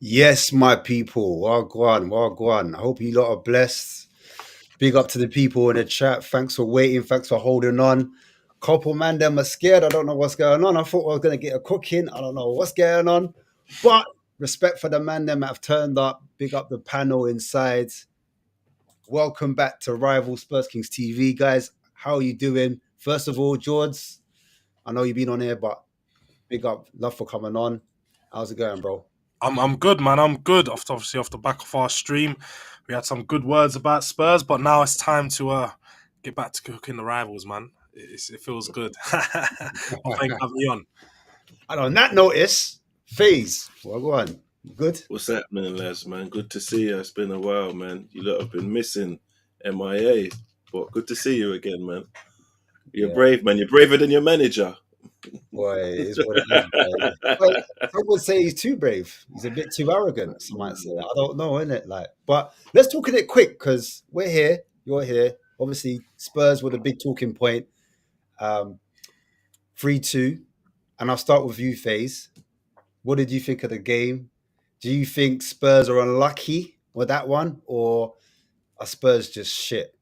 Yes, my people. Wagwan, wagwan. I hope you lot are blessed. Big up to the people in the chat. Thanks for waiting. Thanks for holding on. Couple man, them are scared. I don't know what's going on. I thought I was going to get a cooking. I don't know what's going on. But respect for the man, them that have turned up. Big up the panel inside. Welcome back to Rival Spurs Kings TV, guys. How are you doing? First of all, George, I know you've been on here, but big up. Love for coming on. How's it going, bro? I'm good, man. I'm good. Obviously, off the back of our stream, we had some good words about Spurs, but now it's time to get back to cooking the rivals, man. It feels good. Well, thank you for having me on. And on that notice, Faze, well, go on. Good? What's happening, lads, man? Good to see you. It's been a while, man. You lot have been missing MIA, but good to see you again, man. You're Yeah. brave, man. You're braver than your manager. Boy, it is what it is, boy. But some would say he's too brave. He's a bit too arrogant. Some might say that. I don't know, innit? Like, but let's talk it quick because we're here. You're here. Obviously, Spurs were the big talking point. 3-2, and I'll start with you, FaZe. What did you think of the game? Do you think Spurs are unlucky with that one, or are Spurs just shit?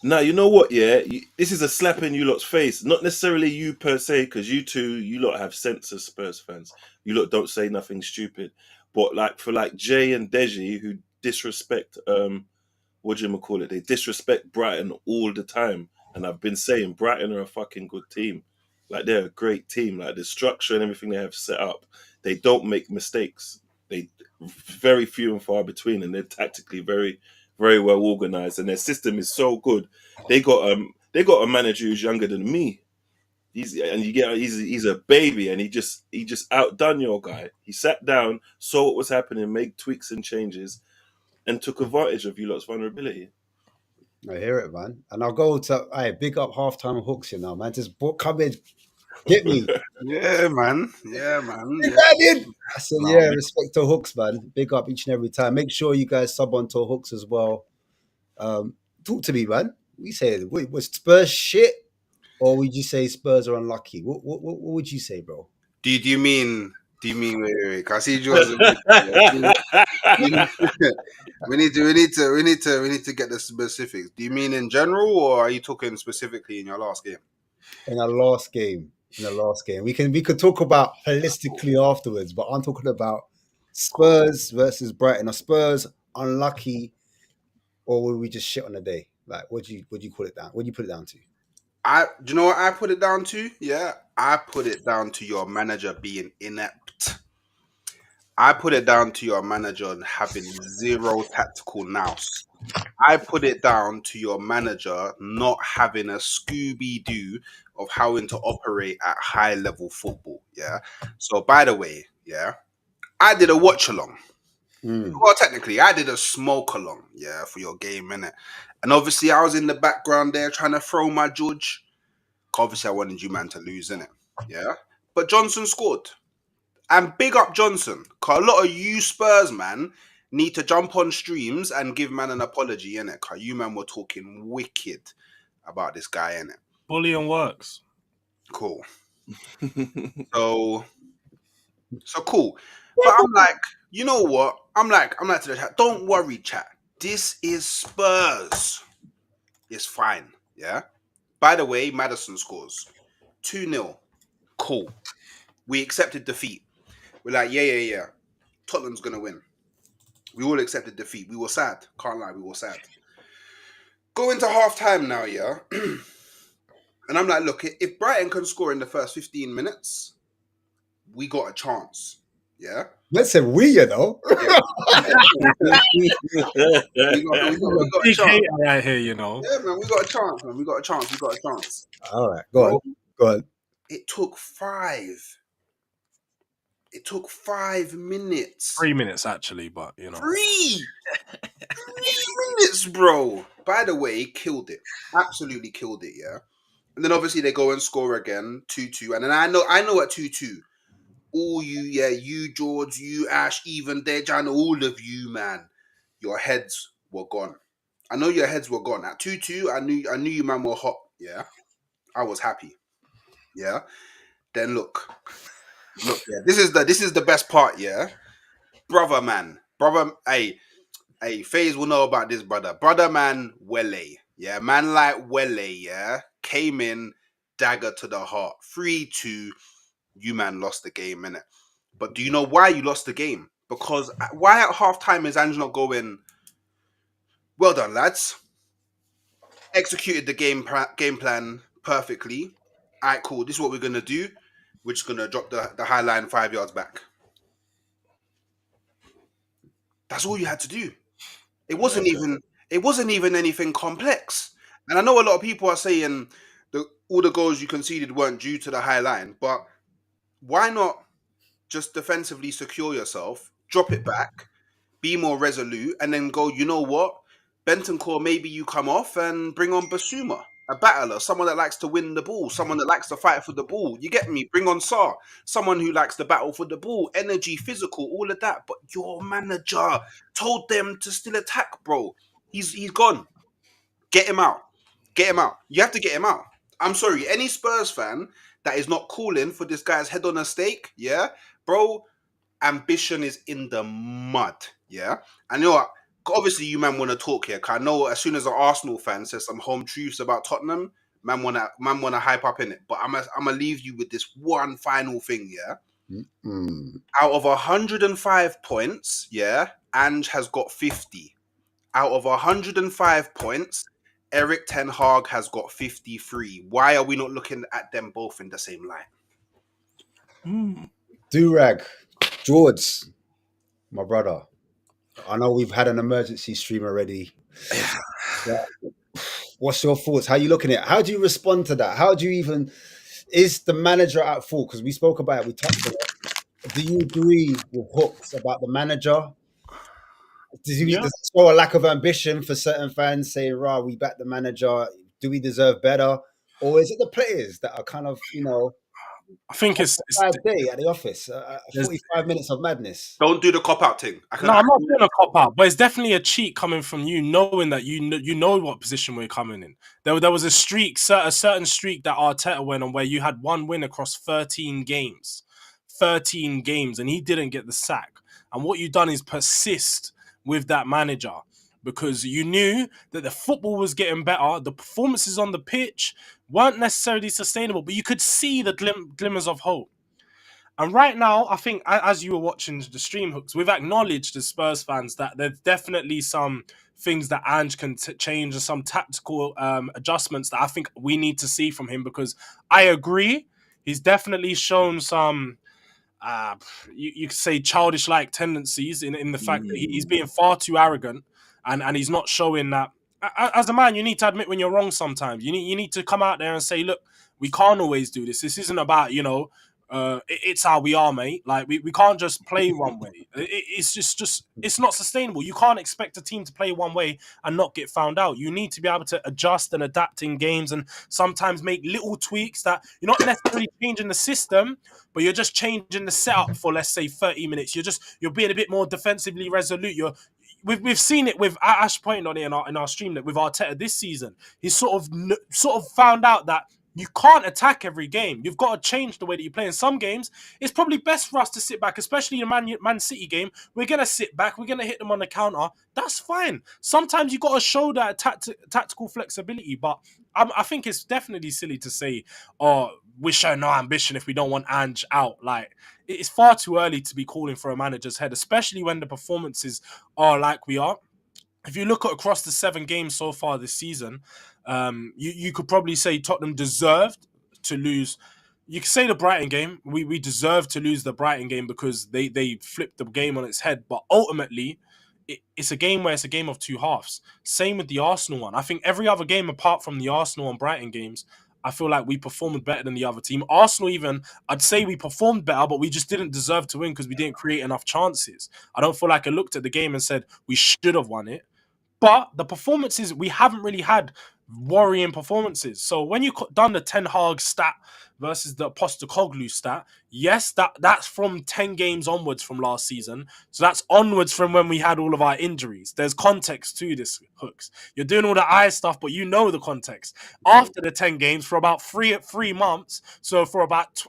Now, you know what, yeah? This is a slap in you lot's face. Not necessarily you per se, because you lot have sense as Spurs fans. You lot don't say nothing stupid. But like for like Jay and Deji who disrespect what do you call it? They disrespect Brighton all the time. And I've been saying Brighton are a fucking good team. Like they're a great team. Like the structure and everything they have set up, they don't make mistakes. They very few and far between, and they're tactically very, very well organized. And their system is so good. They got a manager who's younger than me. He's a baby, and he just outdone your guy. He sat down, saw what was happening, made tweaks and changes, and took advantage of you lot's vulnerability. I hear it, man. And I'll go to big up halftime hooks, you know, man. Just come in, get me. Yeah, man. Yeah, man. Big Yeah. man in. I said, No, yeah, man. respect to hooks, man. Big up each and every time. Make sure you guys sub on to hooks as well. Talk to me, man. We say, was Spurs shit, or would you say Spurs are unlucky? What would you say, bro? Do you mean? Wait? Can I see yours? Yeah. We need to get the specifics. Do you mean in general, or are you talking specifically in your last game? In the last game, we could talk about holistically afterwards, but I'm talking about Spurs versus Brighton. Are Spurs unlucky, or were we just shit on the day? Like, what do you call it down? What do you put it down to? Do you know what I put it down to? Yeah, I put it down to your manager being inept. I put it down to your manager having zero tactical nous. I put it down to your manager not having a Scooby Doo of how to operate at high level football. Yeah. So, by the way, yeah, I did a watch along. Well, technically, I did a smoke along, yeah, for your game, innit? And obviously, I was in the background there trying to throw my judge. Obviously, I wanted you, man, to lose, innit? Yeah. But Johnson scored. And big up Johnson. Because a lot of you Spurs, man, need to jump on streams and give man an apology, innit? Because you, man, were talking wicked about this guy, innit? Bullying works. Cool. So cool. But I'm like, you know what? I'm like to the chat, don't worry, chat. This is Spurs. It's fine. Yeah. By the way, Maddison scores 2-0. Cool. We accepted defeat. We're like, yeah. Tottenham's gonna win. We all accepted defeat. We were sad. Can't lie, we were sad. Go into half time now, yeah. And I'm like, look, if Brighton can score in the first 15 minutes, we got a chance. Yeah. Let's say we, you know. We got a chance. Right here, you know. Yeah, man, we got a chance, man. We got a chance. All right, go on. It took 5 minutes. 3 minutes, actually, but, you know. 3 minutes, bro. By the way, killed it. Absolutely killed it, yeah. And then obviously they go and score again, 2-2. And then I know at 2-2, all you, yeah, you, George, you, Ash, even Dejan, all of you, man, your heads were gone. I know your heads were gone. At 2-2, I knew you, man, were hot, yeah. I was happy, yeah. Then look, yeah, this is the best part, yeah. Brother, hey, FaZe will know about this, brother, man, Wele, yeah, man like Wele, yeah, came in, dagger to the heart, 3-2. You, man, lost the game, innit? But do you know why you lost the game? Because why at halftime is Angelo going, well done, lads. Executed the game plan perfectly. All right, cool. This is what we're going to do. We're just going to drop the high line 5 yards back. That's all you had to do. It wasn't even anything complex. And I know a lot of people are saying all the goals you conceded weren't due to the high line, but why not just defensively secure yourself, drop it back, be more resolute, and then go, you know what? Bentancur, maybe you come off and bring on Basuma. A battler, someone that likes to win the ball, someone that likes to fight for the ball. You get me? Bring on Sarr, someone who likes to battle for the ball, energy, physical, all of that. But your manager told them to still attack, bro. He's gone. Get him out. Get him out. You have to get him out. I'm sorry. Any Spurs fan that is not calling for this guy's head on a stake, yeah, bro, ambition is in the mud. Yeah. And you know what? Obviously, you man want to talk here. Cause I know as soon as an Arsenal fan says some home truths about Tottenham, man wanna hype up in it. But I'm gonna leave you with this one final thing. Yeah. Mm. Out of 105 points, yeah, Ange has got 50. Out of 105 points, Eric Ten Hag has got 53. Why are we not looking at them both in the same line? Durag, George, my brother. I know we've had an emergency stream already. Yeah. What's your thoughts? How are you looking at it? How do you respond to that? How do you even... Is the manager at fault? Because we spoke about it, we touched on it. Do you agree with Hooks about the manager? Does it show a lack of ambition for certain fans saying, "Rah, we back the manager. Do we deserve better?" Or is it the players that are kind of, I think it's a bad day at the office? 45 minutes of madness. Don't do the cop-out thing. I'm not doing a cop-out, but it's definitely a cheat coming from you, knowing that you know what position we're coming in. There was a streak, a certain streak that Arteta went on where you had one win across 13 games. 13 games, and he didn't get the sack. And what you've done is persist with that manager because you knew that the football was getting better. The performances on the pitch weren't necessarily sustainable, but you could see the glimmers of hope. And right now, I think, as you were watching the stream, Hooks, we've acknowledged as Spurs fans that there's definitely some things that Ange can change and some tactical adjustments that I think we need to see from him, because I agree, he's definitely shown some... you could say childish-like tendencies in the fact that he's being far too arrogant, and he's not showing that. As a man, you need to admit when you're wrong sometimes. You need to come out there and say, look, we can't always do this. This isn't about, it's how we are, mate. Like, we can't just play one way. It's just it's not sustainable. You can't expect a team to play one way and not get found out. You need to be able to adjust and adapt in games and sometimes make little tweaks that you're not necessarily changing the system, but you're just changing the setup for, let's say, 30 minutes. You're being a bit more defensively resolute. We've seen it with Ash pointed on it in our stream that with Arteta this season, he's sort of found out that you can't attack every game. You've got to change the way that you play. In some games, it's probably best for us to sit back, especially in a Man City game. We're going to sit back. We're going to hit them on the counter. That's fine. Sometimes you've got to show that tactical flexibility. But I think it's definitely silly to say, we're showing no ambition if we don't want Ange out. Like, it's far too early to be calling for a manager's head, especially when the performances are like we are. If you look at across the 7 games so far this season, you could probably say Tottenham deserved to lose. You could say the Brighton game. We deserved to lose the Brighton game because they flipped the game on its head. But ultimately, it's a game where it's a game of two halves. Same with the Arsenal one. I think every other game apart from the Arsenal and Brighton games, I feel like we performed better than the other team. Arsenal even, I'd say we performed better, but we just didn't deserve to win because we didn't create enough chances. I don't feel like I looked at the game and said we should have won it. But the performances, we haven't really had worrying performances. So when you done the Ten Hag stat versus the Postecoglou stat, yes, that's from 10 games onwards from last season. So that's onwards from when we had all of our injuries. There's context to this, Hooks. You're doing all the eye stuff, but you know the context. After the 10 games, for about three months, so for about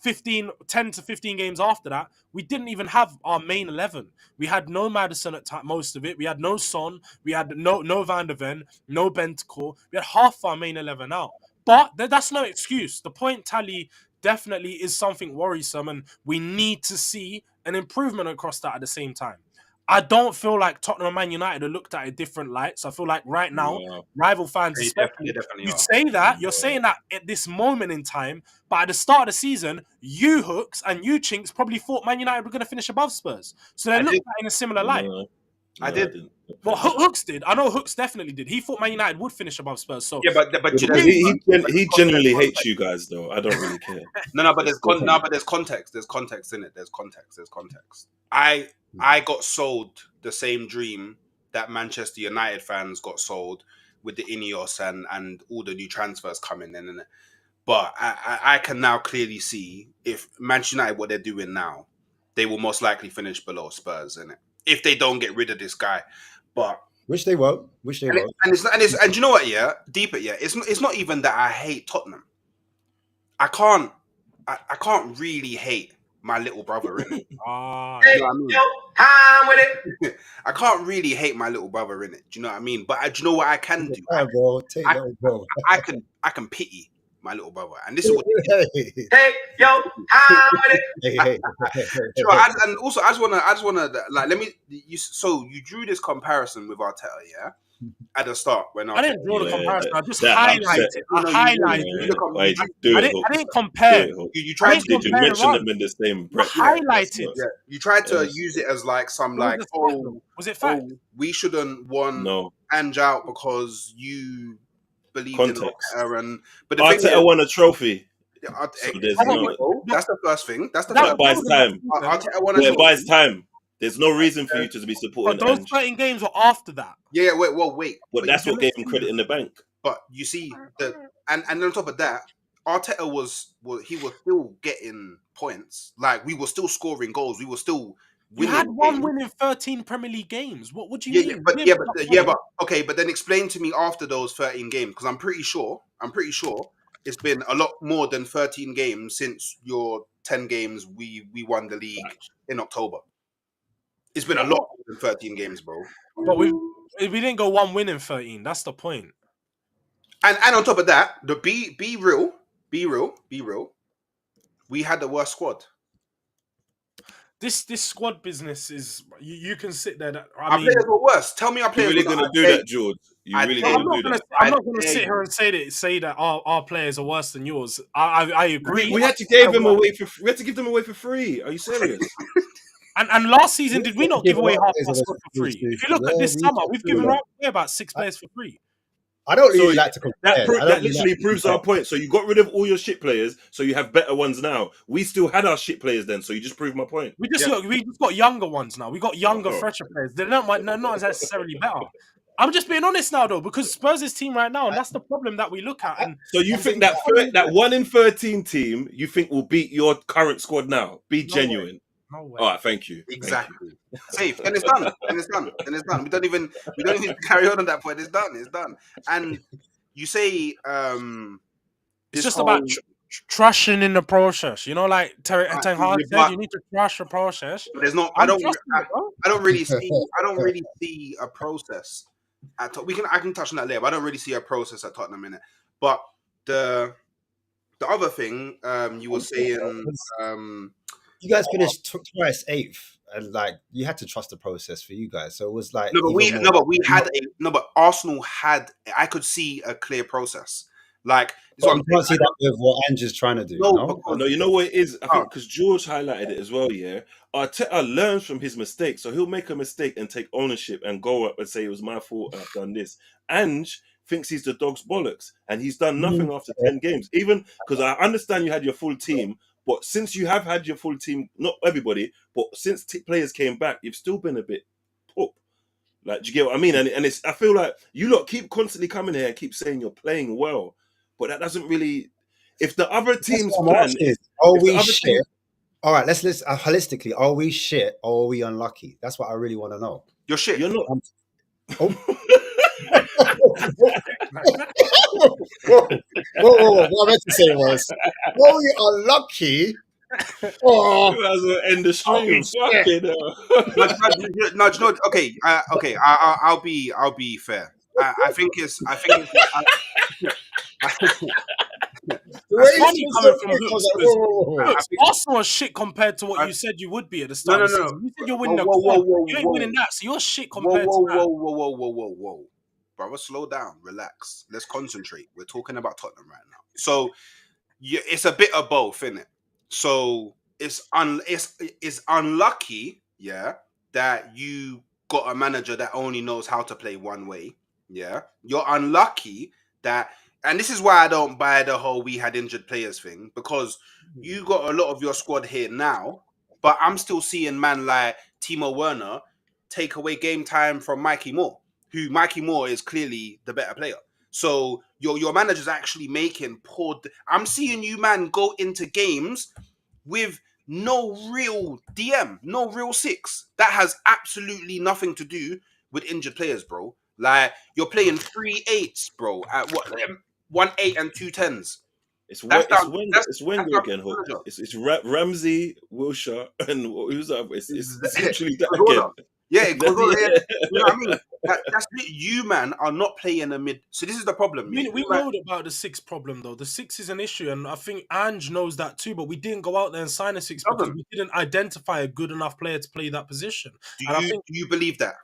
10 to 15 games after that, we didn't even have our main 11. We had no Maddison at most of it. We had no Son. We had no Van der Ven, no Bentancur. We had half our main 11 out. But that's no excuse. The point tally definitely is something worrisome, and we need to see an improvement across that at the same time. I don't feel like Tottenham and Man United are looked at in different lights. I feel like right now, rival fans, especially, you're saying that at this moment in time, but at the start of the season, you Hooks and you Chinks probably thought Man United were going to finish above Spurs. So they looked at it in a similar light. I did. Well, Hooks did. I know Hooks definitely did. He thought Man United would finish above Spurs. So yeah, but he generally hates you guys, though. I don't really care. but there's context. There's context in it. There's context. I got sold the same dream that Manchester United fans got sold with the Ineos and all the new transfers coming in. And but I can now clearly see if Manchester United, what they're doing now, they will most likely finish below Spurs in it if they don't get rid of this guy. But Which they won't. Which they won't. and you know what? Yeah, deeper. Yeah, it's not even that I hate Tottenham. I can't really hate my little brother in it. You know what I mean? I can't really hate my little brother in it. Do you know what I mean? But do you know what I can do? Bro, take that, bro. I can pity my little brother, and this is what. Hey, hey. Sure, and also I just wanna like let me. So you drew this comparison with Arteta, yeah, at the start when I didn't draw the comparison. I just that highlighted. upset. I highlighted. I didn't compare. You tried to Did you mention them in the same breath? Highlighted. Yeah, you tried to use it as like some like was it fact? We shouldn't want Ange out because you believe in Arteta, but the Arteta won a trophy. So that's the first thing. That's the first. It buys time. Arteta won a trophy. It buys time. There's no reason for you to be supporting. But those 13 games were after that. Yeah, wait. But that's what gave him credit in the bank. But you see, and on top of that, Arteta was still getting points. Like we were still scoring goals. We were still winning. You had one win in 13 Premier League games. What would you mean? But okay. But then explain to me after those 13 games, because I'm pretty sure it's been a lot more than 13 games since your 10 games we won the league in October. It's been a lot more than 13 games, bro. But we didn't go one win in 13. That's the point. And on top of that, the be real. We had the worst squad. This squad business is you can sit there. Our players were worse. Tell me our players. You're really going to do that, George? I'm not going to sit here and say that our players are worse than yours. I agree. We had to give them away for free. Are you serious? And last season, did we not give away half our squad for free? If you look at this summer, we've given away about 6 players for free. I don't really like to compare. That literally proves our point. So you got rid of all your shit players, so you have better ones now. We still had our shit players then, so you just proved my point. We just got younger ones now. We got younger, fresher players. They're not necessarily better. I'm just being honest now, though, because Spurs' team right now, and that's the problem that we look at. And so you think that 1 in 13 team, you think will beat your current squad now? Be genuine. No way. All right, thank you. Exactly. Safe. And it's done. We don't even carry on that point. It's done. And you say it's just about trashing in the process. You know, like Ten Hag said, you need to trash the process. There's no. I don't really see a process. I can touch on that later. But I don't really see a process at Tottenham in it. But the other thing you were saying. You guys finished twice 8th, and like you had to trust the process for you guys. So it was like but Arsenal had. I could see a clear process. Like you can't see that with what Ange is trying to do. No, you know what it is. I think because George highlighted it as well. Yeah, Arteta learns from his mistake, so he'll make a mistake and take ownership and go up and say it was my fault. I've done this. Ange thinks he's the dog's bollocks, and he's done nothing after 10 games. Even because I understand you had your full team. But since you have had your full team, not everybody, but since players came back, you've still been a bit poop. Like, do you get what I mean? And it's, I feel like you lot keep constantly coming here and keep saying you're playing well, but that doesn't really. If the other team's plan is, are we shit? All right, let's holistically. Are we shit or are we unlucky? That's what I really want to know. You're shit. You're not. Whoa. What I meant to say was, we are lucky. Oh, that's what end the stream. Okay. I'll be fair. I think it's. Arsenal is shit compared to what you said you would be at the start. No. You said you're winning the cup. You ain't winning that, so you're shit compared to that. Whoa. Brother, slow down, relax. Let's concentrate. We're talking about Tottenham right now. So it's a bit of both, isn't it? So it's unlucky, yeah, that you got a manager that only knows how to play one way. Yeah. You're unlucky that, and this is why I don't buy the whole we had injured players thing, because you got a lot of your squad here now, but I'm still seeing man like Timo Werner take away game time from Mikey Moore. who Mikey Moore is clearly the better player. So your manager's actually making poor. I'm seeing you, man, go into games with no real DM, no real six. That has absolutely nothing to do with injured players, bro. Like you're playing 3 8s, bro. At what 1 8 and 2 10s. It's That's down. It's That's Wenger down again, to Hook. the manager. It's Ramsey, Wilshere, and who's that? It's literally that Cazorla. again. Yeah, Cazorla, yeah. Yeah. You know what I mean? That's it. You, man, are not playing a mid. So this is the problem. Yeah. We You, man, know about the six problem though. The six is an issue, and I think Ange knows that too. But we didn't go out there and sign a six because problem. we didn't identify a good enough player to play that position. And I think Do you believe that?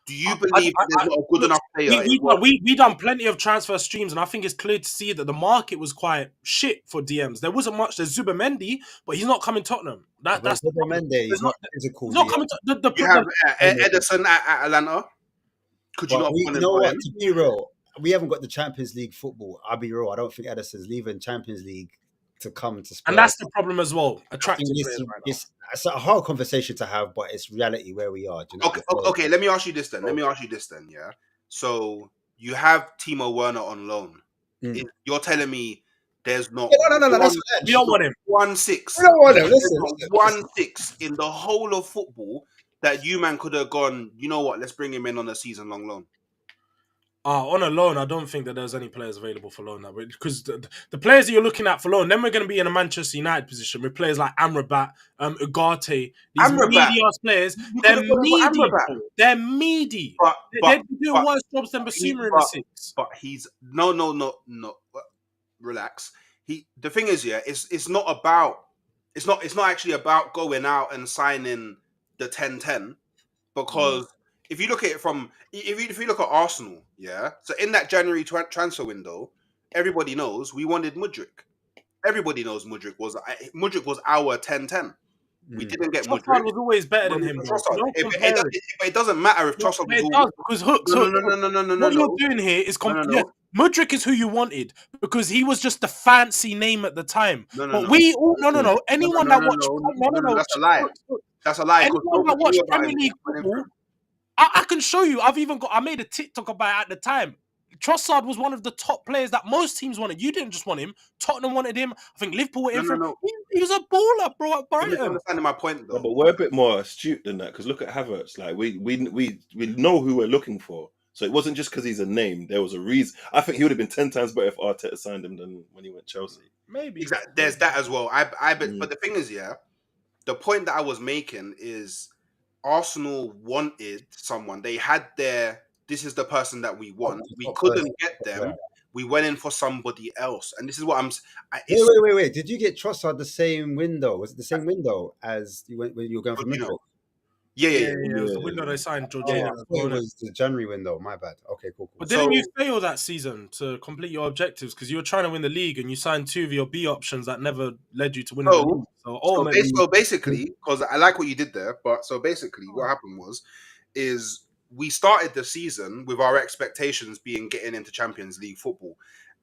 Do you believe there's not a good enough player? we done plenty of transfer streams, and I think it's clear to see that the market was quite shit for DMs. There wasn't much. There's Zubamendi, but he's not coming Tottenham. That's the problem. Mendes, he's There's not physical. He's not coming to the You have Ederson at Atlanta. Could you But not? you know what? To be real, we haven't got the Champions League football. I'll be real. I don't think Edison's leaving Champions League to come to Spurs. And that's the problem as well. I Attractive think players right now. it's a hard conversation to have, but it's reality where we are. Do you know? Okay. Let me ask you this then. Yeah. So you have Timo Werner on loan. You're telling me there's not. No. That's We don't want him. 1-6. We don't want him. Listen. 1-6 in the whole of football that you, man, could have gone. You know what? Let's bring him in on a season-long loan. On a loan, I don't think that there's any players available for loan now, because the players that you're looking at for loan, then we're going to be in a Manchester United position with players like Amrabat, Ugarte, these meaty-ass players. They're meaty, bro. They're meaty. They're doing worse jobs than Basuma in the six. But he's no. Relax. The thing is, yeah, it's not actually about going out and signing the 10-10, because if you look at it if you look at Arsenal, yeah. So in that January transfer window, everybody knows we wanted Mudryk. Everybody knows Mudryk was our 10-10. We didn't get Mudryk. Trossard was always better than him. It doesn't matter if Trossard was. It does, because Hooks. No. What you're doing here is Mudryk is who you wanted because he was just the fancy name at the time. Anyone that watched that's a lie. That's a lie. Anyone that watched Premier League football, I can show you. I made a TikTok about it at the time. Trossard was one of the top players that most teams wanted. You didn't just want him. Tottenham wanted him. I think Liverpool were in for him. He was a baller, bro, at Brighton. You're understanding my point, though. No, but we're a bit more astute than that, because look at Havertz. Like we know who we're looking for. So it wasn't just because he's a name. There was a reason. I think he would have been 10 times better if Arteta signed him than when he went Chelsea. Maybe. Exactly. There's that as well. But the thing is, yeah, the point that I was making is Arsenal wanted someone. They had this is the person that we want. We couldn't get them. We went in for somebody else. And this is what I'm... Wait. Did you get Trossard the same window? Was it the same window as you went when you were going for Madrid? Yeah. It was the window they signed Jorginho. It was the January window. My bad. Okay, cool. But didn't you fail that season to complete your objectives because you were trying to win the league and you signed 2 of your B options that never led you to winning the league? So basically, because I like what you did there, but so basically what happened is we started the season with our expectations being getting into Champions League football,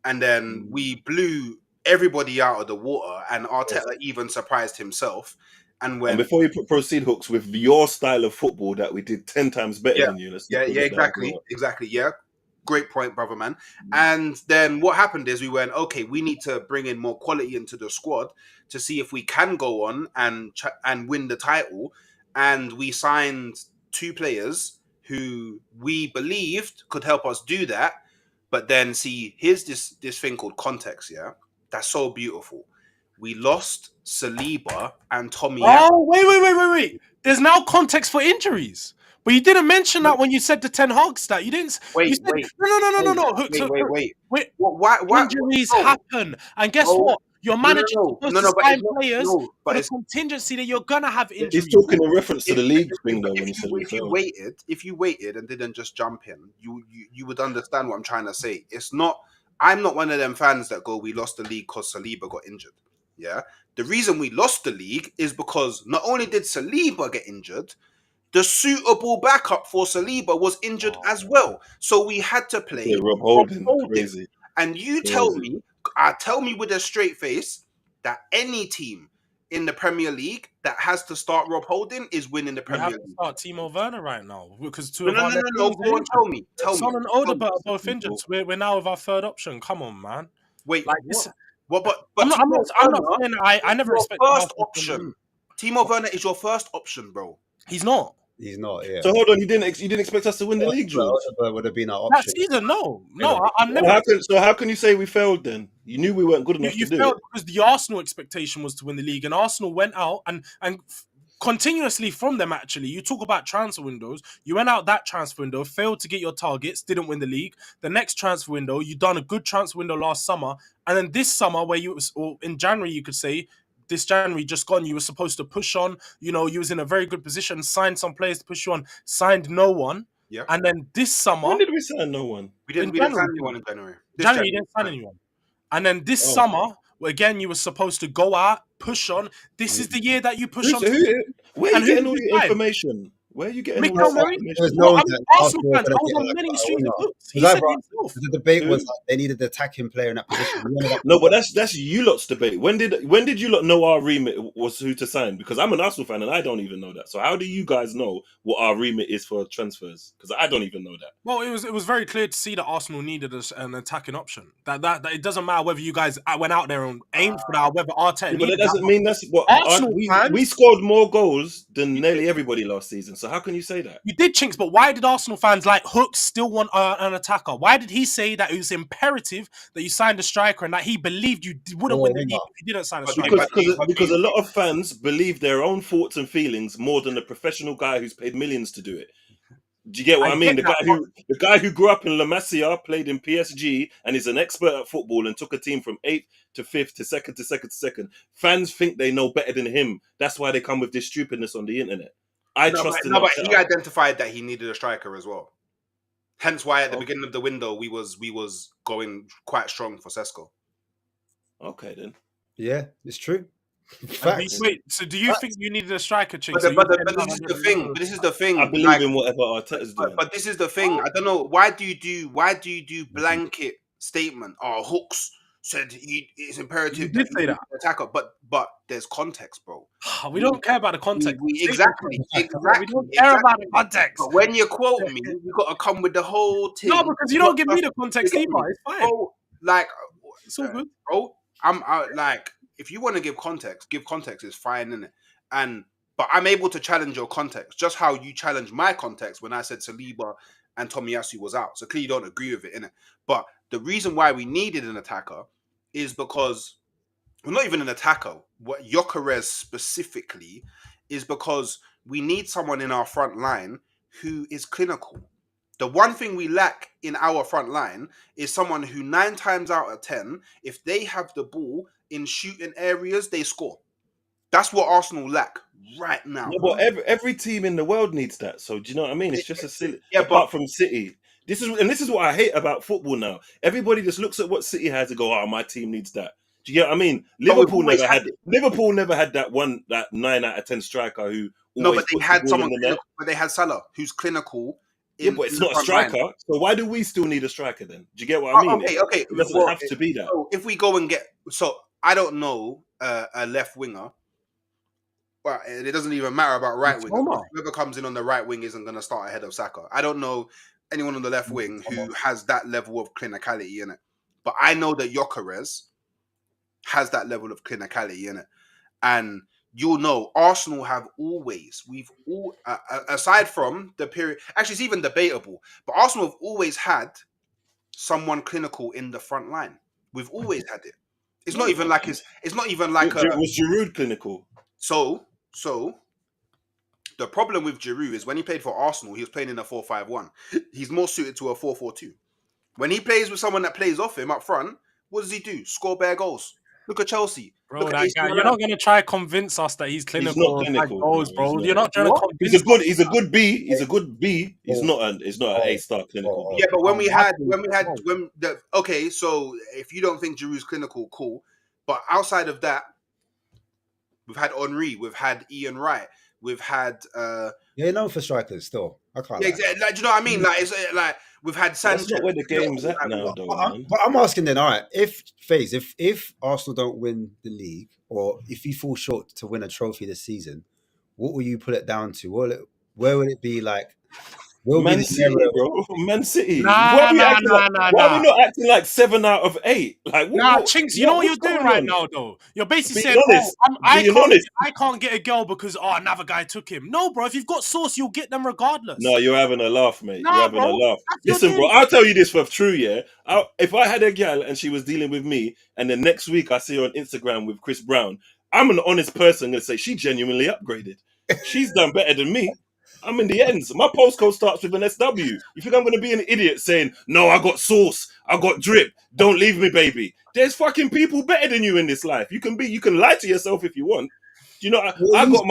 and then we blew everybody out of the water, and Arteta even surprised himself. And before you proceed, Hooks, with your style of football that we did 10 times better than you. Exactly. Yeah, great point, brother man. And then what happened is we went, okay, we need to bring in more quality into the squad to see if we can go on and win the title. And we signed 2 players who we believed could help us do that. But then see, here's this thing called context. Yeah, that's so beautiful. We lost Saliba and Tommy. Oh, wait. There's now context for injuries. But you didn't mention that when you said the Ten Hag stat. You didn't. Wait. No. Wait. Why injuries happen. And guess what? Your manager supposed to sign players for the contingency that you're going to have injuries. He's talking in reference to the league thing, though. If you waited and didn't just jump in, you would understand what I'm trying to say. I'm not one of them fans that go, we lost the league because Saliba got injured. Yeah, the reason we lost the league is because not only did Saliba get injured, the suitable backup for Saliba was injured as well. So we had to play Rob Holding. Crazy. And you tell me with a straight face that any team in the Premier League that has to start Rob Holding is winning the We have Premier to League. start Timo Werner right now because two No, of no, our no, left no, no. wings are Go on, injured. tell me. Son and Tell me. Odegaard are both injured. So we're now with our third option. Come on, man. Wait, Like what? this, What? But I'm not. I'm Timo not. I'm not Werner saying I is never your expected first Arsenal to win. option. Timo Werner is your first option, bro. He's not. He's not. Yeah. So hold on, you didn't expect us to win the league, George? Odegaard would have been our That option. season, no. I'm So never. how can you say we failed then? You knew we weren't good enough You to do failed it. because the Arsenal expectation was to win the league, and Arsenal went out and continuously from them. Actually, you talk about transfer windows. You went out that transfer window, failed to get your targets, didn't win the league. The next transfer window, you done a good transfer window last summer, and then this summer, or in January, you could say. This January just gone, you were supposed to push on. You know, you was in a very good position, signed some players to push you on, signed no one. Yeah. And then this summer, When did we sign no one? We didn't sign anyone in January. January, you didn't sign anyone. And then this summer, again, you were supposed to go out, push on. This is the year that you push on. Where are you getting all did you your sign? information? Where are you getting Mikel all this Murray? information? It was known Well, that Arsenal Arsenal were fans, going I was to on get many a streams winger. of books. He Because said it himself. the debate was Who? like they needed an attacking player in that position. We ended up No, but that's you lot's debate. When did you lot know our remit was who to sign? Because I'm an Arsenal fan and I don't even know that. So how do you guys know what our remit is for transfers? Because I don't even know that. Well, it was very clear to see that Arsenal needed an attacking option. That it doesn't matter whether you guys went out there and aimed for that, or whether Arteta Yeah, but needed that doesn't mean that's what Arsenal we fans- scored more goals than nearly everybody last season. So how can you say that? You did, Chinks, but why did Arsenal fans like Hooks still want an attacker? Why did he say that it was imperative that you signed a striker and that he believed you wouldn't win the league if you didn't sign a striker? Because a lot of fans believe their own thoughts and feelings more than a professional guy who's paid millions to do it. Do you get what I mean? The guy who grew up in La Masia, played in PSG, and is an expert at football and took a team from 8th to 5th to 2nd to 2nd to 2nd. Fans think they know better than him. That's why they come with this stupidness on the internet. But he identified that he needed a striker as well. Hence why at the beginning of the window we was going quite strong for Sesko. Okay then. Yeah, it's true. Wait, so do you think you needed a striker, Chinks? But this is the thing. This is the thing. I believe in whatever Arteta's doing. But this is the thing. I don't know why do you do blanket statement? Oh, Hooks said it's imperative. You did say that. Attacker, but there's context, bro. We don't care about the context. Exactly. We don't care about the context. But when you quote me, you got to come with the whole thing. No, because you don't give me the context either. It's fine. Bro, like, it's all good, bro. I'm like, if you want to give context is fine, innit? But I'm able to challenge your context, just how you challenged my context when I said Saliba and Tomiyasu was out. So clearly you don't agree with it, innit? But the reason why we needed an attacker is because, well, not even an attacker, what Gyökeres specifically, is because we need someone in our front line who is clinical. The one thing we lack in our front line is someone who 9 times out of 10, if they have the ball in shooting areas, they score. That's what Arsenal lack right now. Yeah, but every team in the world needs that. So do you know what I mean? It's just a silly. Yeah, apart from City, this is what I hate about football now. Everybody just looks at what City has and go, "Oh, my team needs that." Do you get what I mean? Liverpool never had that 9 out of 10 striker who. No, but they had someone. But they had Salah, who's clinical. Yeah, but it's not a striker. Line. So why do we still need a striker then? Do you get what I mean? Okay. It doesn't have to be that. So if we go and get, I don't know a left winger. Well, it doesn't even matter about right wing. Whoever comes in on the right wing isn't going to start ahead of Saka. I don't know anyone on the left wing who has that level of clinicality in it. But I know that Gyökeres has that level of clinicality in it. And you'll know Arsenal we've aside from the period, actually it's even debatable, but Arsenal have always had someone clinical in the front line. We've always had it. It's not even like was Giroud clinical? So the problem with Giroud is when he played for Arsenal, he was playing in a 4-5-1. He's more suited to a 4-4-2. When he plays with someone that plays off him up front, what does he do? Score bare goals. Look at Chelsea. Bro, that guy, you're not going to try to convince us that he's clinical. He's not clinical, goals, bro. You're not trying to convince us. He's a good B. He's a good B. He's not an A-star clinical. Yeah, but okay, so if you don't think Giroud's clinical, cool. But outside of that, we've had Henry, we've had Ian Wright, we've had Yeah, known for strikers still. I can't Yeah, lie. exactly. Like, do you know what I mean? Like, it's like we've had Sanchez. That's not where the game's at Like, now, But, though, but I'm, man. but I'm asking then, all right, if Arsenal don't win the league, or if you fall short to win a trophy this season, what will you put it down to? Where would it be like? Where will be Man the City, narrow? bro. Man City. Why Nah, are we nah, acting like? nah, nah, Why are we nah. not acting like 7 out of 8? Like Nah, Chinks, you know what you're what's doing going right on? now, though? You're basically Being saying, "Oh, honest. Being honest. I can't get a girl because another guy took him." No, bro. If you've got sauce, you'll get them regardless. No, you're having a laugh, mate. You're Nah, having a bro. laugh. That's you're Listen, bro, doing. I'll tell you this for true, yeah. If I had a gal and she was dealing with me, and then next week I see her on Instagram with Chris Brown, I'm an honest person gonna say she genuinely upgraded. She's done better than me. I'm in the ends. My postcode starts with an SW. You think I'm gonna be an idiot saying, no, I got sauce, I got drip, don't leave me, baby? There's fucking people better than you in this life. You can lie to yourself if you want. Do you know? What are you saying,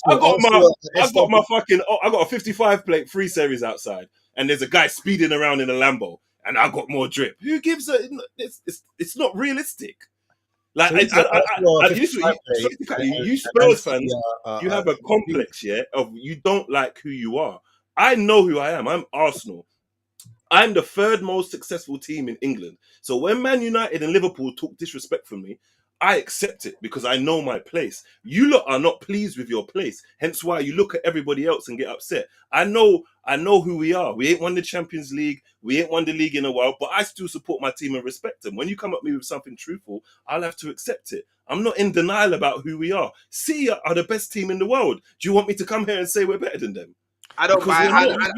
I got my Arsenal fucking. I got a 55 plate 3 series outside, and there's a guy speeding around in a Lambo, and I got more drip. Who gives a? It's not realistic. Like So you said Arsenal are you, 55 sorry plate to cut and, you, and, you and Man Spurs City fans, you are have a 52. complex, yeah, of you don't like who you are. I know who I am. I'm Arsenal. I'm the third most successful team in England. So when Man United and Liverpool talk disrespect from me, I accept it because I know my place. You lot are not pleased with your place. Hence why you look at everybody else and get upset. I know who we are. We ain't won the Champions League. We ain't won the league in a while, but I still support my team and respect them. When you come at me with something truthful, I'll have to accept it. I'm not in denial about who we are. City are the best team in the world. Do you want me to come here and say we're better than them? I don't Because buy. we're not.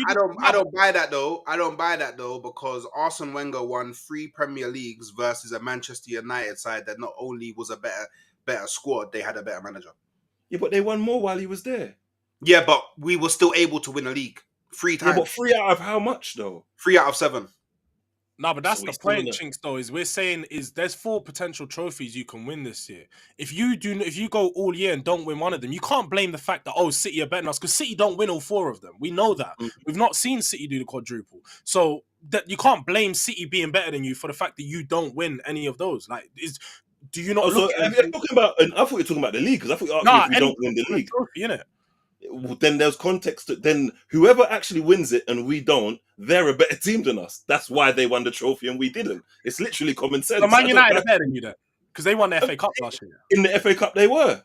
I don't buy that though. I don't buy that though because Arsene Wenger won 3 Premier Leagues versus a Manchester United side that not only was a better squad, they had a better manager. Yeah, but they won more while he was there. Yeah, but we were still able to win a league 3 Yeah, times. but 3 out of how much though? 3 out of 7. No, but that's So the we still point, know. Chinks, though, is we're saying is there's 4 potential trophies you can win this year. If you go all year and don't win one of them, you can't blame the fact that City are better than us because City don't win all 4 of them. We know that. We've not seen City do the quadruple. So that you can't blame City being better than you for the fact that you don't win any of those. Like, do you not Oh, so look at if you're talking about, and I thought you were talking about the league because I thought you asked me if we any don't win the league. trophy, innit? Well, then there's context. Then whoever actually wins it and we don't, they're a better team than us. That's why they won the trophy and we didn't. It's literally common sense. So Man I don't United are like- better than you then because they won the FA Cup last year. in the FA Cup, they were.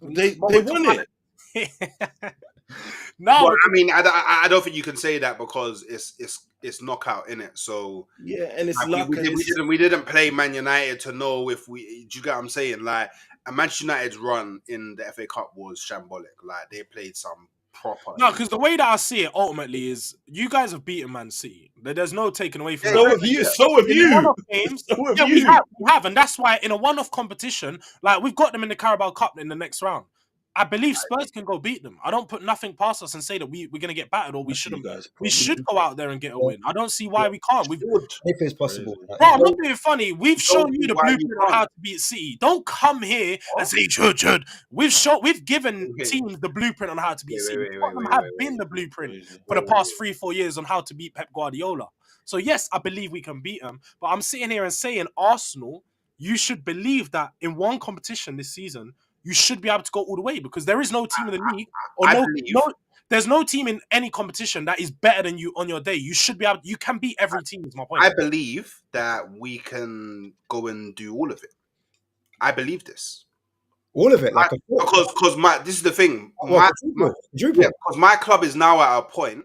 They won it. No, Well, I mean, I don't think you can say that because it's knockout in it. So Yeah, and it's like, luck. and it's- we didn't play Man United to know if we. Do you get what I'm saying? Like, a Manchester United's run in the FA Cup was shambolic. Like, they played some proper. no, because the way that I see it ultimately is you guys have beaten Man City. There's no taking away from Yeah, that. So have you. So have In you. one-off games, So have yeah, you. we have, and that's why in a one-off competition, like we've got them in the Carabao Cup in the next round. I believe Spurs can go beat them. I don't put nothing past us and say that we're going to get battered or we That's you shouldn't. guys' We problem. should go out there and get a win. I don't see why we can't. We've, bro, if it's possible. I'm not being funny. We've shown Don't you see the why you blueprint on can't. how to beat City. Don't come here and say should. We've given Okay. teams the blueprint on how to beat Wait, City. wait, Tottenham wait, have wait, been wait. the blueprint Crazy. for the past 3-4 years on how to beat Pep Guardiola. So yes, I believe we can beat them. But I'm sitting here and saying Arsenal, you should believe that in one competition this season, you should be able to go all the way because there is no team in the league or I believe- there's no team in any competition that is better than you on your day. You should be able. You can beat every team. Is my point. I believe that we can go and do all of it. I believe this All of it, like because this is the thing. Drupal. Because my club is now at a point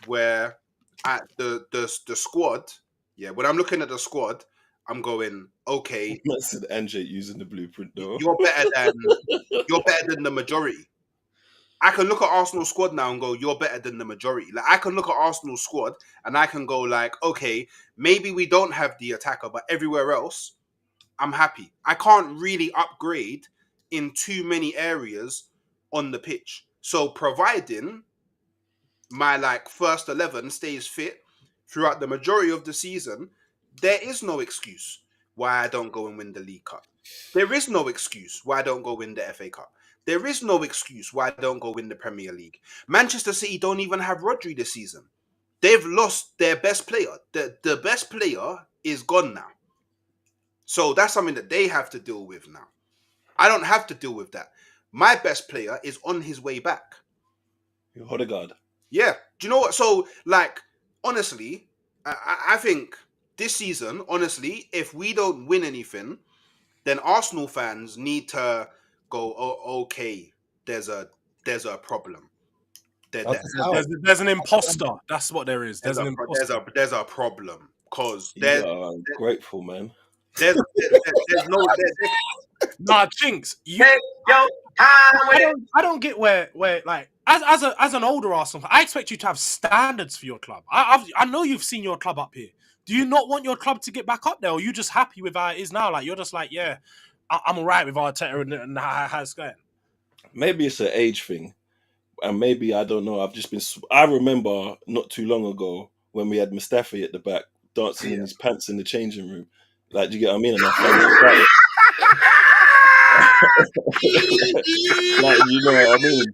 where at the squad, yeah, when I'm looking at the squad, I'm going, okay, That's an Andre using the blueprint though. you're better than the majority. I can look at Arsenal's squad now and go, you're better than the majority. Like, I can look at Arsenal's squad and I can go like, okay, maybe we don't have the attacker, but everywhere else, I'm happy. I can't really upgrade in too many areas on the pitch. So providing my first 11 stays fit throughout the majority of the season, there is no excuse why I don't go and win the League Cup. There is no excuse why I don't go win the FA Cup. There is no excuse why I don't go win the Premier League. Manchester City don't even have Rodri this season. They've lost their best player. The best player is gone now. So that's something that they have to deal with now. I don't have to deal with that. My best player is on his way back. Odegaard. Yeah. Do you know what? So, like, honestly, I think this season, honestly, if we don't win anything, then Arsenal fans need to go, oh, okay, there's a problem. There's an imposter. That's what there is. There's an imposter. There's a problem because You are grateful, man. there's no Nah, Chinks, I don't get where like as an older Arsenal fan, I expect you to have standards for your club. I know you've seen your club up here. Do you not want your club to get back up there, or are you just happy with how it is now? Like you're just like, yeah, I'm alright with Arteta and how it's going. Maybe it's an age thing, and maybe I don't know. I remember not too long ago when we had Mustafi at the back dancing in his pants in the changing room. Like, do you get what I mean? And I found it like, you know what I mean?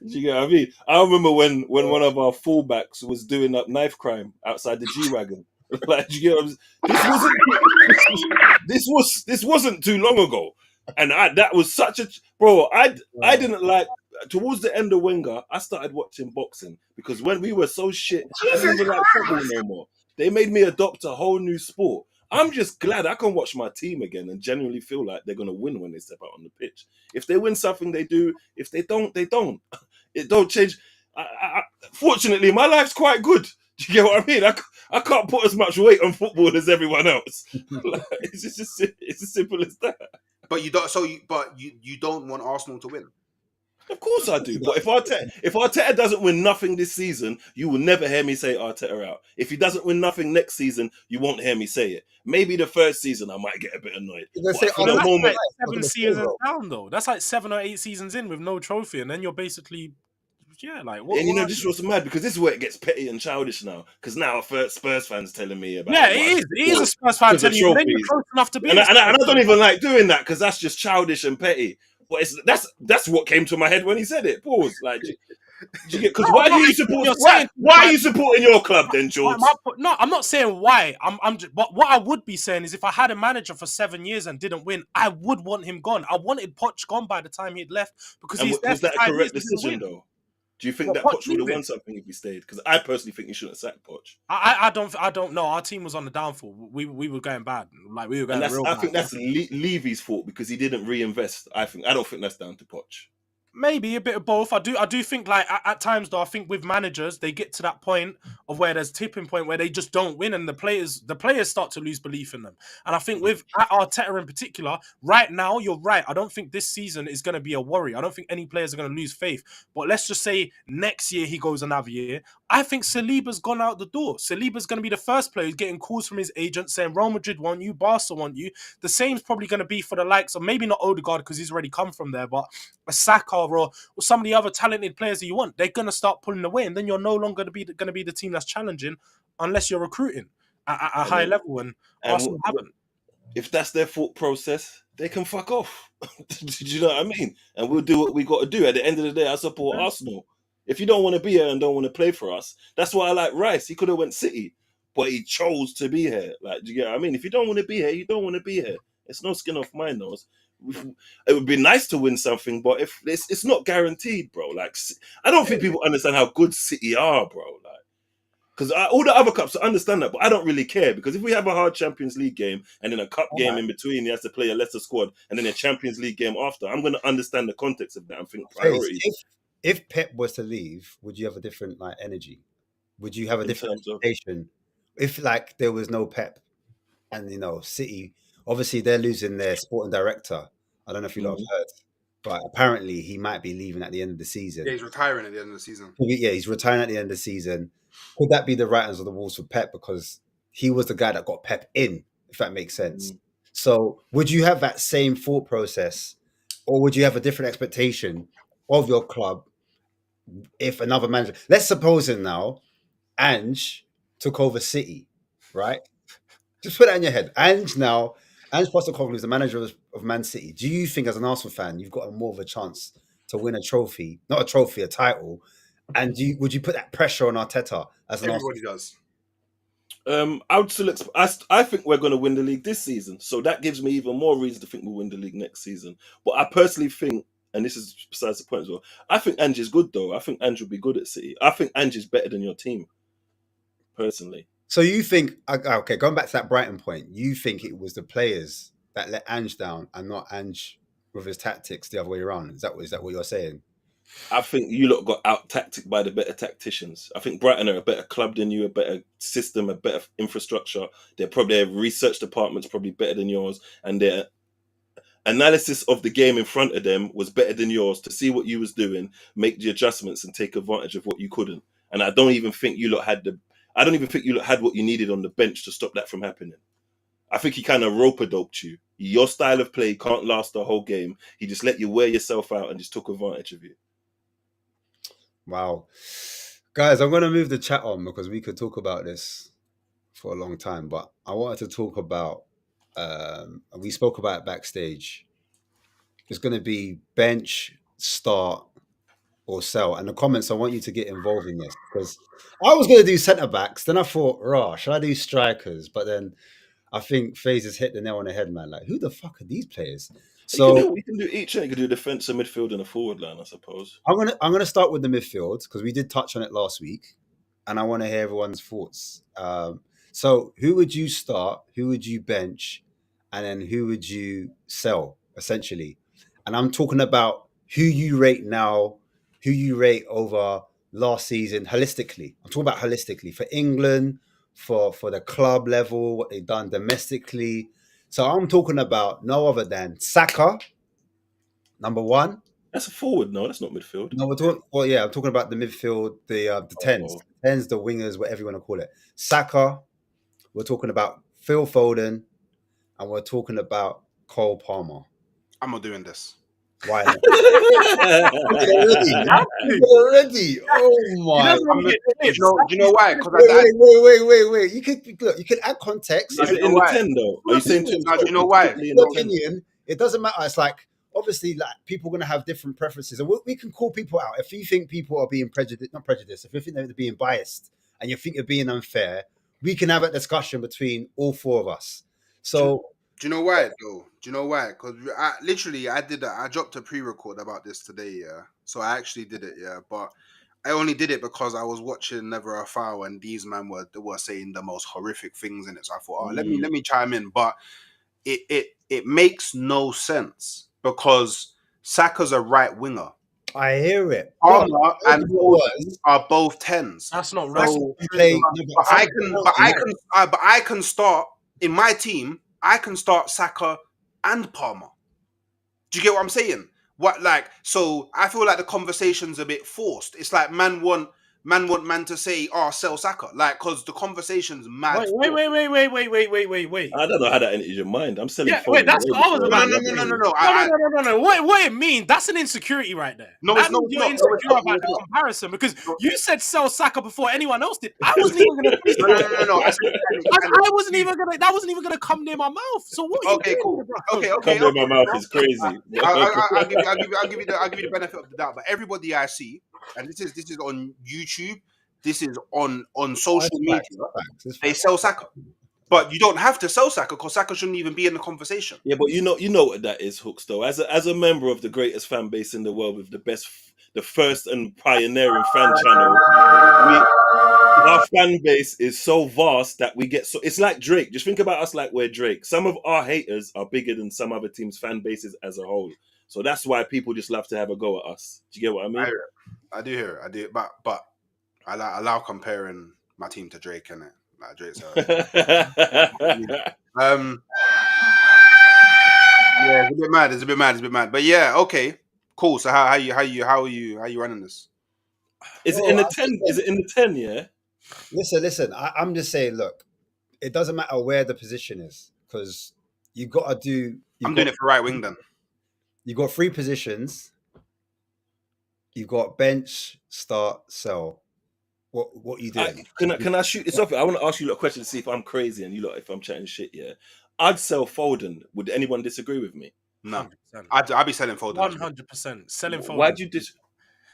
Do you get what I mean? I remember when one of our fullbacks was doing up knife crime outside the G-Wagon. Like, do you get what I'm saying? This wasn't too long ago. And that was such a... Bro, I didn't like... Towards the end of Wenger, I started watching boxing because when we were so shit, I didn't even like football no more. They made me adopt a whole new sport. I'm just glad I can watch my team again and genuinely feel like they're going to win when they step out on the pitch. If they win something, they do. If they don't, they don't. It don't change. Fortunately, my life's quite good. Do you get what I mean? I can't put as much weight on football as everyone else. Like, it's as simple as that. But you don't. So you don't want Arsenal to win. Of course I do. But if Arteta doesn't win nothing this season, you will never hear me say Arteta out. If he doesn't win nothing next season, you won't hear me say it. Maybe the first season I might get a bit annoyed. That's like 7 seasons down though. That's like 7 or 8 seasons in with no trophy, and then you're basically like. And you know, this was mad because this is where it gets petty and childish now. Because now Spurs fans telling me about. Yeah, it is a Spurs fan telling you. Then you're close enough to be. And I don't even like doing that because that's just childish and petty. But that's what came to my head when he said it. Pause. Like, because why do you support? Why are you supporting your club then, George? No, I'm not saying why. But what I would be saying is, if I had a manager for 7 years and didn't win, I would want him gone. I wanted Poch gone by the time he'd left because he's there. Was that a correct decision though? Do you think that Poch would have won something if he stayed? Because I personally think he shouldn't have sacked Poch. I don't know. Our team was on the downfall. We were going bad. Like we were going real bad. I think that's Levy's fault because he didn't reinvest. I don't think that's down to Poch. Maybe a bit of both. I do think like at times though, I think with managers they get to that point of where there's tipping point where they just don't win and the players start to lose belief in them. And I think with Arteta in particular, right now you're right. I don't think this season is going to be a worry. I don't think any players are going to lose faith. But let's just say next year he goes another year. I think Saliba's gone out the door. Saliba's going to be the first player who's getting calls from his agent saying Real Madrid want you, Barca want you. The same's probably going to be for the likes of maybe not Odegaard because he's already come from there, but a Saka or some of the other talented players that you want. They're going to start pulling away, and then you're no longer going to be the team that's challenging unless you're recruiting at a high level, and Arsenal haven't. If that's their thought process, they can fuck off. Do you know what I mean? And we'll do what we got to do. At the end of the day, I support Arsenal. If you don't want to be here and don't want to play for us, that's why I like Rice. He could have went City, but he chose to be here. Like, do you get what I mean? If you don't want to be here, you don't want to be here. It's no skin off my nose. It would be nice to win something, but if it's not guaranteed, bro. Like, I don't think people understand how good City are, bro. Like, because all the other cups, I understand that, but I don't really care because if we have a hard Champions League game and then a cup game in between, he has to play a lesser squad, and then a Champions League game after, I'm going to understand the context of that and think priorities. If Pep was to leave, would you have a different energy? Would you have a different expectation? If like there was no Pep, and City, obviously they're losing their sporting director. I don't know if you lot have heard, but apparently he might be leaving at the end of the season. Yeah, he's retiring at the end of the season. Yeah, he's retiring at the end of the season. Could that be the writings on the walls for Pep? Because he was the guy that got Pep in, if that makes sense. So would you have that same thought process, or would you have a different expectation of your club if another manager, let's suppose now, Ange took over City, right? Just put that in your head. Ange Postecoglou is the manager of Man City. Do you think as an Arsenal fan, you've got more of a chance to win a trophy, not a trophy, a title? And would you put that pressure on Arteta as an Everybody does. I would still. I think we're going to win the league this season, so that gives me even more reason to think we'll win the league next season. But I personally think, and this is besides the point as well, I think Ange's good though. I think Ange will be good at City. I think Ange's better than your team, personally. So you think, okay, going back to that Brighton point, you think it was the players that let Ange down and not Ange with his tactics the other way around? Is that what you're saying? I think you lot got out tactic by the better tacticians. I think Brighton are a better club than you, a better system, a better infrastructure. Their research department's probably better than yours, and their analysis of the game in front of them was better than yours to see what you was doing, make the adjustments, and take advantage of what you couldn't. And I don't even think you lot had what you needed on the bench to stop that from happening. I think he kind of rope-a-doped you. Your style of play can't last the whole game. He just let you wear yourself out and just took advantage of you. Wow. Guys, I'm going to move the chat on because we could talk about this for a long time, but I wanted to talk about, we spoke about it backstage. It's going to be bench, start, or sell. And the comments, I want you to get involved in this because I was going to do centre-backs. Then I thought, should I do strikers? But then I think FaZe has hit the nail on the head, man. Like, who the fuck are these players? So you can do each. You can do defence, a midfield, and a forward line, I suppose. I'm gonna start with the midfield because we did touch on it last week, and I want to hear everyone's thoughts. So who would you start? Who would you bench? And then who would you sell, essentially? And I'm talking about who you rate now, who you rate over last season holistically. I'm talking about holistically for England, for the club level, what they've done domestically. So I'm talking about no other than Saka, number one. That's a forward, no, that's not midfield. No, we're talking. Well, yeah, I'm talking about the midfield, the tens, the wingers, whatever you want to call it. Saka. We're talking about Phil Foden, and we're talking about Cole Palmer. I'm not doing this. Why not? already. Oh my! Do you know why? Because wait. You can add context. Is it in the 10 though? Are you saying do you know why? In my opinion, it doesn't matter. It's like obviously, like people are going to have different preferences, and we can call people out if you think people are being not prejudiced. If you think they're being biased, and you think they're being unfair, we can have a discussion between all four of us. So. Do you know why, though? Do you know why? Because I did that. I dropped a pre-record about this today, yeah. So I actually did it, yeah. But I only did it because I was watching Never a Foul, and these men were saying the most horrific things in it. So I thought, let me chime in. But it makes no sense because Saka's a right winger. I hear it. Palmer and Foden are both tens. That's not right. But I can start in my team. I can start Saka and Palmer. Do you get what I'm saying? So I feel like the conversation's a bit forced. It's like man want to say, sell Saka. Like, because the conversation's mad. Wait. I don't know how that entered your mind. I'm selling. Yeah, wait, that's what I was about. No. What it means, that's an insecurity right there. No, it's not. You're insecure about the comparison because you said sell Saka before anyone else did. I wasn't even going to. No. I wasn't even going to. That wasn't even going to come near my mouth. So what? Okay, cool. Okay. Come near my mouth is crazy. I'll give you the benefit of the doubt. But everybody I see, and this is on YouTube, this is on social media, they sell Saka. But you don't have to sell Saka because Saka shouldn't even be in the conversation. Yeah, but you know what that is, Hooks, though. As a member of the greatest fan base in the world with the first and pioneering fan channel, our fan base is so vast that we get it's like Drake. Just think about us like we're Drake. Some of our haters are bigger than some other teams' fan bases as a whole. So that's why people just love to have a go at us. Do you get what I mean? I do hear it. I do, but I allow comparing my team to Drake, and it like Drake's. Yeah, it's a bit mad. But yeah, okay, cool. So how are you running this? Is it in the 10? Is it in the 10? Yeah. Listen. I'm just saying. Look, it doesn't matter where the position is because you got to do. I'm doing it for right wing then. You got three positions. You got bench, start, sell. What are you doing? Can I shoot this off? I want to ask you a question to see if I'm crazy and you lot if I'm chatting shit. Yeah, I'd sell Foden. Would anyone disagree with me? No, I'd be selling Foden. 100% selling Foden. Why'd you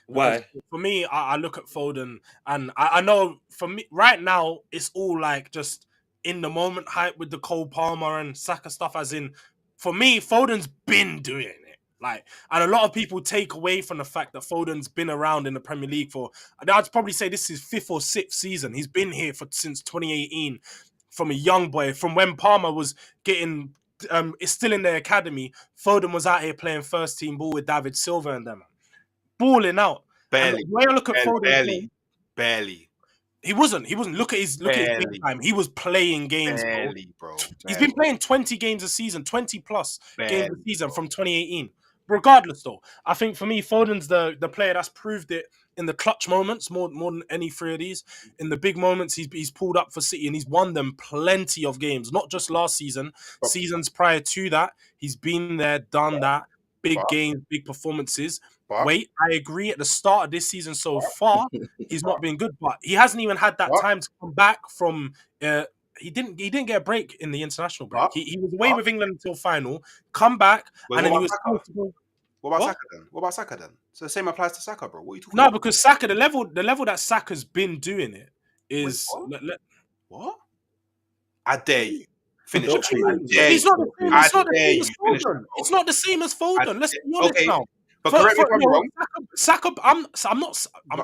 Why? For me, I look at Foden, and I know for me right now it's all like just in the moment hype with the Cole Palmer and Saka stuff. As in, for me, Foden's been doing it. Like, and a lot of people take away from the fact that Foden's been around in the Premier League for. I'd probably say this is 5th or 6th season. He's been here since 2018, from a young boy, from when Palmer was getting. Is still in the academy. Foden was out here playing first team ball with David Silva and them, balling out. Barely. And the way I look at Foden, Barely. he wasn't. Look at his game time. He was playing games, bro. He's been playing 20 games a season, 20 plus games a season bro. from 2018. Regardless, though, I think for me, Foden's the player that's proved it in the clutch moments more than any three of these. In the big moments, he's pulled up for City and he's won them plenty of games. Not just last season, seasons prior to that, he's been there, done that. Big games, big performances. Wait, I agree. At the start of this season so far, he's not been good, but he hasn't even had that time to come back from. He didn't get a break in the international break. He was away with England until final. Come back, and then he was. What about Saka then? What about Saka then? So the same applies to Saka, bro. What are you talking No, about? because Saka, the level that Saka's been doing it is. Wait, what? I dare you. Finish. It's not the same as Foden. Let's be honest now. But correct me if I'm wrong. Saka,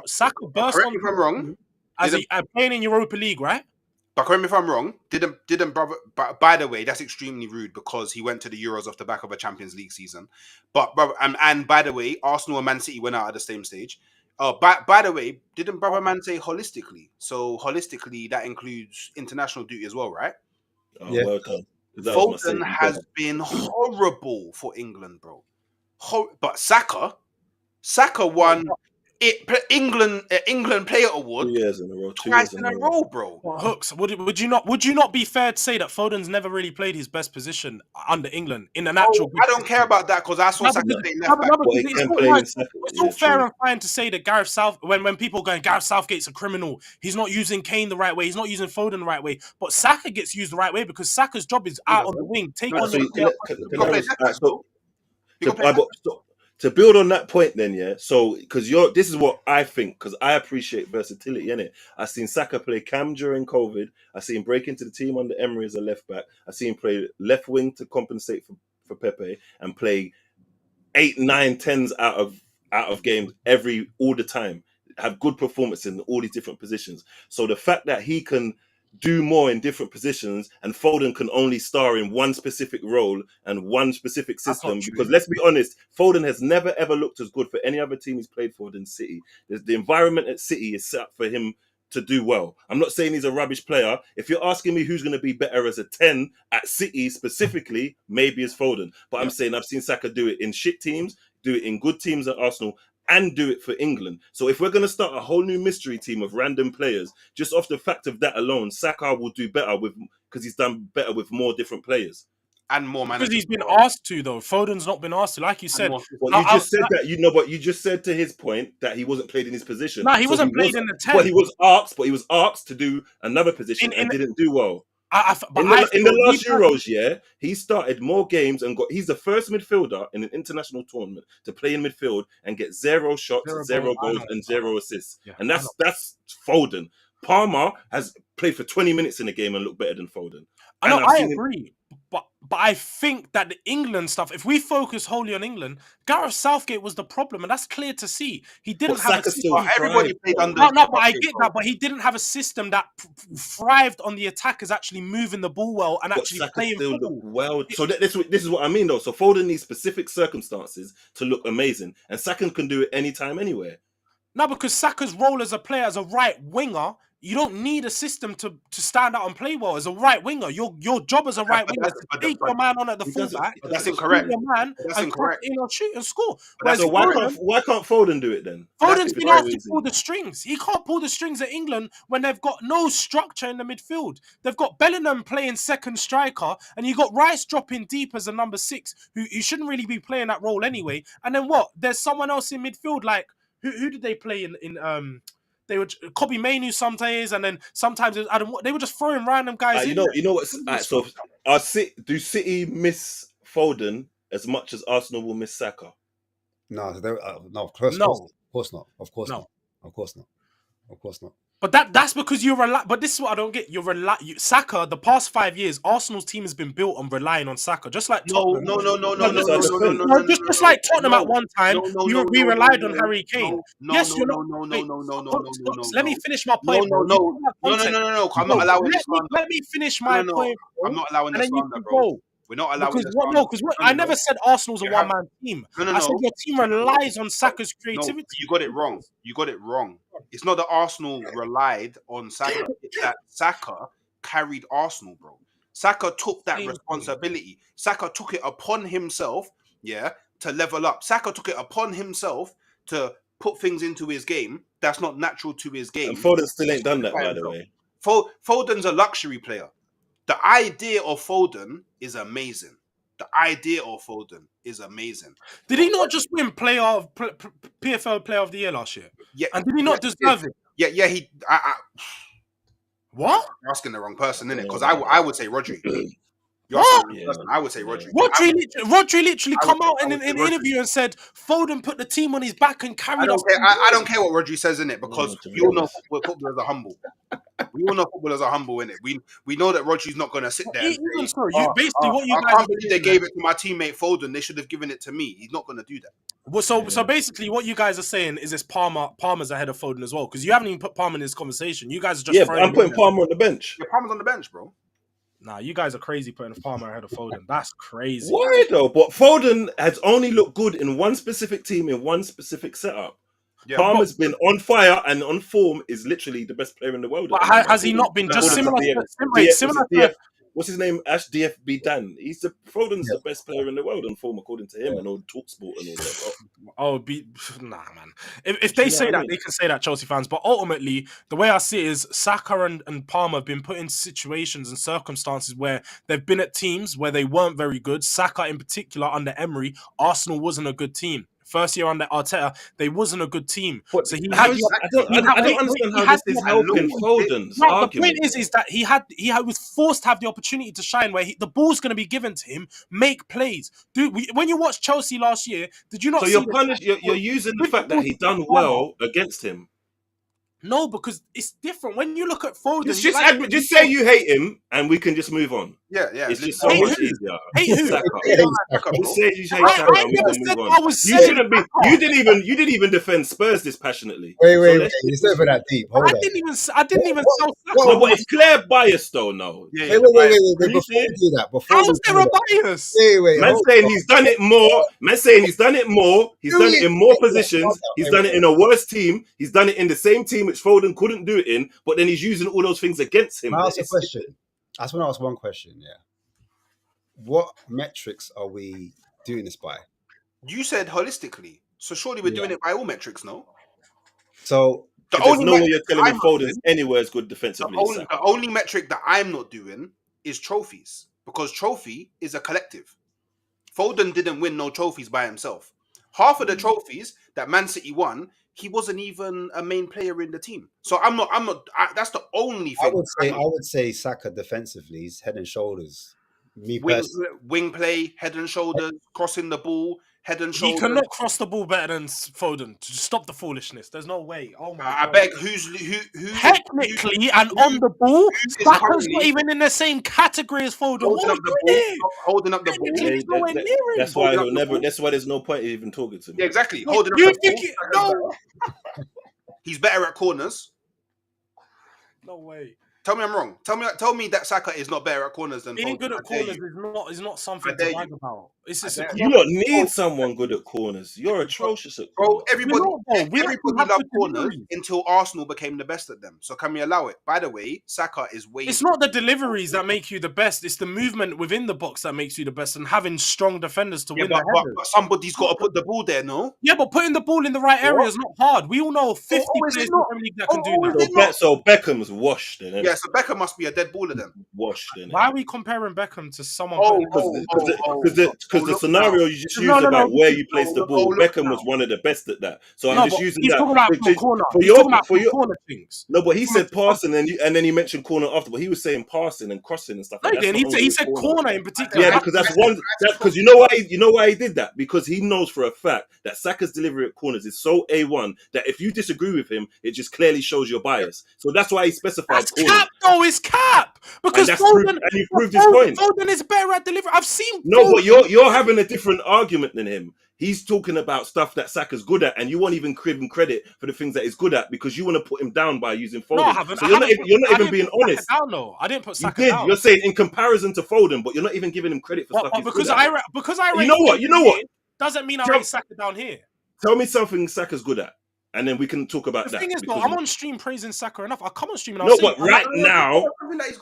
Saka burst on. Correct me if I'm wrong. As playing in Europa League, right? But correct me if I'm wrong. Didn't brother? But by the way, that's extremely rude because he went to the Euros off the back of a Champions League season. But brother, and by the way, Arsenal and Man City went out at the same stage. By the way, didn't brother man say holistically? So holistically, that includes international duty as well, right? Yeah. Well done. Foden has been horrible for England, bro. But Saka won England Player Award 2 years in a row. Twice in a row, bro. Well, Hooks, would you not be fair to say that Foden's never really played his best position under England in an actual? I don't care about that because I saw Saka play left back. It's all fair and fine to say that Gareth South, when people are going, Gareth Southgate's a criminal. He's not using Kane the right way. He's not using Foden the right way. But Saka gets used the right way because Saka's job is out on the wing. To build on that point, then, yeah. So, because this is what I think, because I appreciate versatility, innit? I seen Saka play cam during COVID. I seen him break into the team under Emery as a left back. I seen him play left wing to compensate for Pepe and play 8, 9, 10s out of games all the time. Have good performance in all these different positions. So the fact that he can do more in different positions and Foden can only star in one specific role and one specific system, because let's be honest, Foden has never ever looked as good for any other team he's played for than City. The environment at City is set up for him to do well. I'm not saying he's a rubbish player. If you're asking me who's going to be better as a 10 at City specifically, maybe it's Foden. But I'm saying I've seen Saka do it in shit teams, do it in good teams at Arsenal, and do it for England. So if we're going to start a whole new mystery team of random players, just off the fact of that alone, Saka will do better because he's done better with more different players. And more managers. Because he's been asked to, though. Foden's not been asked to, like you said. Well, you just said that, but you just said to his point that he wasn't played in his position. No, he wasn't played in the 10. But he was asked to do another position and didn't do well. In the last Euros, yeah, he started more games and he's the first midfielder in an international tournament to play in midfield and get 0 shots, 0 goals, and 0 assists. Yeah, and that's Foden. Palmer has played for 20 minutes in a game and looked better than Foden. I agree. But I think that the England stuff, if we focus wholly on England, Gareth Southgate was the problem, and that's clear to see. He didn't have a system. Everybody played under. No, but I get that. But he didn't have a system that thrived on the attackers actually moving the ball well and actually playing football. Well, so this is what I mean, though. So Foden needs specific circumstances to look amazing, and Saka can do it anytime, anywhere. No, because Saka's role as a player, as a right winger, you don't need a system to stand out and play well. As a right winger, your job as a right winger is to take your man on at the fullback. That's incorrect. Your man and cross in or shoot and score. So why can't Foden do it then? Foden's been asked to pull the strings. He can't pull the strings at England when they've got no structure in the midfield. They've got Bellingham playing second striker, and you got Rice dropping deep as a number 6, who shouldn't really be playing that role anyway. And then what? There's someone else in midfield like who did they play in they would Kobe Mainu sometimes, and then sometimes it was Adam. They were just throwing random guys. You know what? So, do City miss Foden as much as Arsenal will miss Saka? No, of course. No. course not. Of course No. not. Of course not. Of course not. But that's because you're But this is what I don't get. Saka. The past 5 years, Arsenal's team has been built on relying on Saka, just like No, Tottenham. Just like Tottenham at one time, we relied on Harry Kane. Yes, you're not. Wait, let me finish my point. No. I'm not allowing this slander. Let me finish my point. I'm not allowing this slander, bro. bro. We're not allowing this slander. Because I never said Arsenal's a one-man team. I said your team relies on Saka's creativity. No, you got it wrong. You got it wrong. It's not that Arsenal relied on Saka. It's that Saka carried Arsenal, bro. Saka took that responsibility. Saka took it upon himself, to level up. Saka took it upon himself to put things into his game that's not natural to his game. And Foden still ain't done that, by the way. Foden's a luxury player. The idea of Foden is amazing. Did he not just win PFL Player of the Year last year? Yeah. And did he not deserve it? Yeah. What? You're asking the wrong person, innit? Because I would say Rodri. I would say Rodri. Rodri literally come out in an interview and said Foden put the team on his back and carried us. I don't care what Rodri says in it, because we all know footballers are humble. We all know footballers are humble in it. We know that Rodri's not going to sit there. I can't believe they gave it to my teammate Foden. They should have given it to me. He's not going to do that. Well, so basically, what you guys are saying is this Palmer's ahead of Foden as well, because you haven't even put Palmer in this conversation. You guys are just I'm putting Palmer on the bench. Yeah, Palmer's on the bench, bro. Nah, you guys are crazy putting Palmer ahead of Foden. That's crazy. Why though? But Foden has only looked good in one specific team in one specific setup. Yeah, Palmer's been on fire and on form, is literally the best player in the world. But has he not been just similar to what's his name? Ash DFB Dan. Foden's the best player in the world on form, according to him, and all TalkSport and all that. Nah, man. If they say that, they can say that, Chelsea fans. But ultimately, the way I see it is Saka and Palmer have been put in situations and circumstances where they've been at teams where they weren't very good. Saka in particular under Emery, Arsenal wasn't a good team. First year under Arteta, they wasn't a good team. So he had. I don't understand how this is helping Foden's argument. The point is that he was forced to have the opportunity to shine, where the ball's going to be given to him, make plays. Dude, when you watched Chelsea last year, did you not? So you're using the fact that he done well against him. No, because it's different. When you look at Foden, just say you hate him, and we can just move on. Yeah. It's just so much easier. Hate who? Just say you hate Saka, and we can move on. You shouldn't be. You didn't even defend Spurs this passionately. Wait. It's never that deep. Hold on. I didn't even. No, but it's clear bias, though. No. Wait. Before we do that, how is there a bias? Wait. Man saying he's done it more. Man saying he's done it more. He's done it in more positions. He's done it in a worse team. He's done it in the same team which Foden couldn't do it in. But then he's using all those things against him. I ask a question. I just want to ask one question. Yeah. What metrics are we doing this by? You said holistically, so surely we're doing it by all metrics, no? So there's no way you're telling me Foden's anywhere as good defensively. The only metric that I'm not doing is trophies, because trophy is a collective. Foden didn't win no trophies by himself. Half of the trophies that Man City won, he wasn't even a main player in the team. So I'm not. That's the only thing. I would say Saka defensively is head and shoulders. Wing play, head and shoulders, crossing the ball, head and shoulders. He cannot cross the ball better than Foden. To stop the foolishness. There's no way. Oh my! I beg. Who? Technically and on the ball, Saka's not even in the same category as Foden. Holding up the ball. That's why he'll never. That's why there's no point in even talking to me. Yeah, exactly. Holding up the ball. No. He's better at corners. No way. Tell me I'm wrong. Tell me that Saka is not better at corners than being good at corners is not something to brag about. It's just you don't need someone good at corners. You're atrocious at corners. Bro, everybody loved corners until Arsenal became the best at them. So can we allow it? By the way, Saka is way. It's not the deliveries that make you the best. It's the movement within the box that makes you the best, and having strong defenders to win the headers. But somebody's got to put the ball there, no? Yeah, but putting the ball in the right area is not hard. We all know 50 players in the Premier League that can do that. So Beckham's washed. Then, Yeah, so Beckham must be a dead baller then. washed in it. Why are we comparing Beckham to someone? Because the scenario you just used No, about where you place the ball, Beckham was one of the best at that. So I'm just using he's that talking about from corner. He's talking about from corner things. No, but he said passing, and then he mentioned corner after. But he was saying passing and crossing and stuff. No, he said corner in particular. Yeah, because that's one. Because you know why he did that, because he knows for a fact that Saka's delivery at corners is so A1 that if you disagree with him, it just clearly shows your bias. So that's why he specified. That's cap, though. It's cap because and you proved his point. Foden is better at delivery. I've seen. No, but you're having a different argument than him. He's talking about stuff that Saka's good at, and you won't even give him credit for the things that he's good at because you want to put him down by using Foden. No, I haven't. So you're not even being honest. Down, no. I didn't put Saka you did. down. You're saying in comparison to Foden, but you're not even giving him credit for stuff he's because good at. because I rate you know what? Doesn't mean I rate Saka down here. Tell me something Saka's good at, and then we can talk about that. The thing is, though, I'm on stream praising Saka enough. I come on stream and no, but right now,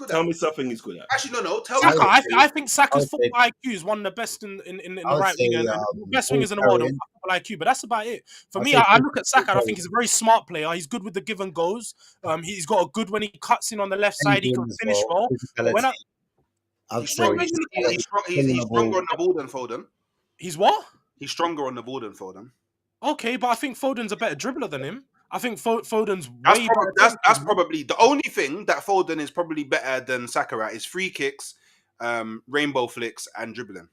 tell me something he's good at. Actually, no. Tell Saka, me. I think Saka's football IQ is one of the best in the right wing, and the best wingers in the world. Football IQ, but that's about it. For me, I look at Saka and I think he's a very smart player. He's good with the give and goes. He's got a good when he cuts in on the left side. He can finish well. He's stronger on the ball than Foden. He's what? He's stronger on the ball than Foden. Okay, but I think Foden's a better dribbler than him. I think Foden's way better. That's probably the only thing that Foden is probably better than Saka at is free kicks, rainbow flicks, and dribbling.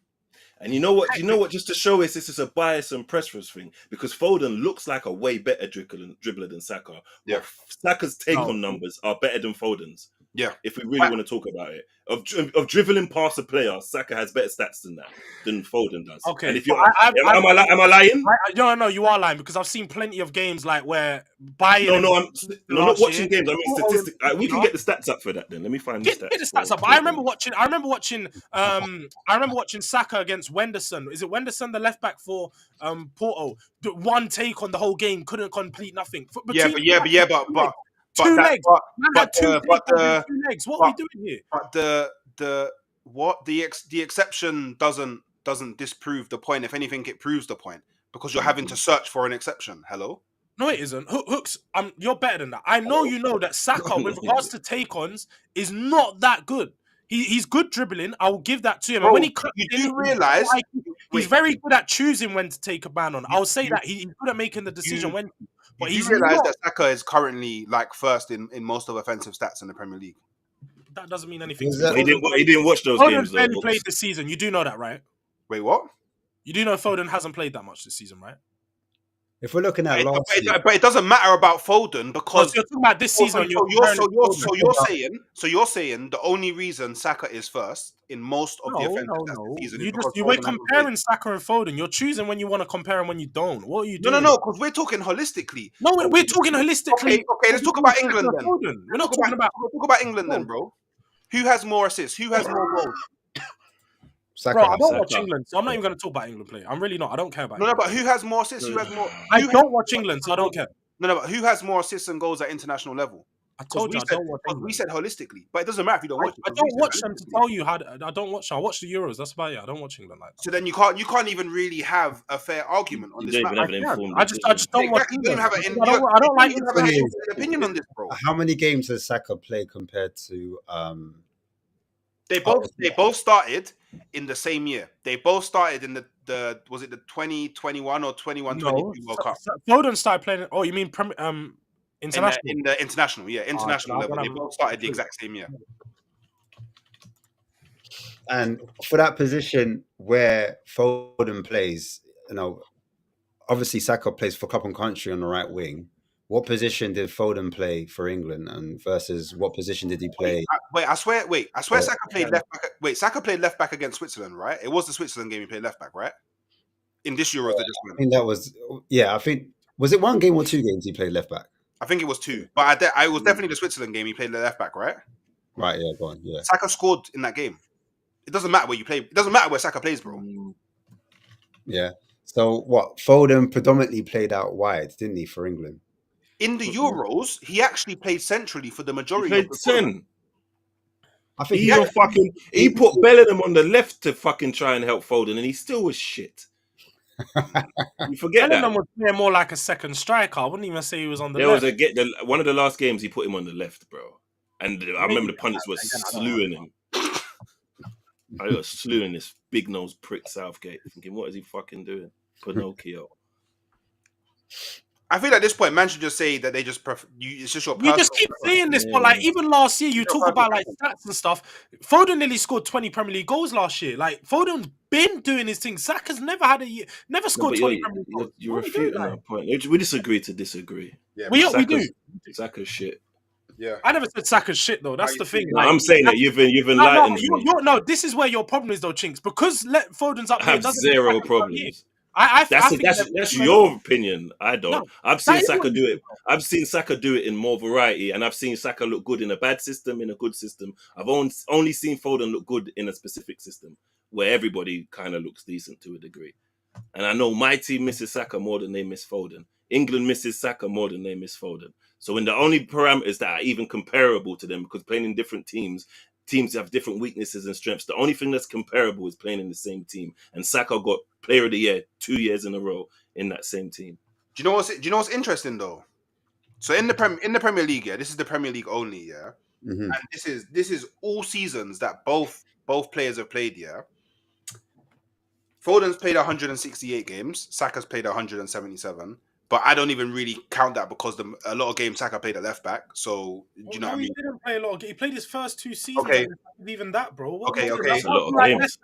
And you know what? Just to show us this is a bias and preference thing, because Foden looks like a way better dribbler than Saka. Yeah, Saka's take-on numbers are better than Foden's. Yeah, if we really want to talk about it, of dribbling past a player, Saka has better stats than Foden does. Okay, and if you're, am I lying? No, you are lying, because I've seen plenty of games like where Bayern. I'm not watching games. I mean statistics. We can get the stats up for that. Then let me find the stats up. But I remember watching Saka against Wenderson. Is it Wenderson, the left back for Porto? The one take on the whole game, couldn't complete nothing. But two legs. Two legs. What are we doing here? But the exception doesn't disprove the point. If anything, it proves the point because you're having to search for an exception. Hello? No, it isn't. Hooks, you're better than that. I know you know that Saka, with regards to take-ons, is not that good. He's good dribbling. I will give that to him. Bro, and when he cuts realize he's very good at choosing when to take a man on. I'll say that he's good at making the decision when. But you realise that Saka is currently like first in most of offensive stats in the Premier League. That doesn't mean anything. He didn't watch those games. Foden barely played this season. You do know that, right? Wait, what? You do know Foden hasn't played that much this season, right? If we're looking at but it doesn't matter about Foden because you're talking about this season. You're saying the only reason Saka is first in most of the offensive season is because we're comparing Saka and Foden. You're choosing when you want to compare and when you don't. What are you doing? No, because we're talking holistically. No, we're talking holistically. Okay, let's talk about England then. We're not talking about. We'll talk about England then, bro. Who has more assists? Who has more goals? Bro, I don't watch England, so I'm not even going to talk about England play. I'm really not. I don't care about England. No, but who has more assists? Who has more? I don't watch England, so I don't care. No, but who has more assists and goals at international level? I told you I don't watch England. We said holistically, but it doesn't matter if you don't watch. I don't watch them to tell you how. I don't watch. I watch the Euros. That's about it. I don't watch England like that. So then you can't even really have a fair argument on this matter. I just don't watch England. I don't like an opinion on this, bro. How many games has Saka played compared to? They both started in the same year. They both started in the was it the 2021 or 21-22 World Cup? Foden started playing. Oh, you mean international? In the international, international level. They both started the exact same year. And for that position where Foden plays, obviously Saka plays for club and country on the right wing. What position did Foden play for England, and versus what position did he play? I swear Saka played left back. Saka played left back against Switzerland, right? It was the Switzerland game he played left back, right? In this Euros, they just went. I think that was, I think, was it one game or two games he played left back? I think it was two, but I was definitely the Switzerland game he played left back, right? Right, yeah, go on, yeah. Saka scored in that game. It doesn't matter where you play. It doesn't matter where Saka plays, bro. Yeah. So what? Foden predominantly played out wide, didn't he, for England? In the Euros, he actually played centrally for the majority of the tournament. I think he put Bellingham on the left to fucking try and help Foden, and he still was shit. You forget Bellingham was playing more like a second striker. I wouldn't even say he was on the left. One of the last games he put him on the left, bro. And I remember the pundits were Again, I don't slewing him. I got slewing this big nose prick Southgate, thinking, what is he fucking doing? Pinocchio. I feel at this point, man should just say that they just prefer. It's just your You personal. just keep saying this, but like even last year, you talk about like stats and stuff. Foden nearly scored 20 Premier League goals last year. Like Foden's been doing his thing. Saka's never had a year, never scored 20 Premier League goals. You're refuting that point. We disagree to disagree. Yeah, we do. Saka's shit. Yeah, I never said Saka's shit though. That's the thing. No, I'm saying that you've enlightened me. No, this is where your problem is though, Chinks. Because Foden's up I there. have zero problems. I think That's your opinion. I don't. No, I've seen that is Saka what do you it. I've seen Saka do it in more variety, and I've seen Saka look good in a bad system, in a good system. I've only seen Foden look good in a specific system where everybody kind of looks decent to a degree. And I know my team misses Saka more than they miss Foden. England misses Saka more than they miss Foden. So in the only parameters that are even comparable to them, because playing in different teams have different weaknesses and strengths. The only thing that's comparable is playing in the same team. And Saka got Player of the Year 2 years in a row in that same team. Do you know what's interesting though? So in the Premier League, yeah, this is the Premier League only, yeah, and this is all seasons that both players have played, yeah. Foden's played 168 games. Saka's played 177. But I don't even really count that because a lot of games Saka played at left back. So do you know what I mean? He didn't play a lot of games. He played his first 2 seasons. Okay. Even that, bro. Okay. That's a lot of games.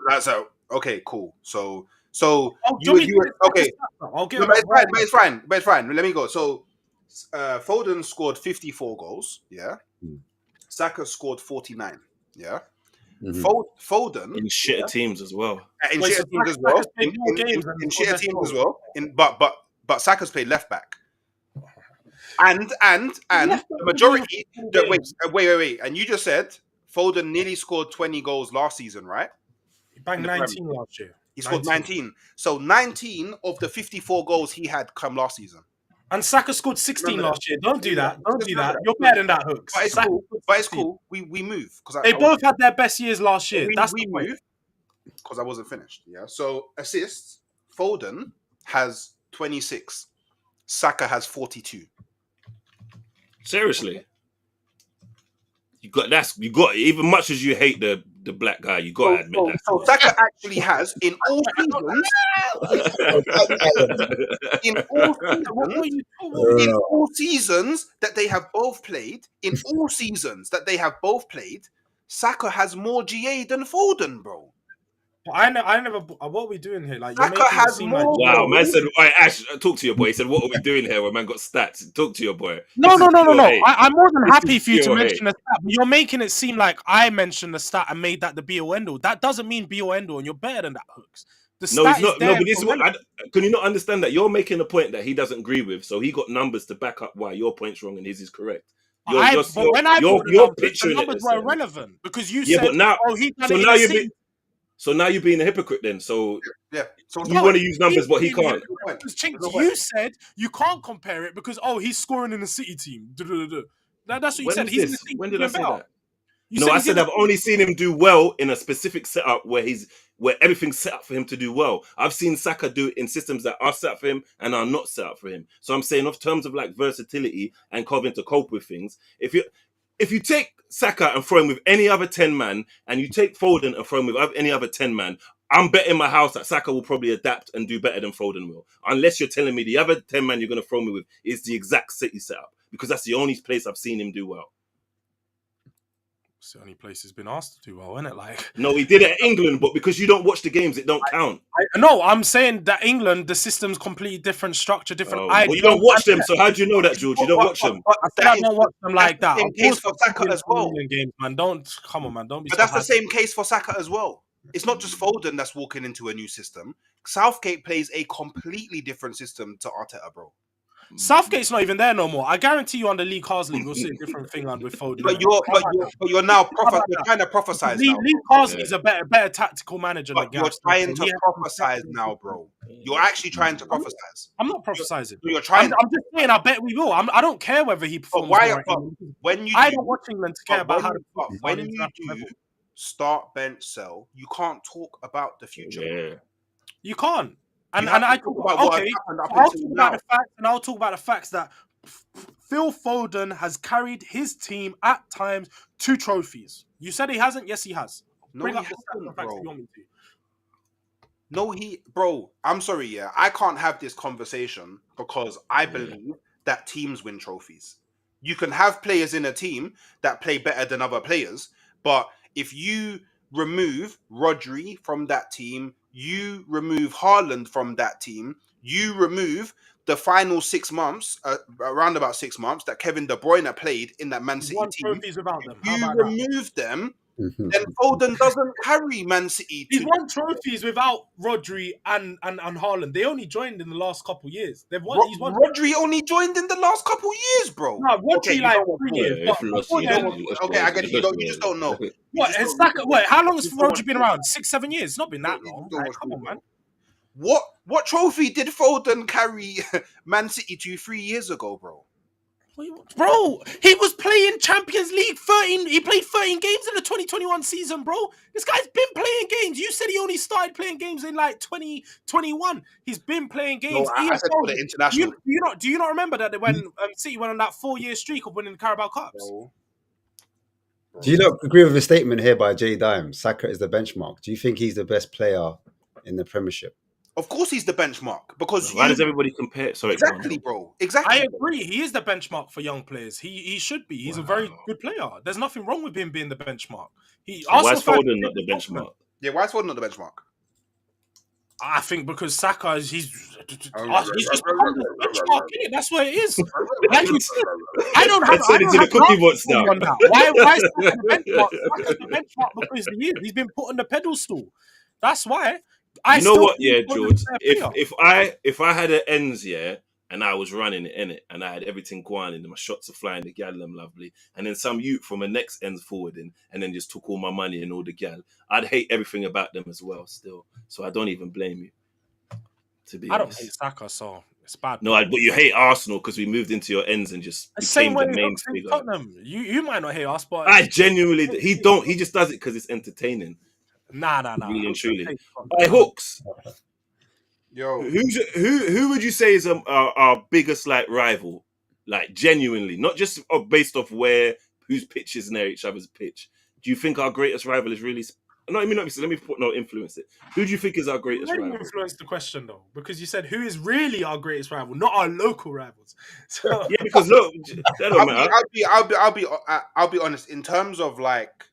That's okay. Cool. So okay. I'll get but it's fine. Let me go. So Foden scored 54 goals. Yeah. Saka scored 49. Yeah. Foden in shitter teams as well. In shitter teams as well. In shitter teams as well. But Saka's played left back. And the majority. Wait. And you just said Foden nearly scored 20 goals last season, right? He banged 19 last year. He scored 19. So 19 of the 54 goals he had come last season. And Saka scored 16 last year. Don't do that. You're better than that, Hooks. But it's cool. We move. They both had their best years last year. We move because I wasn't finished. Yeah. So assists, Foden has 26. Saka has 42. Seriously. You got even much as you hate the black guy, you got to admit that. So Saka actually has in all seasons that they have both played, Saka has more GA than Foden, bro. I never. What are we doing here? Like, Saka has more. Wow, man said, "Right, Ash, talk to your boy." He said, "What are we doing here?" When man got stats, talk to your boy. No. I'm more than happy for you to mention a stat. But you're making it seem like I mentioned the stat and made that the be all end all. That doesn't mean be all end all, and you're better than that, Hooks. No, he's not. No, but this is what. Can you not understand that you're making a point that he doesn't agree with? So he got numbers to back up why your point's wrong and his is correct. You're picturing the numbers were irrelevant because you said, but now, so now you're being a hypocrite then. So yeah, so you want to use numbers, but he can't. Chinks, you said you can't compare it because he's scoring in the City team. That's what you said. He's in the City. When did I say that? I said I've only seen him do well in a specific setup where everything's set up for him to do well. I've seen Saka do it in systems that are set up for him and are not set up for him. So I'm saying, in terms of like versatility and covering to cope with things, if you take Saka and throw him with any other 10 man, and you take Foden and throw him with any other 10 man, I'm betting my house that Saka will probably adapt and do better than Foden will. Unless you're telling me the other 10 man you're going to throw me with is the exact City setup, because that's the only place I've seen him do well. It's the only place he's been asked to do well, isn't it? Like, no, he did it at England, but because you don't watch the games, it don't count. No, I'm saying that England, the system's completely different structure, different idea. But you don't watch them, so how do you know that, George? You don't watch them. I said I don't watch them like that. Same case for Saka as well. Games, man. Come on, man. Don't be. But that's the same case for Saka as well. It's not just Foden that's walking into a new system. Southgate plays a completely different system to Arteta, bro. Southgate's not even there no more. I guarantee you, under Lee Carsley, we'll see a different thing on with Foden. But you're now you're trying to prophesize. Lee Carsley's a better tactical manager. But you're trying to prophesize now, bro. You're actually trying to prophesize. I'm not prophesizing. You're trying. I'm just saying. I bet we will. I don't care whether he performs. But I don't watch England to care about how. When you do start, bench, sell, you can't talk about the future. Yeah. You can't. And I talk about I'll talk about the facts, and I'll talk about the facts that Phil Foden has carried his team at times to trophies. You said he hasn't? Yes, he has. No, Bring he up the stats and hasn't, facts if bro. you want me to. No, bro, I'm sorry, yeah. I can't have this conversation because I believe that teams win trophies. You can have players in a team that play better than other players, but if you remove Rodri from that team, you remove Haaland from that team, you remove the final 6 months, around about 6 months that Kevin De Bruyne played in that Man He's City won team, trophies without them. How you about that? remove them, then Foden doesn't carry Man City He's to. won trophies without Rodri and Haaland. They only joined in the last couple of years. He's won. Rodri only joined in the last couple years, bro. No, Okay, Rodri you like don't want 3 to. years. Yeah, But if lost, before you then, don't. Okay, I get it. You just don't know. what? It's like, wait, how long has You just don't Rodri want been to. around? 6, 7 years. It's not been that You long. just don't Like, watch come on, man. football. What trophy did Foden carry Man City to 3 years ago, bro? Bro, he was playing Champions League 13. He played 13 games in the 2021 season, bro. This guy's been playing games. You said he only started playing games in like 2021. He's been playing No, games. I said for the international. Do you not remember that when City went on that 4-year streak of winning the Carabao Cups? Bro. Do you not agree with the statement here by Jay Dime? Saka is the benchmark. Do you think he's the best player in the Premiership? Of course, he's the benchmark because Why does everybody compare? Sorry, go on. exactly, bro. Exactly. I agree. He is the benchmark for young players. He should be. He's a very good player. There's nothing wrong with him being the benchmark. Why is Foden not the benchmark? Yeah, why is Foden not the benchmark? I think because Saka he's just become the benchmark. Innit? That's what it is. Like you said, I don't have. Let's send it to the cookie bots now. On that. Why is Saka the benchmark? Saka's the benchmark because he is. He's been put on the pedestal. That's why. You know what? think Yeah, Foden's George. a better player. If I had an ends, yeah, and I was running it in it, and I had everything going, and my shots are flying, the gal them lovely, and then some youth from the next ends forward in, and then just took all my money and all the gal, I'd hate everything about them as well. Still, so I don't even blame you. To be I don't honest. hate Saka, so it's bad. No, but you hate Arsenal because we moved into your ends and just Same became way the main he figure. Tottenham. You might not hate us, but I genuinely, he just does it because it's entertaining. Nah. Really and truly. Tottenham. By hooks. Yo, Who would you say is our biggest like rival? Like genuinely, not just based off whose pitch is near each other's pitch. Do you think our greatest rival is really? No, let me put no influence it. Who do you think is our greatest Really rival? influenced the question though, because you said who is really our greatest rival, not our local rivals. So Yeah, because look, that don't matter. I'll be honest. In terms of like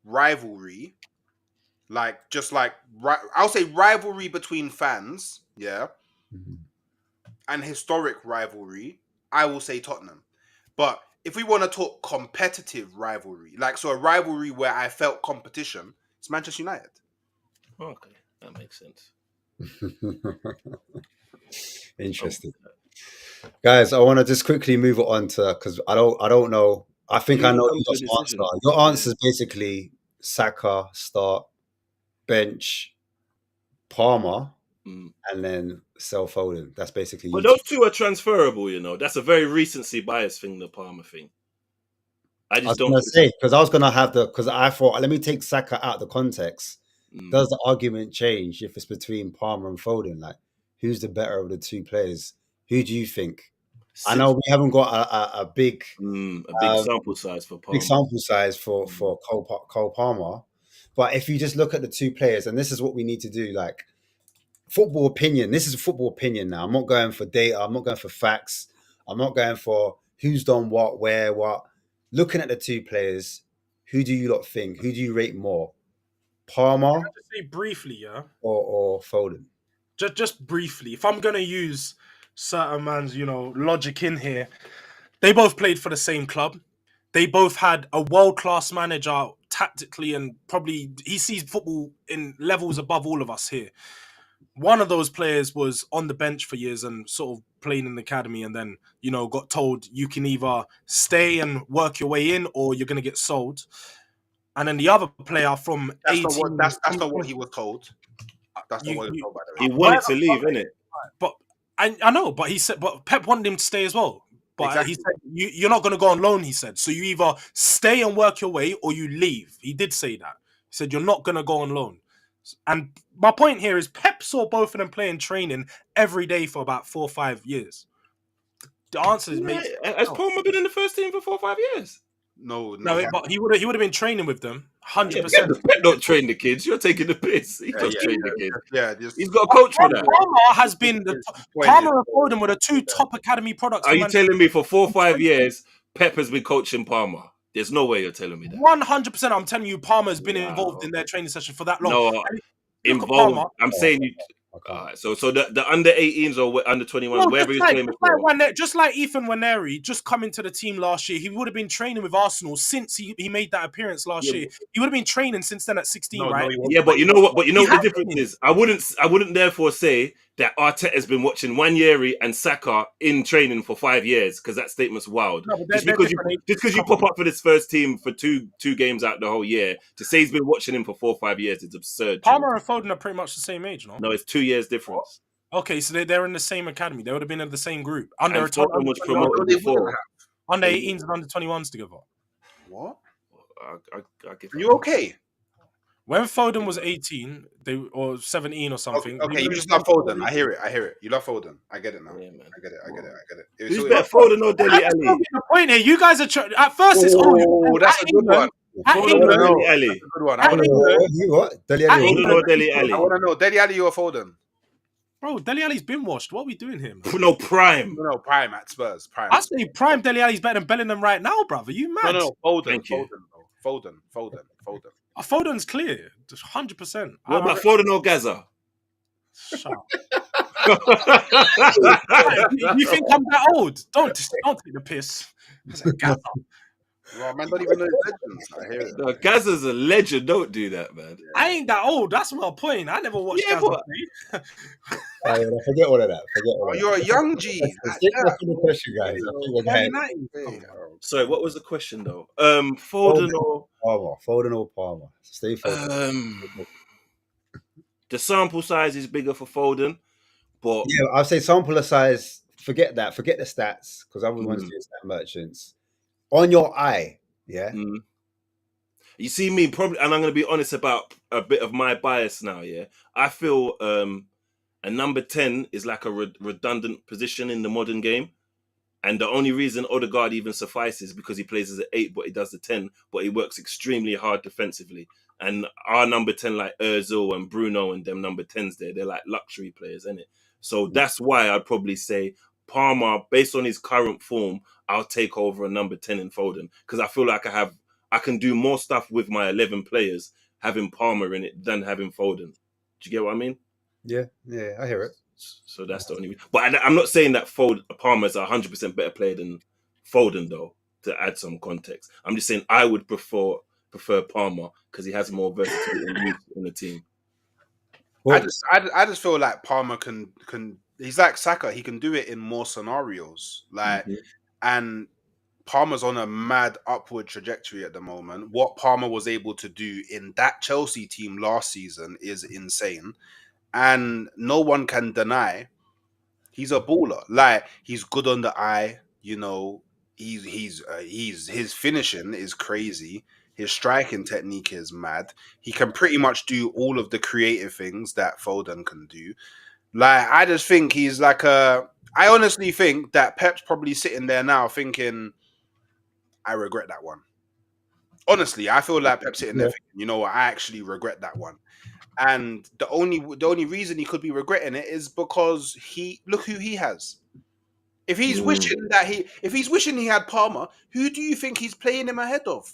rivalry, like just like I'll say rivalry between fans, yeah, and historic rivalry, I will say Tottenham. But if we want to talk competitive rivalry, like so a rivalry where I felt competition, it's Manchester United. Okay, that makes sense. Interesting. Guys, I want to just quickly move it on to because I don't know. I think I know your answer. Your answer is basically Saka, start, bench, Palmer, and then sell Foden. That's basically. But those two are transferable, you know. That's a very recency bias thing, the Palmer thing. I was going to say because I was going to have because I thought let me take Saka out of the context. Does the argument change if it's between Palmer and Foden? Like, who's the better of the two players? Who do you think? I know we haven't got a big sample size for Palmer. Big sample size for Cole Palmer, but if you just look at the two players, and this is what we need to do, like football opinion. This is a football opinion now. I'm not going for data. I'm not going for facts. I'm not going for who's done what, where, what. Looking at the two players, who do you lot think? Who do you rate more? Palmer? Can I just say briefly, yeah? Or Foden? Just briefly. If I'm gonna use certain man's, logic in here, they both played for the same club. They both had a world-class manager tactically, and probably he sees football in levels above all of us here. One of those players was on the bench for years and sort of playing in the academy, and then, got told you can either stay and work your way in or you're going to get sold. And then the other player from that's not what he was told. That's not what he was told, by the way. He wanted to leave, innit? But I know, but he said, but Pep wanted him to stay as well. But Exactly. he said, you're not going to go on loan, he said. So you either stay and work your way or you leave. He did say that. He said, you're not going to go on loan. And my point here is Pep saw both of them playing training every day for about 4 or 5 years. The answer is maybe. Has Palmer been in the first team for 4 or 5 years? No, No, yeah. but he would have been training with them, Yeah, 100%. Pep don't train the kids. You're taking the piss. He does yeah, train the kids. Yeah, just He's got a coach for that. Palmer has been Palmer and point Foden were the two top academy products. Are for you Manchester. telling me for 4 or 5 years Pep has been coaching Palmer? There's no way you're telling me that. 100%. I'm telling you, Palmer has been Wow. involved in their training session for that long. No, And look at involved. Palmer. I'm saying you. Alright, so the under 18s or under 21s, No, wherever he's playing before. just like Ethan Waneri, just coming to the team last year, he would have been training with Arsenal since he made that appearance last year. He would have been training since then at 16, right? Yeah, but you know what? But you know what the has difference been. is. I wouldn't therefore say that Arteta's been watching Waneri and Saka in training for 5 years, because that statement's wild. No, but Just they're because different. you pop up for this first team for two games out the whole year, to say he's been watching him for 4 or 5 years is absurd. Palmer and Foden are pretty much the same age, no? No, it's 2 years difference. Okay, so they're in the same academy. They would have been in the same group. Under And Foden was promoted before. under 18s and under 21s together. What? I give You okay? When Foden was 18, or 17 or something. Okay, you just love Foden. I hear it. You love Foden. I get it now. Yeah, man. I get it. Who's better, Foden or Dele That's Alli? not the point here. You guys are at first it's that's a good one. Foden or Dele Alli? That's a good one. What? Dele Alli. Foden or Dele Alli? I want to know, Dele Alli or Foden? Bro, Dele Alli's been washed. What are we doing here, man? No, prime. No, prime at Spurs. Prime. I say prime Dele Alli's better than Bellingham right now, brother. You mad? No, Foden. Thank you. Foden. Foden's clear. 100%. What about Foden or Gaza? Shut up. You think I'm that old? Don't take the piss. Well, man, don't even know his legends. I hear it. No, Gaza's a legend. Don't do that, man. I ain't that old. That's my point. I never watched Gaza play. Forget all of that. You're a young G. Stick back to the question, guys. I think Sorry, what was the question though? Foden or Palmer. Foden or Palmer. Stay Foden. The sample size is bigger for Foden, but Yeah, I'll say sample size. Forget that. Forget the stats, because everyone's doing stat merchants. On your eye, yeah. You see me probably, and I'm going to be honest about a bit of my bias now. Yeah, I feel a number 10 is like a redundant position in the modern game, and the only reason Odegaard even suffices because he plays as an 8, but he does the 10, but he works extremely hard defensively. And our number 10, like Özil and Bruno and them number 10s they're like luxury players, isn't it? So that's why I'd probably say Palmer, based on his current form, I'll take over a number 10 in Foden, because I feel like I can do more stuff with my 11 players having Palmer in it than having Foden. Do you get what I mean? Yeah, I hear it. So that's the only reason. But I'm not saying that Palmer's a 100% better player than Foden, though, to add some context. I'm just saying I would prefer Palmer because he has more versatility and youth in the team. Well, I just feel like Palmer can he's like Saka. He can do it in more scenarios. And Palmer's on a mad upward trajectory at the moment. What Palmer was able to do in that Chelsea team last season is insane. And no one can deny he's a baller. Like, he's good on the eye, his finishing is crazy. His striking technique is mad. He can pretty much do all of the creative things that Foden can do. Like, I just think he's like I honestly think that Pep's probably sitting there now thinking, I regret that one. Honestly, I feel like Pep's sitting there thinking, you know what, I actually regret that one. And the only reason he could be regretting it is because look who he has. If he's wishing he had Palmer, who do you think he's playing him ahead of?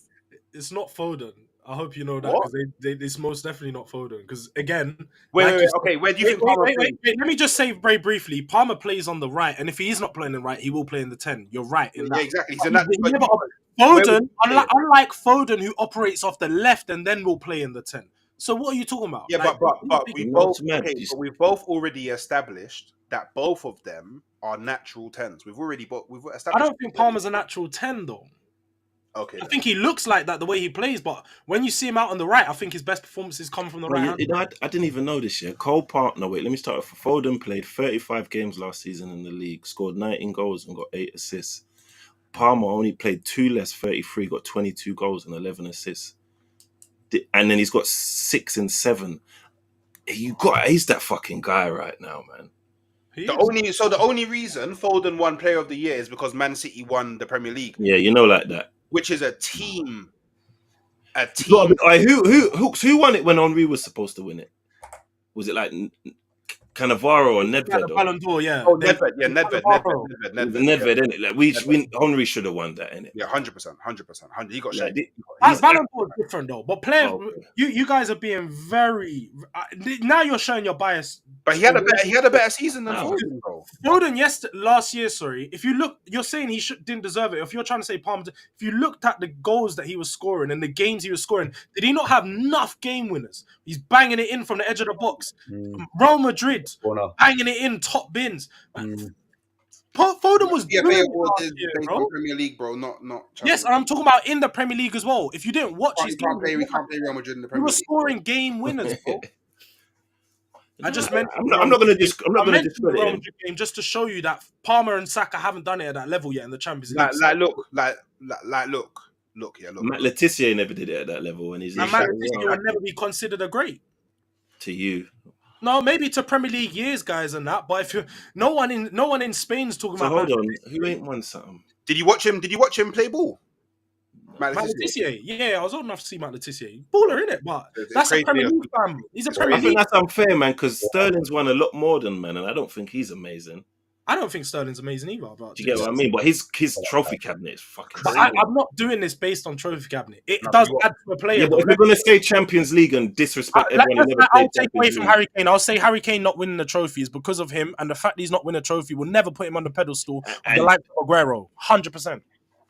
It's not Foden. I hope you know that, because it's most definitely not Foden. Because again, wait, okay, where do you think Palmer plays? Wait, let me just say very briefly, Palmer plays on the right, and if he is not playing the right, he will play in the 10. You're right in that. Exactly. Foden, unlike Foden, who operates off the left and then will play in the 10. So what are you talking about? Yeah, but we've both already established that both of them are natural 10s. We've established. I don't think Palmer's a natural 10 though. Okay. I think he looks like that the way he plays, but when you see him out on the right, I think his best performances come from the right hand. I didn't even know this year. Cole Palmer. No, wait. Let me start off. Foden played 35 games last season in the league, scored 19 goals and got 8 assists. Palmer only played 2 less, 33, got 22 goals and 11 assists. And then he's got 6 and 7. He's that fucking guy right now, man. He The is. only reason Foden won Player of the Year is because Man City won the Premier League, Yeah, you know, like that. which is a team. A It's gotta team. be- alright, who won it when Henri was supposed to win it? Was it like Cannavaro or Yeah, Nedved? the Or Ballon d'Or, yeah. Oh, They, Nedved, yeah, Nedved, Cannavaro. it was Nedved. Nedved, innit? Like Henri should have won that, innit? Yeah, 100%. He got Like, shamed. he's Ballon d'Or is different though. But players, Oh, okay. you guys are being very. Now you're showing your bias. But he had a better season than Wow. Foden, bro. Foden last year, sorry. If you look, you're saying he didn't deserve it. If you're trying to say Palmer, if you looked at the goals that he was scoring and the games he was scoring, did he not have enough game winners? He's banging it in from the edge of the box. Real Madrid banging it in top bins. Foden was Yeah, doing FA it Award last is year, based bro. on Premier League, bro. Not Yes, and I'm talking about in the Premier League as well. If you didn't watch his We game, can't play Real Madrid in the he Premier was League. scoring game winners, bro. I just mentioned. I'm not going to the discredit Real him. Madrid game just to show you that Palmer and Saka haven't done it at that level yet in the Champions League. Look. Matt Letizia never did it at that level, and he's And Man City will never be considered a great. to you. No, maybe to Premier League years, guys, and that. But if you, no one in Spain's talking So about. hold on, who ain't won something? Did you watch him play ball? Matt Letizia, yeah, I was old enough to see Matt Letizia. Baller, innit? But that's a crazy, Premier yeah. League fan. He's a I Premier think League. that's unfair, man, because Sterling's won a lot more than man, and I don't think he's amazing. I don't think Sterling's amazing either. But Do you get what I mean? But his trophy cabinet is fucking. But I'm not doing this based on trophy cabinet. It does add to a player. Yeah, but if we're gonna say Champions League and disrespect everyone, who never I'll played take away Champions from League. Harry Kane. I'll say Harry Kane not winning the trophy is because of him, and the fact he's not winning a trophy will never put him on the pedestal of the likes of Aguero. 100%.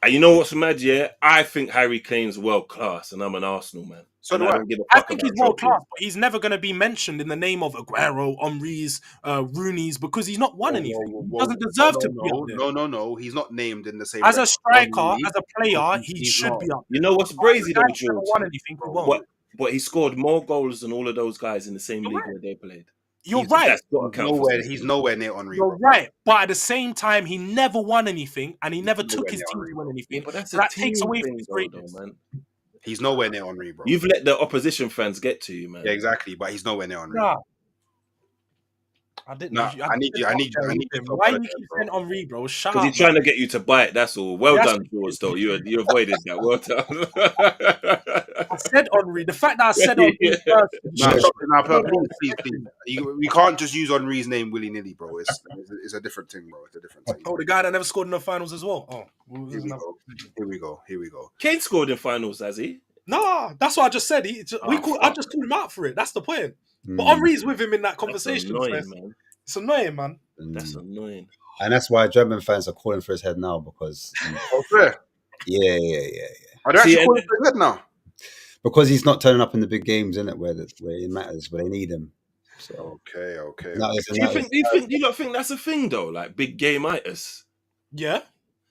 And you know what's mad? Yeah, I think Harry Kane's world class, and I'm an Arsenal man. So and do I. don't give a I fuck think about he's world trophies. class, but he's never going to be mentioned in the name of Aguero, Henry's, Rooney's because he's not won anything. He doesn't deserve to be up there. No. He's not named in the same. As a record. striker, as a player, he He's should not. be up. You know what's crazy though, He's never George? won anything. He won't. But he scored more goals than all of those guys in the same You're league right. where they played. You're right. That's got to count for something. He's nowhere near Henry. You're right. But at the same time, he never won anything, and he never took his team to win anything. But that's So a that takes team away from thing, his though, greatness. man. He's nowhere near Henry, bro. You've let the opposition fans get to you, man. Yeah, exactly. But he's nowhere near Henry. Nah. I didn't. Nah, I need you. Why you keep saying Henry, bro? Shut Because up. he's trying to get you to buy it. That's all. Well That's done, George. Though you avoided that. Well done. I said Henry. The fact that I said Henry first. Please. We can't just use Henry's name willy nilly, bro. It's a different thing, bro. It's a different thing. Oh, the guy that never scored in the finals as well. Oh, Here we go. Kane scored in finals, has he? no, that's what I just said. I just called him out for it. That's the point. But Henry's with him in that That's conversation. annoying, man. It's annoying, man. That's annoying. And that's why German fans are calling for his head now because Oh, fair. yeah. Are they actually See, calling for his head now? Because he's not turning up in the big games, isn't it? Where it matters, where they need him. So Okay. Do you not think that's a thing though? Like big game-itis? Yeah,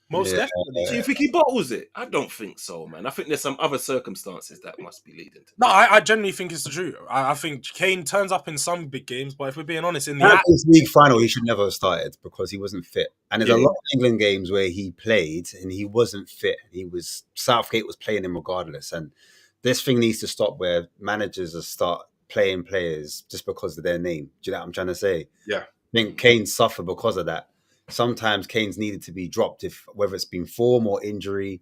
most definitely. Do you think he bottles it? I don't think so, man. I think there's some other circumstances that must be leading to No, I genuinely think it's the truth. I think Kane turns up in some big games, but if we're being honest, in the Champions League final, he should never have started because he wasn't fit. And there's a Yeah. lot of England games where he played and he wasn't fit. Southgate was playing him regardless. And this thing needs to stop where managers start playing players just because of their name. Do you know what I'm trying to say? Yeah. I think Kane suffered because of that. Sometimes Kane's needed to be dropped, whether it's been form or injury,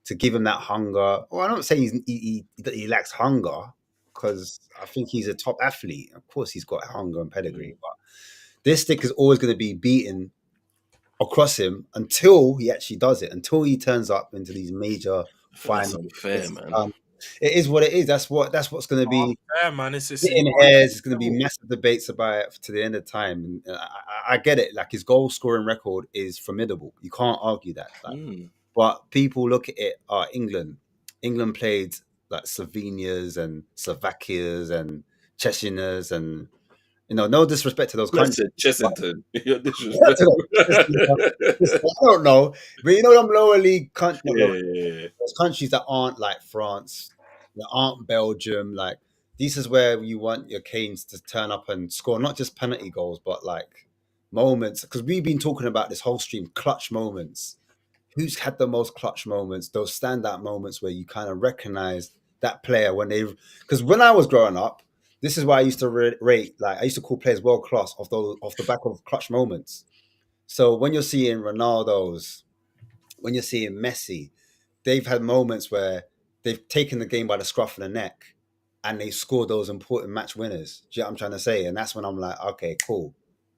to give him that hunger. Well, I don't say he lacks hunger because I think he's a top athlete. Of course, he's got hunger and pedigree, but this stick is always going to be beaten across him until he actually does it, until he turns up into these major That's finals. unfair, man. It is what it is. That's what's going to be. yeah, man, it's In hairs, it's going to be massive debates about it to the end of time. And I get it. Like his goal scoring record is formidable. You can't argue that. But people look at it. England played like Slovenias and Slovakias and Checheners and no disrespect to those countries. Chessington. You're disrespectful. I don't know, but them lower league countries, Yeah. those countries that aren't like France, that aren't Belgium, like this is where you want your Canes to turn up and score not just penalty goals, but like moments. Because we've been talking about this whole stream, clutch moments. Who's had the most clutch moments? Those standout moments where you kind of recognize that player because when I was growing up, This is why I used to rate, like, I used to call players world class off the back of clutch moments. So when you're seeing Ronaldo's, when you're seeing Messi, they've had moments where they've taken the game by the scruff of the neck and they scored those important match winners. Do you know what I'm trying to say? And that's when I'm like, okay, cool.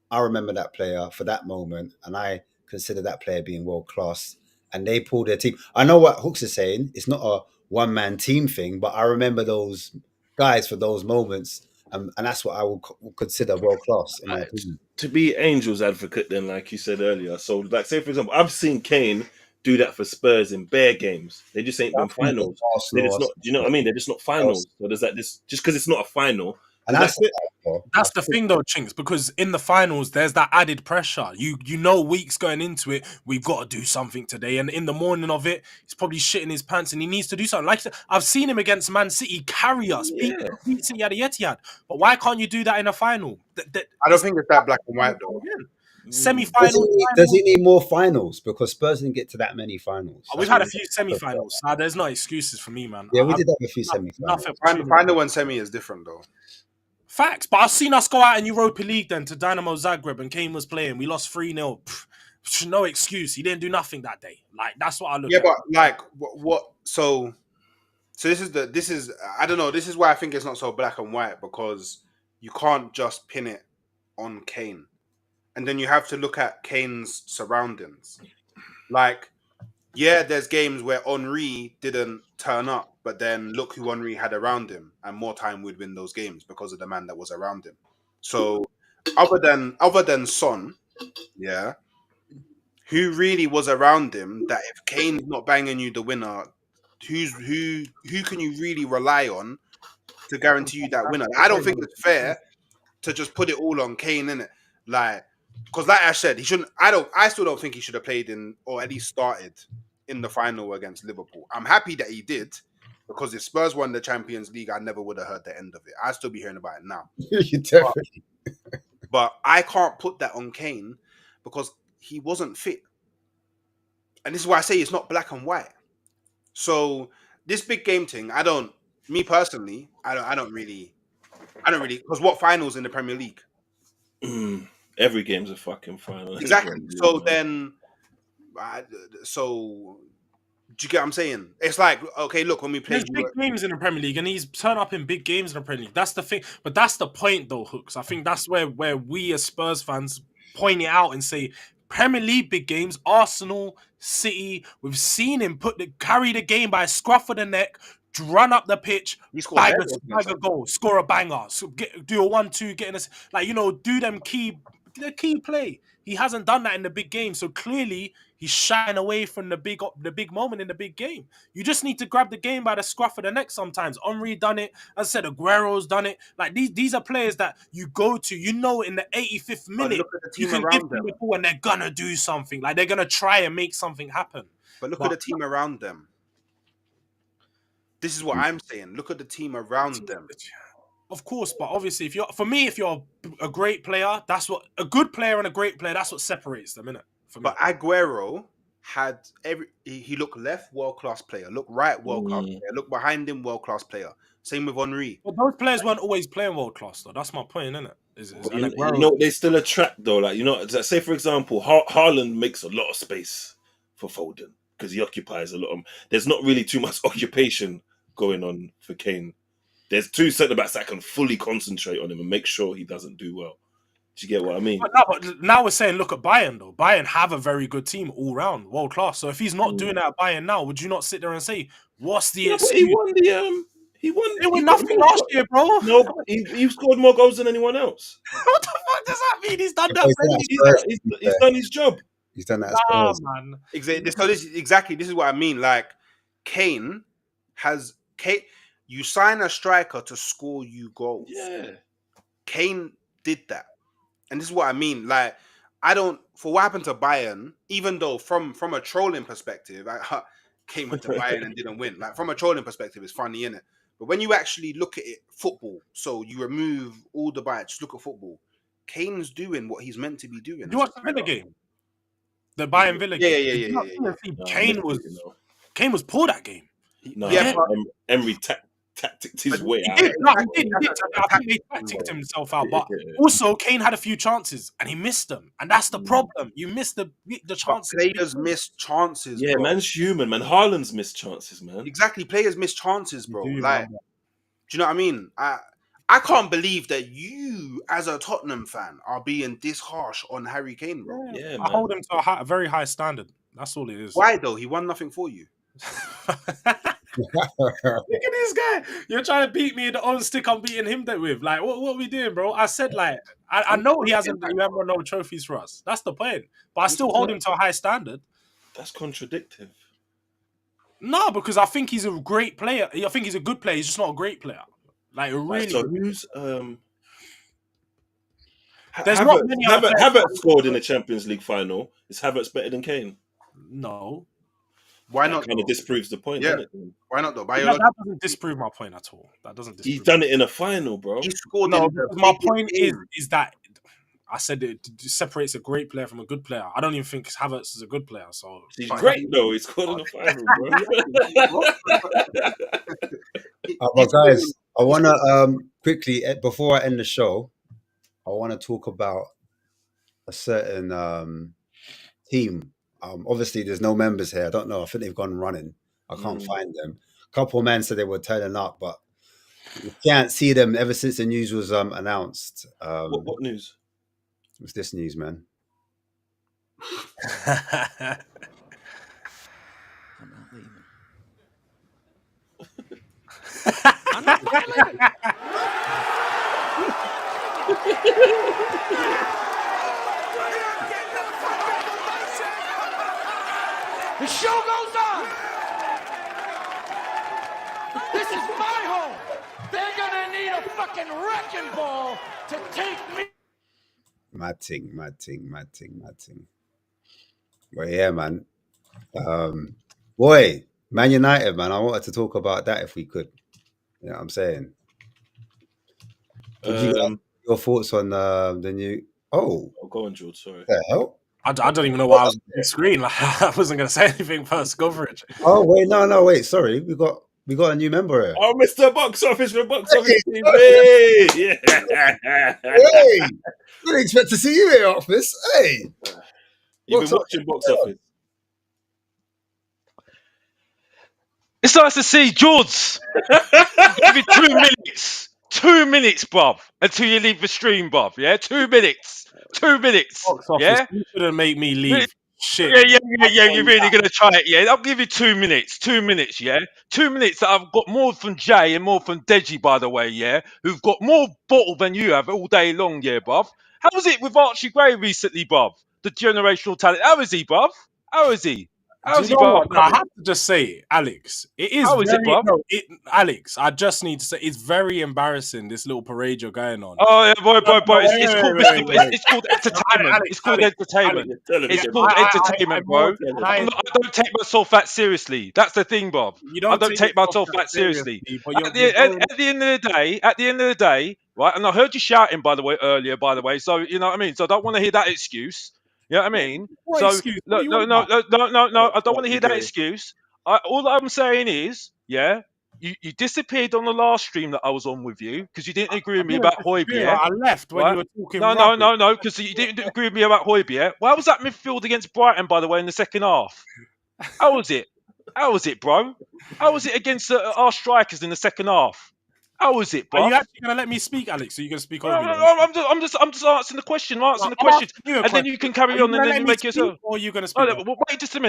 I remember that player for that moment, and I consider that player being world class. And they pulled their team. I know what Hooks is saying. It's not a one-man team thing, but I remember those guys for those moments, and that's what I would consider world class in my opinion. To be Angels advocate, then, like you said earlier, so like, say for example, I've seen Kane do that for Spurs in bare games. They just ain't been finals. They're just not. Do you know what I mean? They're just not finals. So does that just because it's not a final? And That's it. That's the thing though, Chinks, because in the finals there's that added pressure. You know weeks going into it, we've got to do something today. And in the morning of it, he's probably shitting his pants and he needs to do something. Like I've seen him against Man City carry us, beat City at the Etihad. But why can't you do that in a final? I don't think it's that black and white though. Semi-finals. Does he need more finals? Because Spurs didn't get to that many finals. We've had a few semi-finals. There's no excuses for me, man. Yeah, we did have a few semi-finals. Final and semi is different though. Facts, but I've seen us go out in Europa League then to Dynamo Zagreb and Kane was playing. We lost 3-0. No excuse. He didn't do nothing that day. Like, that's what I look at. Yeah, but like what so this is I don't know, this is why I think it's not so black and white, because you can't just pin it on Kane. And then you have to look at Kane's surroundings. Like, yeah, there's games where Henry didn't turn up, but then look who Henry had around him, and more time would win those games because of the man that was around him. So, other than Son, yeah, who really was around him? That if Kane's not banging you the winner, who can you really rely on to guarantee you that winner? I don't think it's fair to just put it all on Kane, innit? Like, because like I said, he shouldn't. I still don't think he should have played in, or at least started in the final against Liverpool. I'm happy that he did, because if Spurs won the Champions League, I never would have heard the end of it. I'd still be hearing about it now. You definitely. But I can't put that on Kane because he wasn't fit. And this is why I say it's not black and white. So this big game thing, me personally, I don't really, because what finals in the Premier League? Every game's a fucking final. Exactly. So then, so do you get what I'm saying? It's like, okay, look, when we play big games in the Premier League, and he's turned up in big games in the Premier League. That's the thing. But that's the point, though, Hooks. I think that's where we as Spurs fans point it out and say, Premier League big games, Arsenal, City, we've seen him carry the game by a scruff of the neck, run up the pitch, bag a goal, score a banger, do a 1-2, getting us, like, do them the key play. He hasn't done that in the big game, so clearly he's shying away from the big moment in the big game. You just need to grab the game by the scruff of the neck sometimes. Henry done it. As I said, Aguero's done it. Like, these are players that you go to, in the 85th minute, you can give them the ball and they're gonna do something. Like, they're gonna try and make something happen. But look at the team around them. This is what I'm saying. Look at the team around them. Of course, but obviously, if you're a great player, that's what a good player and a great player. That's what separates them, innit? But Aguero had he looked left, world class player. Look right, world class player. Look behind him, world class player. Same with Henry. But those players weren't always playing world class, though. That's my point, innit? They still attract, though. Like, say for example, Haaland makes a lot of space for Foden because he occupies a lot of. There's not really too much occupation going on for Kane. There's two centre backs that can fully concentrate on him and make sure he doesn't do well. Do you get what I mean? But now we're saying, look at Bayern, though. Bayern have a very good team all round, world class. So if he's not doing that at Bayern now, would you not sit there and say, what's the excuse? He won. They won nothing last year, bro. No, he scored more goals than anyone else. What the fuck does that mean? He's done that. He's done his job. He's done that. Man. Exactly. So this is what I mean. Like, Kane. You sign a striker to score you goals. Yeah. Kane did that. And this is what I mean. Like, for what happened to Bayern, even though from a trolling perspective, Kane went to Bayern and didn't win. Like, from a trolling perspective, it's funny, innit? But when you actually look at it, football, so you remove all the bias, just look at football, Kane's doing what he's meant to be doing. You watched the Villa game? The Bayern Villa game? Yeah. Kane was poor that game. No, Emery tacticked his way He out. did. No, he did. That's I think he tacticked himself out. But also, Kane had a few chances and he missed them. And that's the problem. You missed the But chances. players miss chances, Yeah, bro. man's human, man. Haaland's missed chances, man. Exactly, players miss chances, bro. Do you Like, remember? do you know what I mean? I can't believe that you, as a Tottenham fan, are being this harsh on Harry Kane, bro. Yeah, I man. hold him to a very high standard. That's all it is. Why though? He won nothing for you. Look at this guy. You're trying to beat me in the own stick I'm beating him with. Like, what are we doing, bro? I said, like, I know he hasn't won no trophies for us. That's the point. But I still hold him to a high standard. That's contradictive. No, because I think he's a great player. I think he's a good player. He's just not a great player. Like, really. So who's There's not many other players. Havertz scored in the Champions League final. Is Havertz better than Kane? No. Why That not? kind of disproves the point, Yeah. doesn't it? Why not though? That doesn't disprove my point at all. That doesn't disprove He's done it in a final, bro. He scored. No, in the because my biggest point game. is that I said it separates a great player from a good player. I don't even think Havertz is a good player. So He's great though. He scored in the final, bro. But guys, I want to quickly, before I end the show, I want to talk about a certain team. Obviously, there's no members here. I don't know. I think they've gone running. I can't find them. A couple of men said they were turning up, but you can't see them ever since the news was announced. What news? What's this news, man? I'm not leaving. I'm not leaving. The show goes on. This is my home. They're gonna need a fucking wrecking ball to take me. Mad thing. But yeah, man. Boy, Man United, man. I wanted to talk about that if we could. You know what I'm saying? Would you guys, your thoughts on the new? Oh, Go on, George. Sorry. what the hell? I don't even know why I was on the screen. Like, I wasn't going to say anything first coverage. Oh wait, no, wait. Sorry, we got a new member here. Oh, Mr. Box Office for Box Office TV. Yeah. Hey, didn't expect to see you here, office. Hey, You've Box been watching Box Office. It's nice to see George. Give you 2 minutes. 2 minutes, bruv, until you leave the stream, bruv. Yeah, 2 minutes. 2 minutes. Box office, Yeah. you shouldn't make me leave. Shit. Yeah. You're really gonna try it, yeah? I'll give you 2 minutes. 2 minutes, yeah. 2 minutes that I've got more from Jay and more from Deji, by the way, yeah. Who've got more bottle than you have all day long, yeah, bruv. How was it with Archie Gray recently, bruv? The generational talent. How is he, bruv? How is he? How's Do he, you know bruv? what? No, I have to just say, Alex, it is How is it, bruv? Alex, I just need to say, it's very embarrassing, this little parade you're going on. Oh yeah, boy. It's called Alex, entertainment. It's called entertainment. It's called entertainment, bro. I don't take myself that seriously. That's the thing, Bob. I don't take myself that seriously. At the end of the day, right? And I heard you shouting, by the way, earlier. By the way, so you know what I mean. So I don't want to hear that excuse. You know what I mean? What So excuse? no. I don't want to hear that excuse. All I'm saying is, yeah. You disappeared on the last stream that I was on with you because you didn't agree with me about Højbjerg. I left when you were talking. No, because you didn't agree with me about Højbjerg. Why was that midfield against Brighton, by the way, in the second half? How was it? How was it, bro? How was it against our strikers in the second half? How was it, bro? Are you actually going to let me speak, Alex? Are you going to speak over me? I'm just answering the question. I'm answering the question, and then you can carry on, and then you make yourself. Or are you going to speak? Wait just a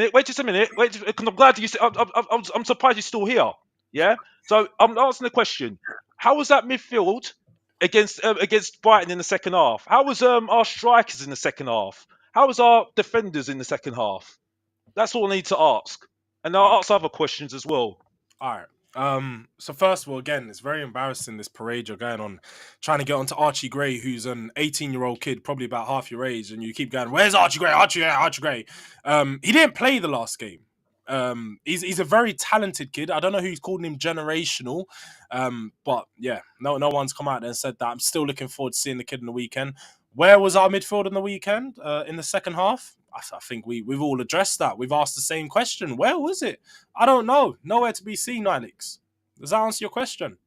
minute. Because I'm glad you. I'm surprised you're still here. Yeah. So I'm answering the question. How was that midfield against Brighton in the second half? How was our strikers in the second half? How was our defenders in the second half? That's all I need to ask, and I'll ask other questions as well. All right. So first of all, again, it's very embarrassing, this parade you're going on, trying to get onto Archie Gray, who's an 18-year-old kid, probably about half your age, and you keep going, where's Archie Gray? Archie Gray. He didn't play the last game. He's a very talented kid. I don't know who's calling him generational, but yeah, no one's come out there and said that. I'm still looking forward to seeing the kid in the weekend. Where was our midfield in the weekend? In the second half? I think we've all addressed that. We've asked the same question. Where was it? I don't know. Nowhere to be seen, Alex. Does that answer your question?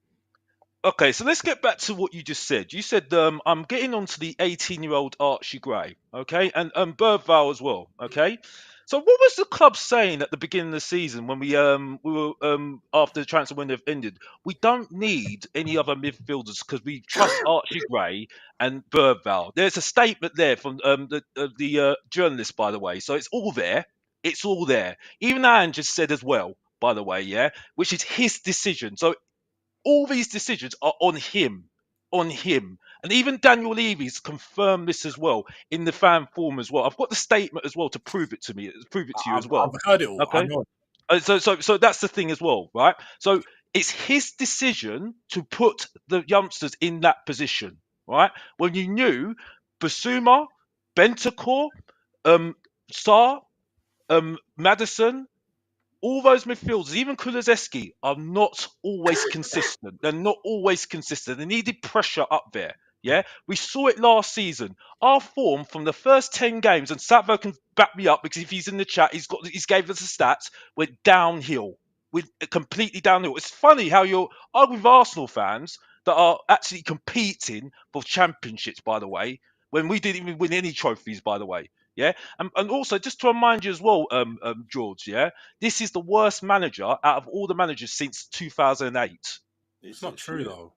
Okay, so let's get back to what you just said. You said I'm getting onto the 18-year-old Archie Gray, okay, and Bergvall as well, okay. So what was the club saying at the beginning of the season when we were after the transfer window ended? We don't need any other midfielders because we trust Archie Gray and Bergvall. There's a statement there from the journalist, by the way. So it's all there. It's all there. Even Ange just said as well, by the way, yeah, which is his decision. So all these decisions are on him, and even Daniel Levy's confirmed this as well in the fan forum as well. I've got the statement as well to prove it to you as well. I've heard it all. I Okay, know. so that's the thing as well, right? So it's his decision to put the youngsters in that position, right? When you knew Basuma, Bentancur, Sarr, Madison, all those midfielders, even Kulusevski, are not always consistent. They're not always consistent. They needed pressure up there. Yeah, we saw it last season. Our form from the first 10 games, and Satvo can back me up because if he's in the chat, he's gave us the stats, went downhill. With completely downhill. It's funny how you're arguing with Arsenal fans that are actually competing for championships, by the way, when we didn't even win any trophies, by the way. Yeah, and also just to remind you as well, George. Yeah, this is the worst manager out of all the managers since 2008. It's not true though.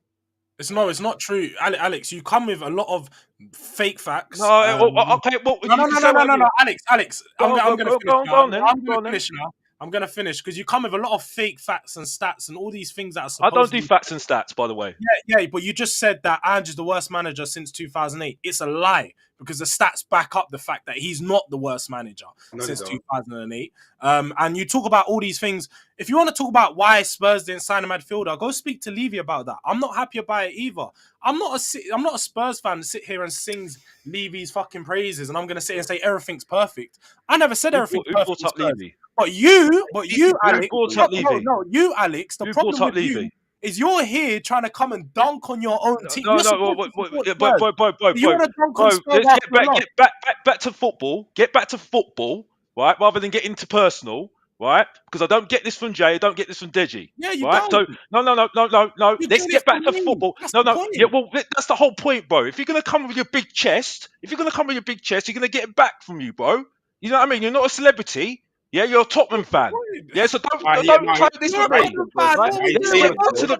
It's not true, Alex. You come with a lot of fake facts. No, okay. Well, no, Alex. I'm going to finish now. Go on then. I'm going to finish now. I'm going to finish because you come with a lot of fake facts and stats and all these things that are I supposedly... don't do facts and stats, by the way. Yeah, but you just said that Ange is the worst manager since 2008. It's a lie because the stats back up the fact that he's not the worst manager since 2008. And you talk about all these things. If you want to talk about why Spurs didn't sign a midfielder, go speak to Levy about that. I'm not happy about it either. I'm not a Spurs fan to sit here and sing Levy's fucking praises and I'm going to sit and say everything's perfect. I never said everything's perfect. Who brought up Levy? But you, Alex. You, Alex. The problem with you is you're here trying to come and dunk on your own team. Bro. Let's get back to football. Get back to football, right? Rather than get into personal, right? Because I don't get this from Jay. I don't get this from Deji. Yeah, you right? don't. So no. Let's get back to football. Yeah, well, that's the whole point, bro. If you're gonna come with your big chest, you're gonna get it back from you, bro. You know what I mean? You're not a celebrity. Yeah, you're a Tottenham fan. Yeah, so don't try this with me.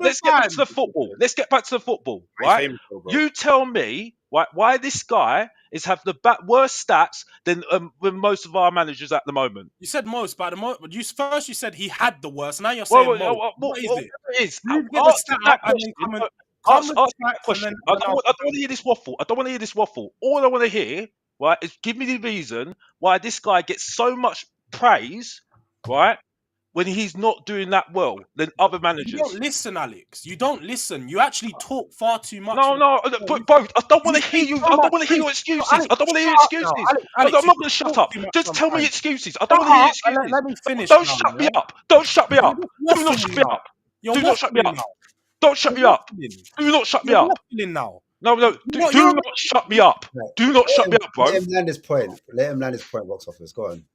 Let's get back to the football. Let's get back to the football, right? You tell me why this guy is have the worse stats than most of our managers at the moment. You said most, but you said he had the worst. Now you're saying most. What is it? It is. You get the stat up and then come and ask that question. I don't want to hear this waffle. All I want to hear, right, is give me the reason why this guy gets so much praise, right, when he's not doing that well than other managers. You don't listen, Alex. You don't listen. You actually talk far too much. No, but bro, I don't want to hear you. I don't want to hear your excuses. I don't want to hear your excuses. I'm not going to shut up. Just tell me excuses. I don't want to hear excuses. Let me finish. Don't shut me up. Don't shut me up. Do not shut me up. Do not shut me up. Don't shut me up. Do not shut me up. Now. No. Do not shut me up. Do not shut me up, bro. Let him land his point. Box office. Go on.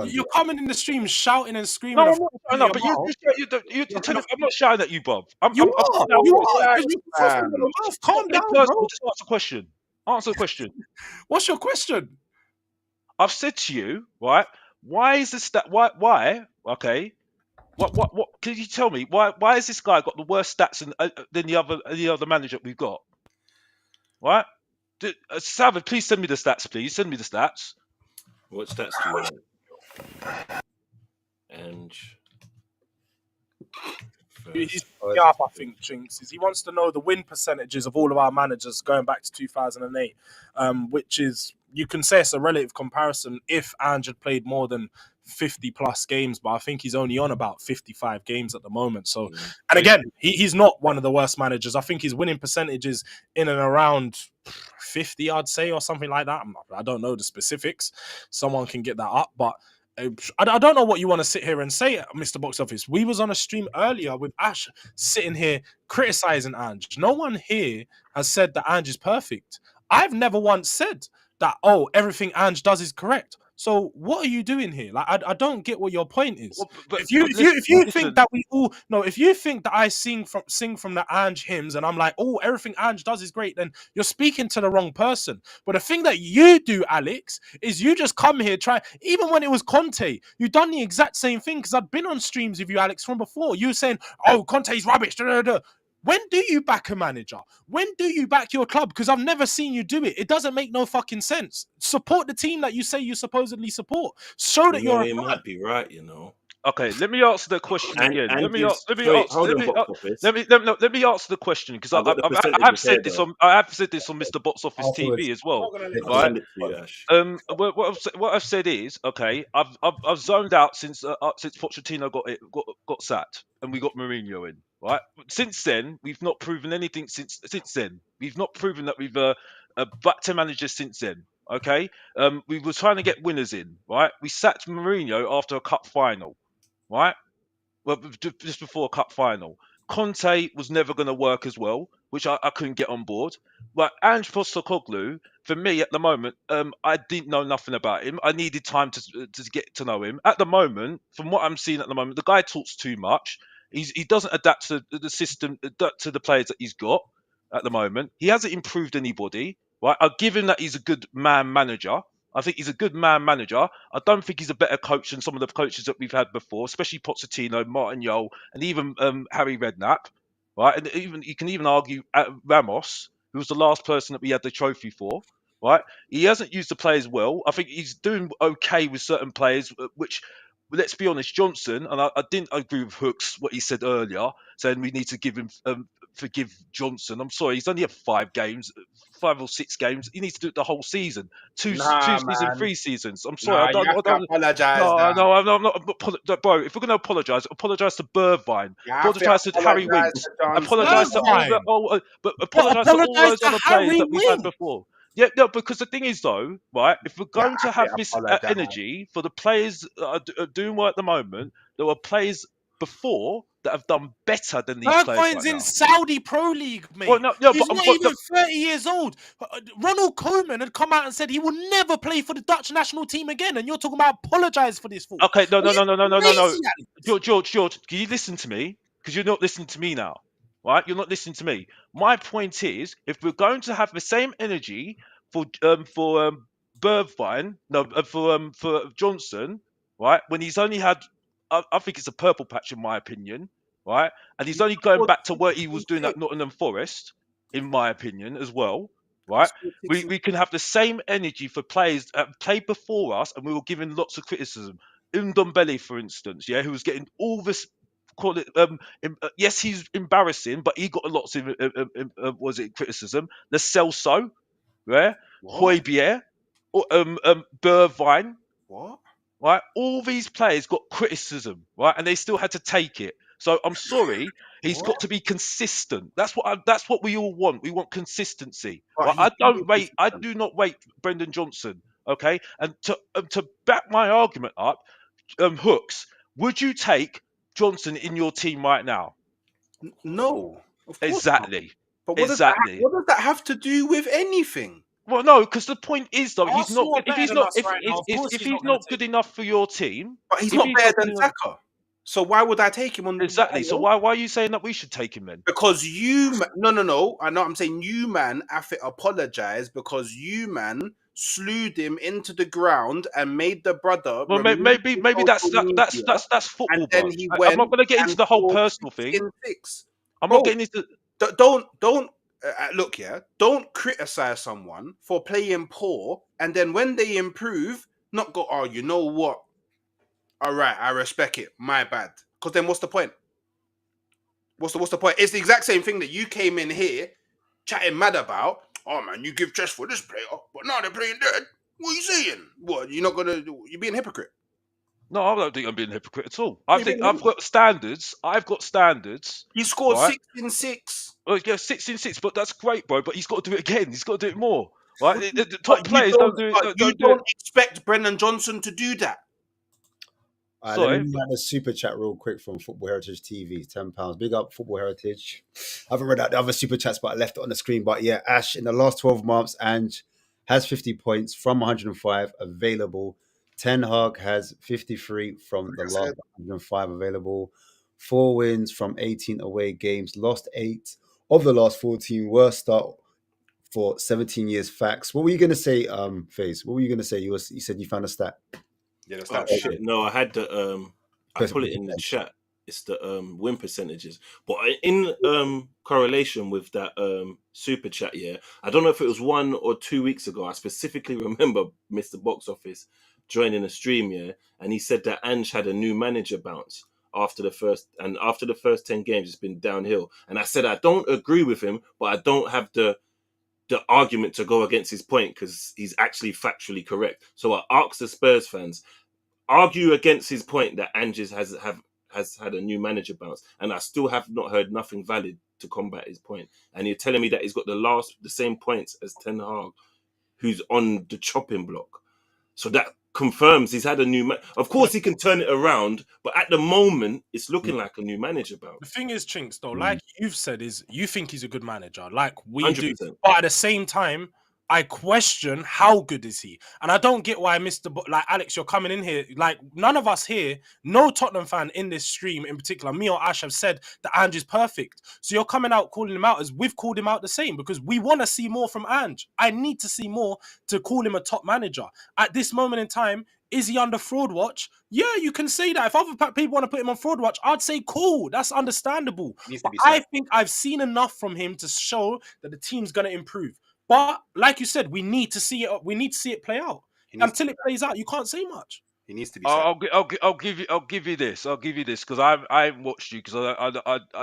You're coming in the stream shouting and screaming. No, I'm not shouting at you, Bob. You are. Calm down, bro. bro. Just answer the question. Answer the question. What's your question? I've said to you, right? Why is this that? Why? Okay. What? Can you tell me why? Why has this guy got the worst stats than the other manager we've got? Right? Savage, please send me the stats. Please send me the stats. What stats do you want? And I think Chinks is he wants to know the win percentages of all of our managers going back to 2008, which is, you can say it's a relative comparison if Ange had played more than 50 plus games, but I think he's only on about 55 games at the moment. So, and again, he's not one of the worst managers. I think his winning percentages in and around 50, I'd say, or something like that. I don't know the specifics. Someone can get that up, but I don't know what you want to sit here and say, Mr. Box Office. We was on a stream earlier with Ash sitting here criticizing Ange. No one here has said that Ange is perfect. I've never once said that, everything Ange does is correct. So what are you doing here? Like, I don't get what your point is. Well, but If you listen, think that we all no, if you think that I sing from the Ange hymns and I'm like, oh, everything Ange does is great, then you're speaking to the wrong person. But the thing that you do, Alex, is you just come here even when it was Conte, you done the exact same thing, because I've been on streams with you, Alex, from before. You were saying, oh, Conte's rubbish. Da, da, da. When do you back a manager? When do you back your club? Because I've never seen you do it. It doesn't make no fucking sense. Support the team that you say you supposedly support. Show that you're a he fan. might be right, you know. Okay, let me answer the question again. Let me answer the question, because I have said this on Mr. Box Office TV as well. Right? Send it to you, Ash. What I've said is, okay, I've zoned out since Pochettino got sacked and we got Mourinho in. Right? Since then, we've not proven anything. Since then, we've not proven that we've backed a manager since then. Okay, we were trying to get winners in. Right? We sacked Mourinho after a cup final. Right? Well, just before a cup final. Conte was never going to work as well, which I couldn't get on board. But Ange Postecoglou, for me at the moment, I didn't know nothing about him. I needed time to get to know him. At the moment, from what I'm seeing at the moment, the guy talks too much. He doesn't adapt to the system, adapt to the players that he's got at the moment. He hasn't improved anybody. Right? I'll give him that he's a good man manager. I think he's a good man manager. I don't think he's a better coach than some of the coaches that we've had before, especially Pochettino, Martin Jol, and even Harry Redknapp. Right, and even you can even argue Ramos, who was the last person that we had the trophy for. Right, he hasn't used the players well. I think he's doing okay with certain players, which, let's be honest, Johnson, and I didn't agree with Hooks what he said earlier, saying we need to give him forgive Johnson. I'm sorry, he's only had 5 or 6 games. He needs to do it the whole season. Two seasons, 3 seasons. I'm sorry, I don't apologize. No, I'm not. Bro, if we're going to apologise to Bergwijn, apologise to Harry Winks, apologise to all those other players that we've had before. Yeah, no, because the thing is, though, right, if we're going to have this energy for the players that are doing well at the moment, there were players before that have done better than these players right in now. Saudi Pro League, mate. Well, no, he's not even 30 years old. Ronald Koeman had come out and said he will never play for the Dutch national team again, and you're talking about apologise for this. Okay, no. George, can you listen to me? Because you're not listening to me now. Right, you're not listening to me. My point is, if we're going to have the same energy for Bergwijn, for Johnson, right, when he's only had, I think it's a purple patch in my opinion, right, and he's only going back to what he was doing at Nottingham Forest, in my opinion as well, right. We can have the same energy for players that played before us, and we were given lots of criticism. Ndombele, for instance, who was getting all this. Call it yes, he's embarrassing, but he got a lot of criticism. The Celso, Højbjerg, Bergwijn, right? All these players got criticism, right, and they still had to take it. So I'm sorry, he's got to be consistent. That's what we all want. We want consistency. Right? I do not rate Brendan Johnson. Okay, and to back my argument up, Hooks, would you take Johnson in your team right now? No, of course exactly. Not. But what does that have to do with anything? Well, no, because the point is though, he's not. If he's not good enough for your team, but he's not better than Saka. So why would I take him on? Exactly. So why are you saying that we should take him then? Because no. I know. I'm saying you, man, have to apologize because you, man, slewed him into the ground and made the brother. Well, maybe that's football. And then he went. I'm not going to get into the whole personal thing. I'm not getting into. Don't look. Yeah, don't criticize someone for playing poor, and then when they improve, not go. Oh, you know what? All right, I respect it. My bad. Because then, what's the point? What's the point? It's the exact same thing that you came in here chatting mad about. Oh man, you give chest for this player, but now they're playing dead. What are you saying? What, you're not gonna? You're being a hypocrite. No, I don't think I'm being a hypocrite at all. I think I've got standards. He scored 6 in 6. Oh, yeah, 6 in 6, but that's great, bro. But he's got to do it again. He's got to do it more. Right? The top players don't do it. You don't expect Brendan Johnson to do that. Let me add a super chat real quick from Football Heritage TV, £10. Big up Football Heritage. I haven't read out the other super chats, but I left it on the screen. But yeah, Ash, in the last 12 months, Ange has 50 points from 105 available. Ten Hag has 53 from the Like I last said, 105 available, 4 wins from 18 away games, lost 8 of the last 14, worst start for 17 years. Facts. What were you going to say, FaZe? What were you going to say? You said you found a stat. yeah, that's Oh that. shit! No, I had the I Best put it in the chat. It's the win percentages, but in correlation with that super chat. Yeah, I don't know if it was 1 or 2 weeks ago. I specifically remember Mr. Box Office joining a stream. Yeah, and he said that Ange had a new manager bounce after the first 10 games. It's been downhill, and I said I don't agree with him, but I don't have the argument to go against his point because he's actually factually correct. So I asked the Spurs fans, argue against his point that Anges has had a new manager bounce, and I still have not heard nothing valid to combat his point. And you're telling me that he's got the same points as Ten Hag, who's on the chopping block. So that confirms he's had a new. Of course, he can turn it around, but at the moment, it's looking like a new manager bounce. The thing is, Chinks, though, Mm. like you've said, is you think he's a good manager, like we do. 100%. But at the same time, I question how good is he, and I don't get why like Alex, you're coming in here. Like none of us here, no Tottenham fan in this stream in particular, me or Ash have said that Ange is perfect. So you're coming out calling him out as we've called him out the same because we want to see more from Ange. I need to see more to call him a top manager at this moment in time. Is he under fraud watch? Yeah, you can say that. If other people want to put him on fraud watch, I'd say cool. That's understandable. Needs to But be I said. think I've seen enough from him to show that the team's going to improve. But like you said, we need to see it. We need to see it play out. He needs Until it plays out, you can't say much. he needs to be said. I'll give you this because I haven't watched you because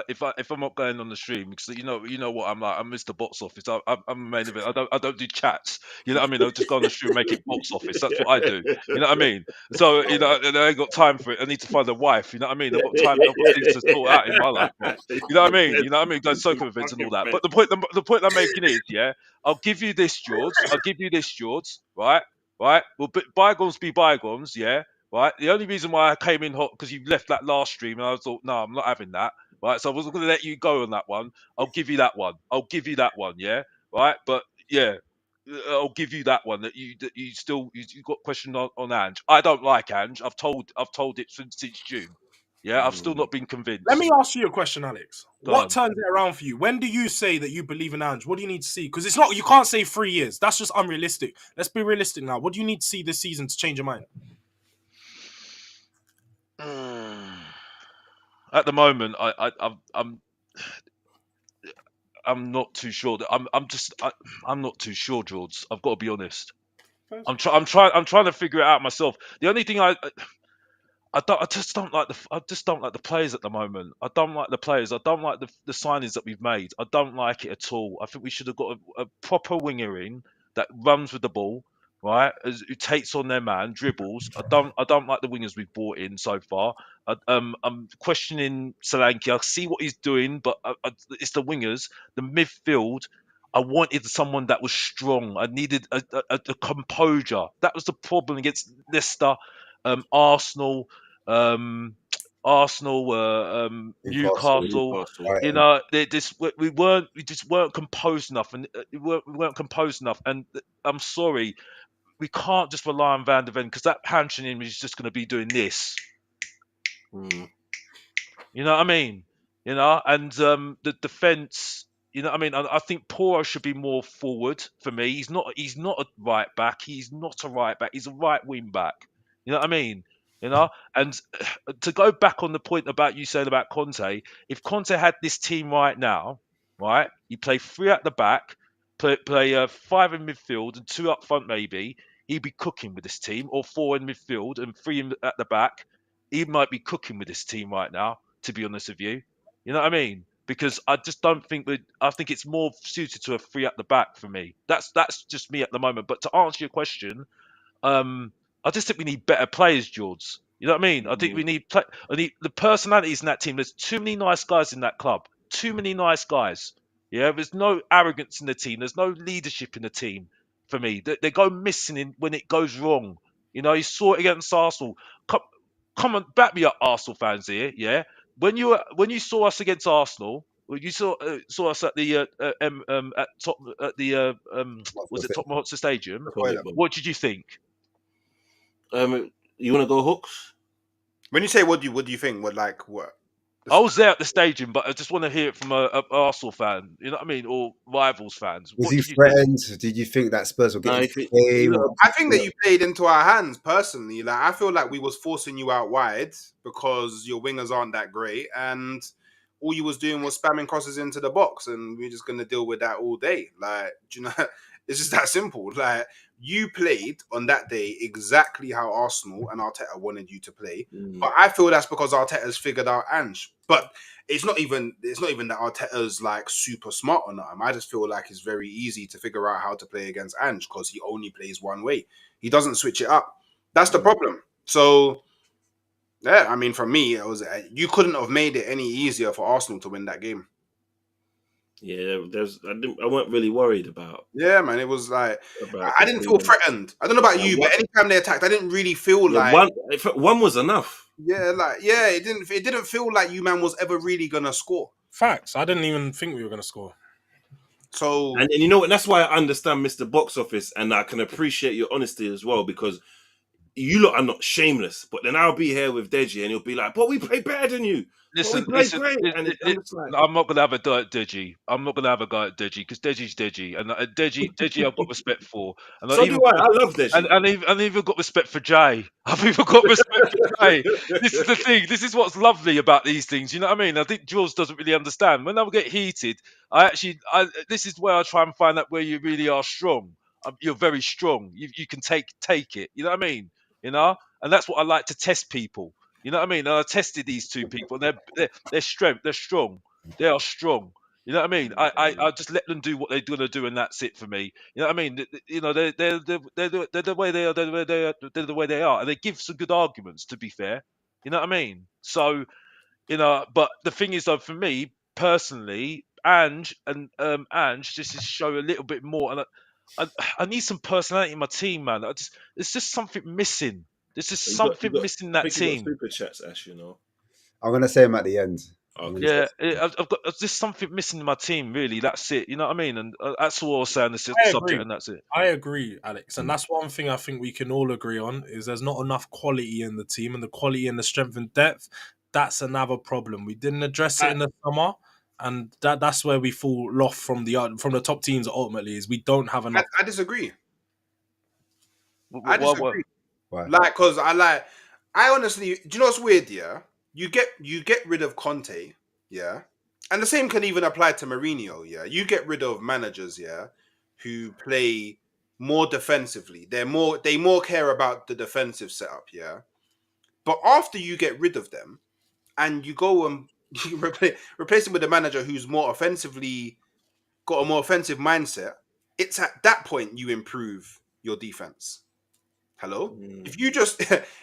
if I'm not going on the stream because you know what I'm like. I'm Mr. Box Office. I'm a main event. I don't do chats. You know what I mean? I'll just go on the stream and make it box office. That's what I do. You know what I mean? So and I ain't got time for it. I need to find a wife. You know what I mean? I've got time. I've got things to sort out in my life, mate. You know what I mean? You know what I mean? Go to soccer events and all that. But the point I'm making is, yeah, I'll give you this, George. Right? Right? Well, bygones be bygones, yeah. Right. The only reason why I came in hot because you left that last stream, and I thought, no, I'm not having that. Right. So I wasn't going to let you go on that one. I'll give you that one. Yeah. Right. But yeah, I'll give you that one. That you still you got questioned on Ange. I don't like Ange. I've told it since June. Yeah. I've still not been convinced. Let me ask you a question, Alex. Go What on. turns it around for you? When do you say that you believe in Ange? What do you need to see? Because it's not. You can't say 3 years. That's just unrealistic. Let's be realistic now. What do you need to see this season to change your mind? At the moment, I'm not too sure. I'm not too sure, George. I've got to be honest. I'm trying to figure it out myself. The only thing I just don't like the players at the moment. I don't like the players. I don't like the signings that we've made. I don't like it at all. I think we should have got a proper winger in that runs with the ball, right? Who takes on their man, dribbles. I don't like the wingers we've brought in so far. I'm questioning Solanke. I see what he's doing, but it's the wingers, the midfield. I wanted someone that was strong. I needed a composure. That was the problem against Leicester, Arsenal, um, Newcastle. Newcastle. You know, we just weren't composed enough, and we weren't composed enough. And I'm sorry, we can't just rely on Van der Ven because that hamstring is just going to be doing this. Mm. You know what I mean? You know, and the defense. You know what I mean? I think Poro should be more forward for me. He's not a right back. He's not a right back. He's a right wing back. You know what I mean? You know, and to go back on the point about you saying about Conte, if Conte had this team right now, right, you play 3 at the back, play 5 in midfield and 2 up front, maybe he'd be cooking with this team, or 4 in midfield and 3 at the back. He might be cooking with this team right now. To be honest with you, you know what I mean? Because I just don't think I think it's more suited to a 3 at the back for me. That's just me at the moment. But to answer your question, I just think we need better players, George. You know what I mean? I think we need the personalities in that team. There's too many nice guys in that club. Too many nice guys. Yeah, there's no arrogance in the team. There's no leadership in the team for me. They go missing when it goes wrong. You know, you saw it against Arsenal. Come on, back me up, Arsenal fans here. Yeah, when you saw us against Arsenal, you saw us at the was it Tottenham Hotspur Stadium? Toilet bowl. What did you think? You want to go hooks? When you say what do you think? What? I was there at the stadium, but I just want to hear it from a Arsenal fan. You know what I mean, or rivals fans. Was What he did you think? threatened? Did you think that Spurs were No, getting if it, game? look, I think that you played into our hands personally. Like I feel like we was forcing you out wide because your wingers aren't that great, and all you was doing was spamming crosses into the box, and we're just gonna deal with that all day. Like, do you know, it's just that simple. Like you played on that day exactly how Arsenal and Arteta wanted you to play, but I feel that's because Arteta's figured out Ange. But it's not even that Arteta's like super smart on him. I just feel like it's very easy to figure out how to play against Ange because he only plays one way. He doesn't switch it up. That's the problem. So yeah, I mean, for me, it was you couldn't have made it any easier for Arsenal to win that game. yeah, I weren't really worried about Yeah, man, it was like I didn't feel conceding. threatened. I don't know about Yeah, you, but anytime they attacked, I didn't really feel Yeah, like one was enough. it didn't feel like you man was ever really gonna score. Facts. I didn't even think we were going to score. So And you know what? That's why I understand Mr. Box Office, and I can appreciate your honesty as well, because you lot are not shameless. But then I'll be here with Deji, and he'll be like, "But we played better than you. But we played great." And I'm just like, I'm not gonna have a go at Deji. I'm not gonna have a go at Deji because Deji's Deji, and Deji, I've got respect for, and so do I. I love Deji. and even got respect for Jay. I've even got respect for Jay. This is the thing. This is what's lovely about these things. You know what I mean? I think Jules doesn't really understand. When I get heated, this is where I try and find out where you really are strong. You're very strong. You can take it. You know what I mean? You know, and that's what I like to test people. You know what I mean? And I tested these two people, and they're strength. They're strong. They are strong. You know what I mean? I just let them do what they're gonna do, and that's it for me. You know what I mean? You know they're the way they are. They're the way they are, and they give some good arguments. To be fair, you know what I mean? So you know, but the thing is, though, for me personally, Ange just to show a little bit more, and I need some personality in my team, man. There's just something missing. There's just something missing in I that think you got team. super chats, Ash. You know. I'm gonna say him at the end. Okay. Yeah, I've got there's just something missing in my team. Really, that's it. You know what I mean? And that's all I was saying. This I subject, agree. and that's it. I agree, Alex. And that's one thing I think we can all agree on is there's not enough quality in the team, and the quality and the strength and depth, that's another problem. We didn't address it in the summer, and that's where we fall off from the top teams ultimately is we don't have enough. I disagree. I What? disagree. Why? Like, cause I honestly, do you know what's weird? Yeah, you get rid of Conte, yeah, and the same can even apply to Mourinho. Yeah, you get rid of managers, yeah, who play more defensively. They more care about the defensive setup, yeah. But after you get rid of them and you go and you replace them with a manager who's more offensively got a more offensive mindset, it's at that point you improve your defense. Hello? If you just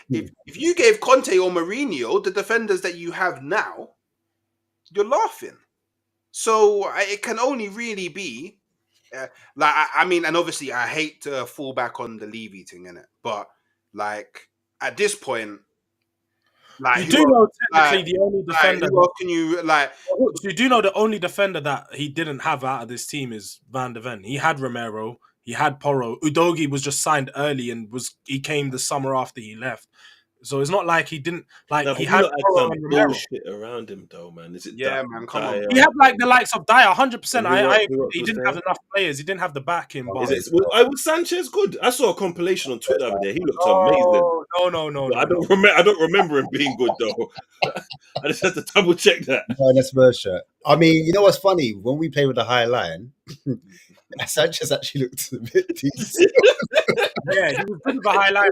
if you gave Conte or Mourinho the defenders that you have now, you're laughing. So it can only really be I mean, and obviously I hate to fall back on the Levy thing in it, but like at this point, like You do know technically the only like defender. who else can you like? You do know the only defender that he didn't have out of this team is Van de Ven. He had Romero, he had Porro. Udogi was just signed early and he came the summer after he left. So it's not like he didn't No, he but had you lot had Porro some and Romero. bullshit around him, though, man. Is it? Yeah, man, come on. He had like the likes of Dyer, 100%. And I agree. who else He was didn't there? have enough players. He didn't have the backing. But Is it? Was Sanchez good? I saw a compilation on Twitter the other day. He looked amazing. No. I don't remember him being good though. I just had to double check that. In a Spurs shirt. I mean, you know what's funny? When we play with the high line, Sanchez actually looked a bit decent. Yeah, he was good with a high liner.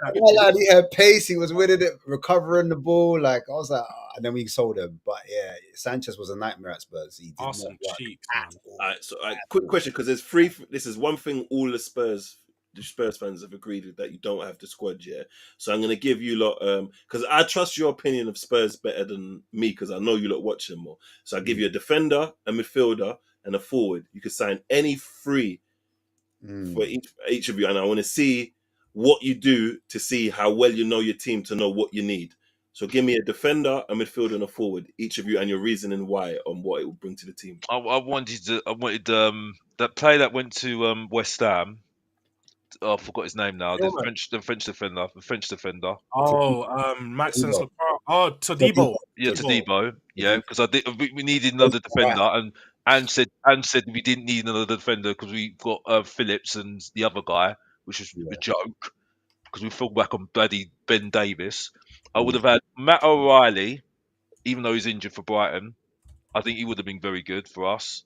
He had pace. He was winning it, recovering the ball. Like I was like, and then we sold him. But yeah, Sanchez was a nightmare at Spurs. He did Awesome not work cheeks, at man. all. All right, so quick question, because there's three. This is one thing all the Spurs fans have agreed with, that you don't have the squad yet. So I'm going to give you lot, because I trust your opinion of Spurs better than me, because I know you lot watch them more. So I'll give you a defender, a midfielder, and a forward. You can sign any three for each of you, and I want to see what you do to see how well you know your team to know what you need. So give me a defender, a midfielder, and a forward, each of you, and your reasoning why on what it will bring to the team. I wanted that player that went to West Ham. I forgot his name now. Gilman. The French defender. Oh, Maxence Todibo. Leclerc. Oh, Todibo. Yeah, Todibo. Todibo. Yeah, because we needed another defender, and said we didn't need another defender because we got Phillips and the other guy, which was a joke because we fell back on bloody Ben Davis. I would have had Matt O'Reilly, even though he's injured for Brighton. I think he would have been very good for us,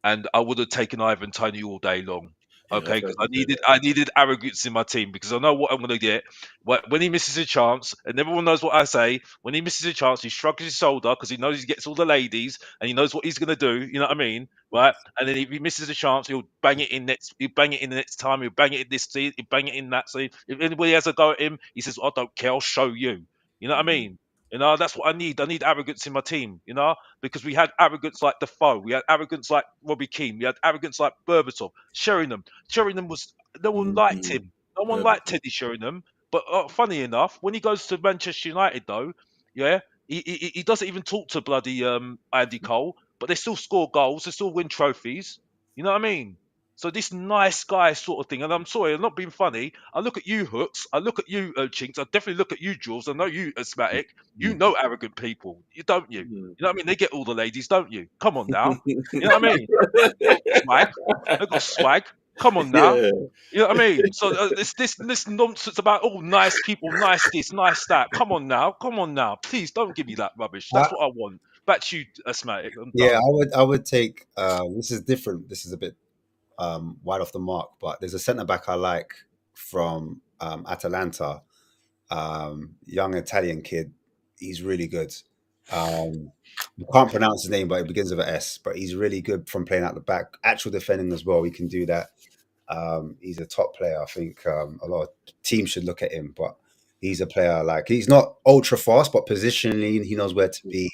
and I would have taken Ivan Toney all day long. Yeah, Okay, I've because heard you say I needed arrogance in my team because I know what I'm going to get. When he misses a chance, and everyone knows what I say, when he misses a chance, he shrugs his shoulder because he knows he gets all the ladies and he knows what he's going to do. You know what I mean, right? And then if he misses a chance, he'll bang it in next. He'll bang it in the next time. He'll bang it in this season. He'll bang it in that season. If anybody has a go at him, he says, "I don't care. I'll show you." You know what I mean? You know, that's what I need. I need arrogance in my team, you know, because we had arrogance like Defoe. We had arrogance like Robbie Keane. We had arrogance like Berbatov. Sheringham. Sheringham was, no one liked him. No one liked Teddy Sheringham. But funny enough, when he goes to Manchester United, though, yeah, he doesn't even talk to bloody Andy Cole, but they still score goals. They still win trophies. You know what I mean? So this nice guy sort of thing, and I'm sorry, I'm not being funny. I look at you, Hooks. I look at you, Chinks. I definitely look at you, Jules. I know you, Asthmatic. You know arrogant people, you don't you? You know what I mean? They get all the ladies, don't you? Come on now. You know what I mean? They got swag. They got swag. Come on now. Yeah. You know what I mean? So this nonsense about nice people, nice this, nice that. Come on now. Please don't give me that rubbish. That's what I want. Back to you, Asthmatic. I'm Yeah, done. I would take. This is different. This is a bit wide off the mark, but there's a centre back I like from Atalanta, young Italian kid. He's really good. You can't pronounce his name, but it begins with an S. But he's really good from playing out the back, actual defending as well. He can do that. He's a top player. I think a lot of teams should look at him, but he's a player like he's not ultra fast, but positionally he knows where to be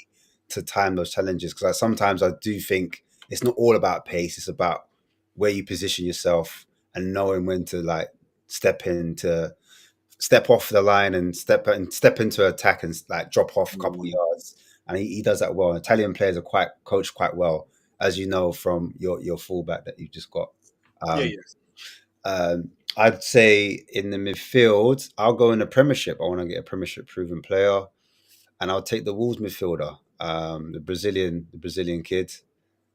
to time those challenges. Because sometimes I do think it's not all about pace; it's about where you position yourself and knowing when to like step off the line and step into attack and like drop off a couple yards. And he does that well. Italian players are quite coached quite well, as you know from your fullback that you've just got. I'd say in the midfield, I'll go in the Premiership. I want to get a Premiership proven player, and I'll take the Wolves midfielder, the Brazilian kid.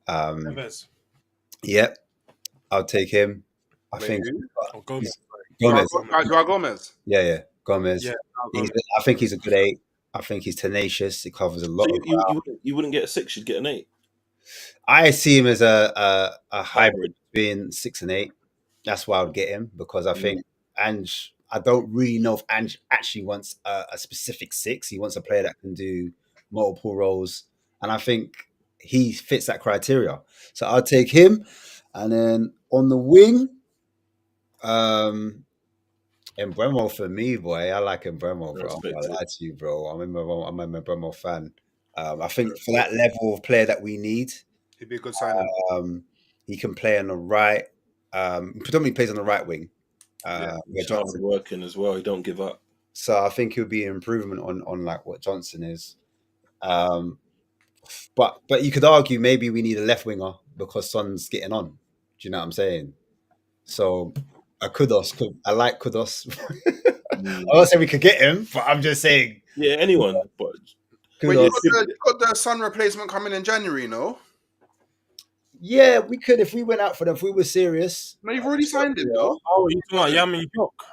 Neves. Yep, I'll take him. I Wait, think who? Oh, Gomez. Gomez. Joao Gomez. Yeah, Gomez. Yeah, I think he's a good 8. I think he's tenacious. He covers a lot So of ground. you wouldn't get a 6, you'd get an 8. I see him as a hybrid between 6 and 8. That's why I would get him because I think Ange. I don't really know if Ange actually wants a specific 6. He wants a player that can do multiple roles, and I think he fits that criteria. So I'll take him, and then on the wing, Embremo for me, boy. I like Embremo, bro. I'm gonna lie to you, bro. I'm a Embremo fan. I think for that level of player that we need, He'd be a good signing. he can play on the right. Predominantly plays on the right wing. He's hard working as well. He don't give up. So I think he'll be an improvement on like what Johnson is. But you could argue maybe we need a left winger because Son's getting on. Do you know what I'm saying? So I like Kudos. I won't say we could get him, but I'm just saying. Yeah, anyone. But Wait, you got the Sun replacement coming in January, no? Yeah, we could if we went out for them. If we were serious. No, you've already signed him, though. Oh, you talking about Yami Yok?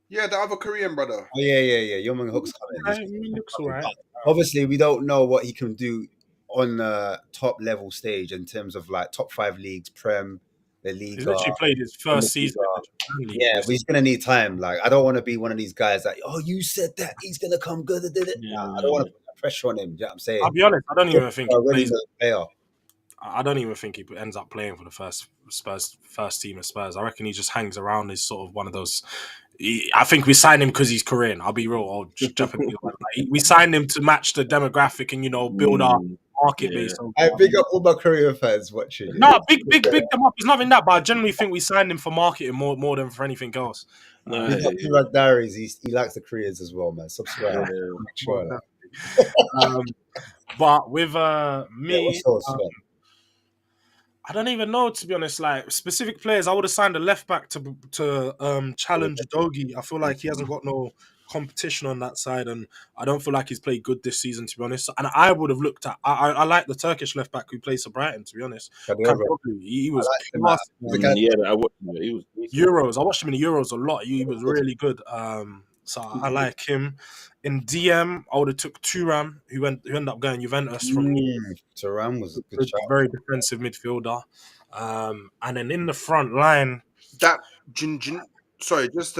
Yeah, the other Korean brother. Oh yeah. Young Hook's coming. He looks alright. Obviously, we don't know what he can do on the top level stage in terms of like top 5 leagues, Prem, the league. He's actually played his first season. Yeah, but he's gonna need time. Like, I don't want to be one of these guys that, oh, you said that he's gonna come good. Nah, I don't want to put that pressure on him. You know what I'm saying? I'll be honest, I don't even think he plays. Player. I don't even think he ends up playing for the first team of Spurs. I reckon he just hangs around as sort of one of those. I think we signed him because he's Korean. I'll be real. I'll just jump in. We signed him to match the demographic and build our market base. I big up all my Korean fans watching. No, big them up. It's nothing that, but I generally think we signed him for marketing more than for anything else. Like Diaries, he likes the Koreans as well, man. Subscribe. But with me. I don't even know, to be honest. Like specific players, I would have signed a left back to challenge Dogi. I feel like he hasn't got no competition on that side, and I don't feel like he's played good this season, to be honest. And I would have looked at. I like the Turkish left back who plays for Brighton, to be honest. Kandoglu, he was class. Yeah, I watched him. He was Euros. I watched him in the Euros a lot. He was really good. So I like him. In DM, I would have took Thuram, who ended up going Juventus from Thuram was a good shout. very defensive midfielder. And then in the front line, That sorry, just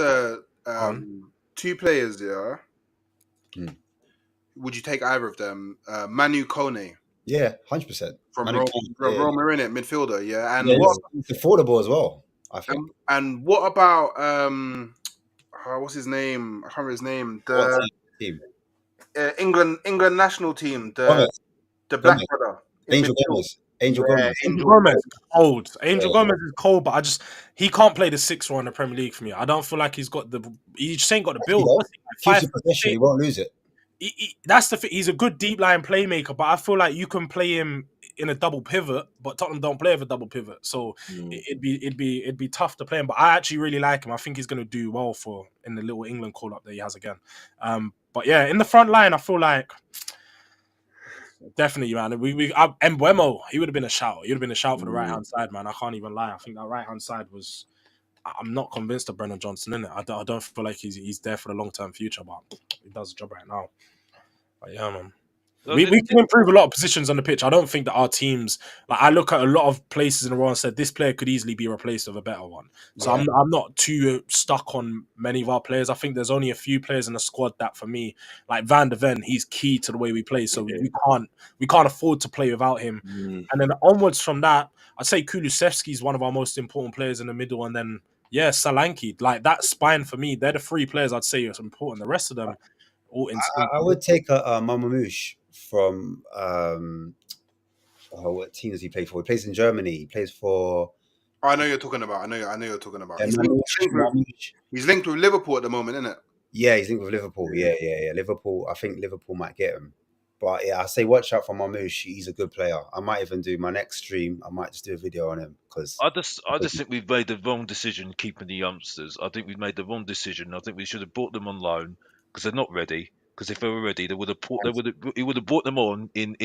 two players. Yeah. Would you take either of them? Manu Kone. Yeah, 100%. From Roma, in it, midfielder. Yeah, and it's affordable as well, I think. And what about what's his name? I can't remember his name. The team. England national team. The black brother. Angel Gomez. Angel Gomez is cold. Gomez is cold, but he can't play the 6th row in the Premier League for me. I don't feel like he just ain't got the build. Keeps the possession, he won't lose it. That's the thing. He's a good deep line playmaker, but I feel like you can play him in a double pivot, but Tottenham don't play with a double pivot, so it'd be tough to play him. But I actually really like him. I think he's going to do well in the little England call up that he has again. But yeah, in the front line, I feel like definitely, man. Mbeumo, he would have been a shout. He would have been a shout for the right hand side, man. I can't even lie. I think that right hand side was. I'm not convinced of Brennan Johnson in it. I don't feel like he's there for the long term future, but he does the job right now. But yeah, man. We can improve a lot of positions on the pitch. I don't think that our teams, like I look at a lot of places in a row and said this player could easily be replaced with a better one. So I'm not too stuck on many of our players. I think there's only a few players in the squad that for me, like Van de Ven, he's key to the way we play. So we can't afford to play without him. And then onwards from that, I'd say Kulusevski is one of our most important players in the middle, and then Solanke. Like that spine for me, they're the 3 players I'd say are important. The rest of them, all I would take a Mamamouche from what team does he play for? He plays in Germany. He plays for. I know you're talking about. I know you're talking about. He's linked with Liverpool at the moment, isn't it? Yeah, he's linked with Liverpool. Yeah. Liverpool. I think Liverpool might get him. But yeah, I say watch out for Mamouche. He's a good player. I might even do my next stream. I might just do a video on him because I just think we've made the wrong decision keeping the youngsters. I think we've made the wrong decision. I think we should have brought them on loan because they're not ready. Because if they were ready, he would have brought them on in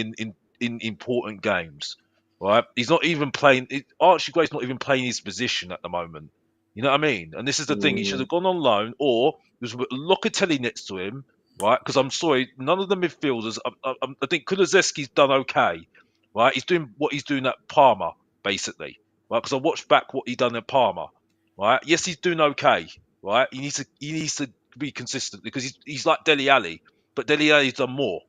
important games, right? He's not even playing. Archie Gray's not even playing his position at the moment. You know what I mean? And this is the thing. He should have gone on loan, or there's Locatelli next to him, right? Because I'm sorry, none of the midfielders. I think Kulusevski's done okay, right? He's doing what he's doing at Parma, basically, right? Because I watched back what he done at Parma, right? Yes, he's doing okay, right? He needs to be consistent because he's like Dele Alli, but Dele Alli's done more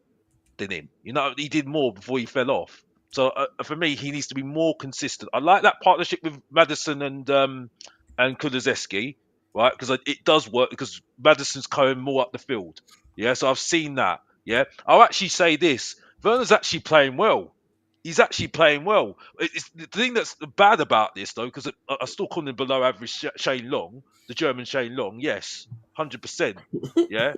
than him. You know, he did more before he fell off. So for me, he needs to be more consistent. I like that partnership with Maddison and Kulusevski, right? Because it does work because Maddison's going more up the field. Yeah, so I've seen that. Yeah, I'll actually say this: Werner's actually playing well. He's actually playing well. It's the thing that's bad about this, though, because I still call him below average Shane Long, the German Shane Long. Yes, 100%. Yeah,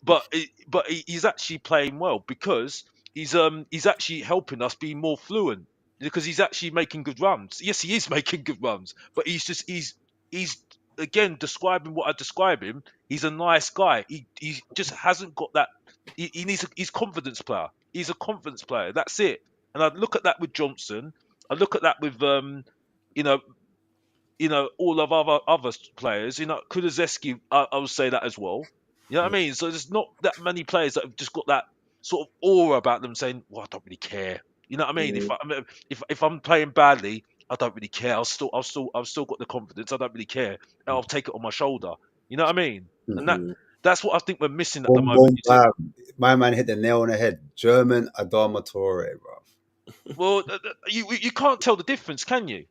but he's actually playing well because he's actually helping us be more fluent because he's actually making good runs. Yes, he is making good runs, but he's again describing what I describe him. He's a nice guy. He just hasn't got that. He's confidence player. He's a confidence player. That's it. And I look at that with Johnson. I look at that with all of other players. Kulusevski, I would say that as well. You know what I mean? So there's not that many players that have just got that sort of aura about them, saying, "Well, I don't really care." You know what I mean? If I'm playing badly, I don't really care. I've still got the confidence. I don't really care. And I'll take it on my shoulder. You know what I mean? And that's what I think we're missing at the moment. My man hit the nail on the head. German Adama Traore, bro. Well, you can't tell the difference, can you?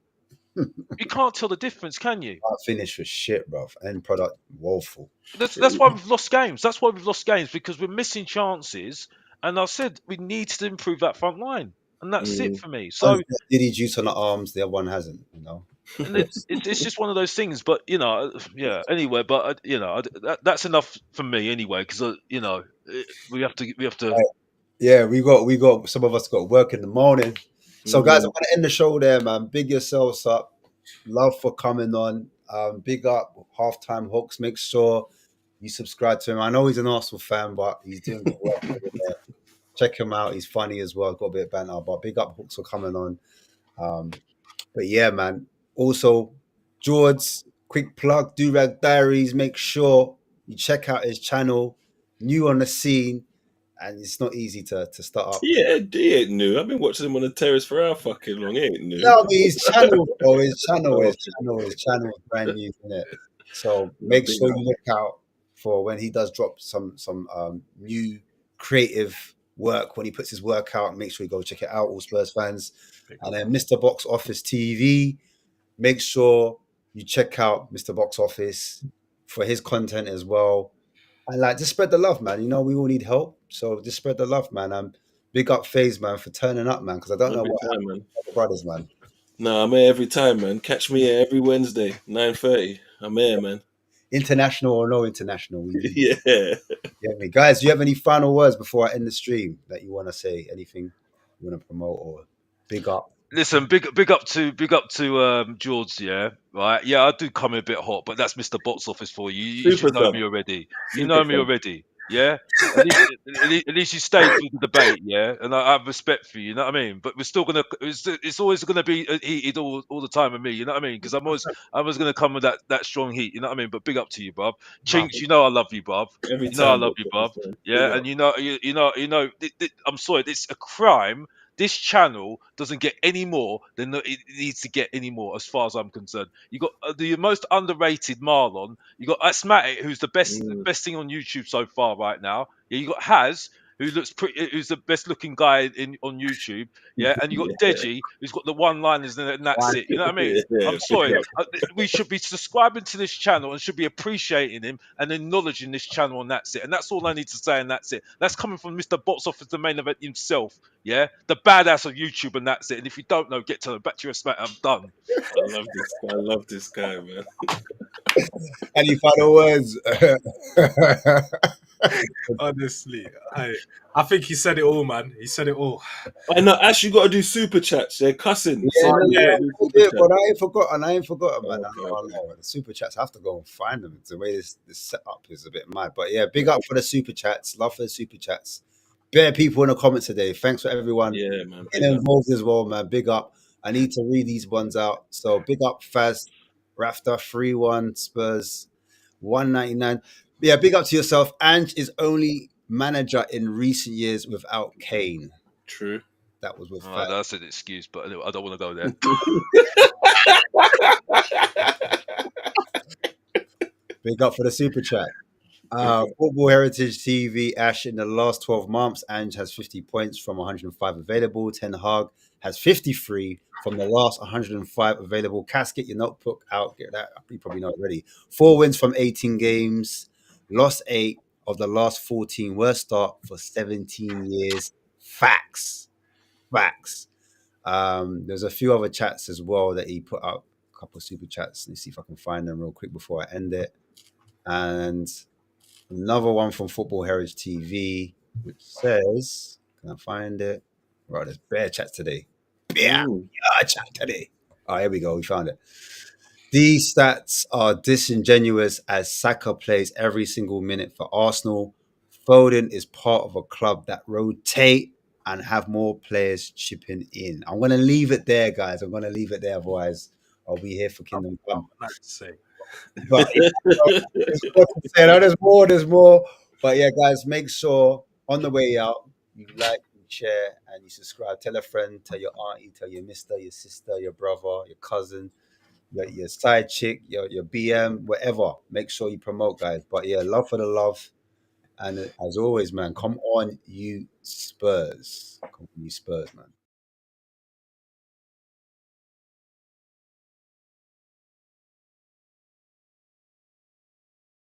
You can't tell the difference, can you? Our finish was shit, bro. End product woeful. That's why we've lost games. That's why we've lost games because we're missing chances. And I said we need to improve that front line, and that's it for me. So Diddy juice on the arms, the other one hasn't. And it's just one of those things. But yeah. Anyway, but that's enough for me anyway because we have to. Yeah, we got some of us got work in the morning. So, guys, I'm gonna end the show there, man. Big yourselves up. Love for coming on. Big up Halftime Hooks. Make sure you subscribe to him. I know he's an Arsenal fan, but he's doing good work over there. Check him out. He's funny as well. Got a bit of banter, but big up Hooks for coming on. But yeah, man. Also, George, quick plug, Durag Diaries. Make sure you check out his channel. New on the scene, and it's not easy to start up. Yeah, he ain't new. I've been watching him on the terrace for how fucking long. He ain't new. No, I mean, his channel, bro. His channel is brand new, isn't it? So make sure you look out for when he does drop some new creative work. When he puts his work out, make sure you go check it out, all Spurs fans. And then Mr. Box Office TV. Make sure you check out Mr. Box Office for his content as well. And like, just spread the love, man. You know, we all need help, so just spread the love, man. Big up FaZe, man, for turning up, man. Because I don't know what happened with the brothers, man. No, I'm here every time, man. Catch me here every Wednesday, 9:30. I'm here, man. International or no international, Yeah. Get me, guys. Do you have any final words before I end the stream that you want to say? Anything you want to promote or big up? Listen, big up to George, yeah, right. Yeah, I do come in a bit hot, but that's Mr. Box Office for you. You should know me already. You know me already, yeah. At least you stayed through the debate, yeah, and I have respect for you. You know what I mean? But we're still gonna. It's always gonna be heated all the time with me. You know what I mean? Because I'm always gonna come with that strong heat. You know what I mean? But big up to you, bruv. Chinks, you know I love you, bruv. Every You know I time, love you, bruv. man. Yeah, and you know. I'm sorry. It's a crime. This channel doesn't get any more than it needs to get any more, as far as I'm concerned. You got the most underrated Marlon. You got Asmatic, who's the best thing on YouTube so far right now. Yeah, you got Haz, who's the best looking guy on YouTube. Yeah, and you got Deji, who's got the one-liners and that's it. You know what I mean? Yeah, I'm sorry. We should be subscribing to this channel and should be appreciating him and acknowledging this channel, and that's it. And that's all I need to say, and that's it. That's coming from Mr. Box Office, the main event himself. Yeah, the badass of YouTube, and that's it. And if you don't know, get to back to your smack. I'm done. I love this guy, man. Any final words? Honestly, I think he said it all, man. He said it all. I know. Ash, you got to do super chats. They're cussing. Yeah, But I ain't forgotten. Man. Okay, No, the super chats. I have to go and find them. The way this setup is a bit mad. But yeah, big up for the super chats. Love for the super chats. Bare people in the comments today. Thanks for everyone man. getting involved as well, man. Big up. I need to read these ones out. So big up Faz, Rafta, 3-1, Spurs, 199. Yeah, big up to yourself. Ange is only manager in recent years without Kane. True. That was with Faz. That's an excuse, but I don't want to go there. Big up for the super chat. Football Heritage TV, Ash, in the last 12 months, Ange has 50 points from 105 available. Ten Hag has 53 from the last 105 available. Cass, get your notebook out. Get that. You probably know already. 4 wins from 18 games. Lost 8 of the last 14. Worst start for 17 years. Facts. There's a few other chats as well that he put up. A couple of super chats. Let me see if I can find them real quick before I end it. And another one from Football Heritage TV, which says, can I find it? Right, there's bare chat today. Yeah, chat today. Oh, here we go. We found it. These stats are disingenuous as Saka plays every single minute for Arsenal. Foden is part of a club that rotate and have more players chipping in. I'm going to leave it there, guys. I'm going to leave it there. Otherwise, I'll be here for Kingdom Come. But there's more. But yeah, guys, make sure on the way out you like, you share, and you subscribe. Tell a friend, tell your auntie, tell your mister, your sister, your brother, your cousin, your side chick, your BM, whatever. Make sure you promote, guys. But yeah, love for the love. And as always, man, come on, you Spurs. Come on, you Spurs, man.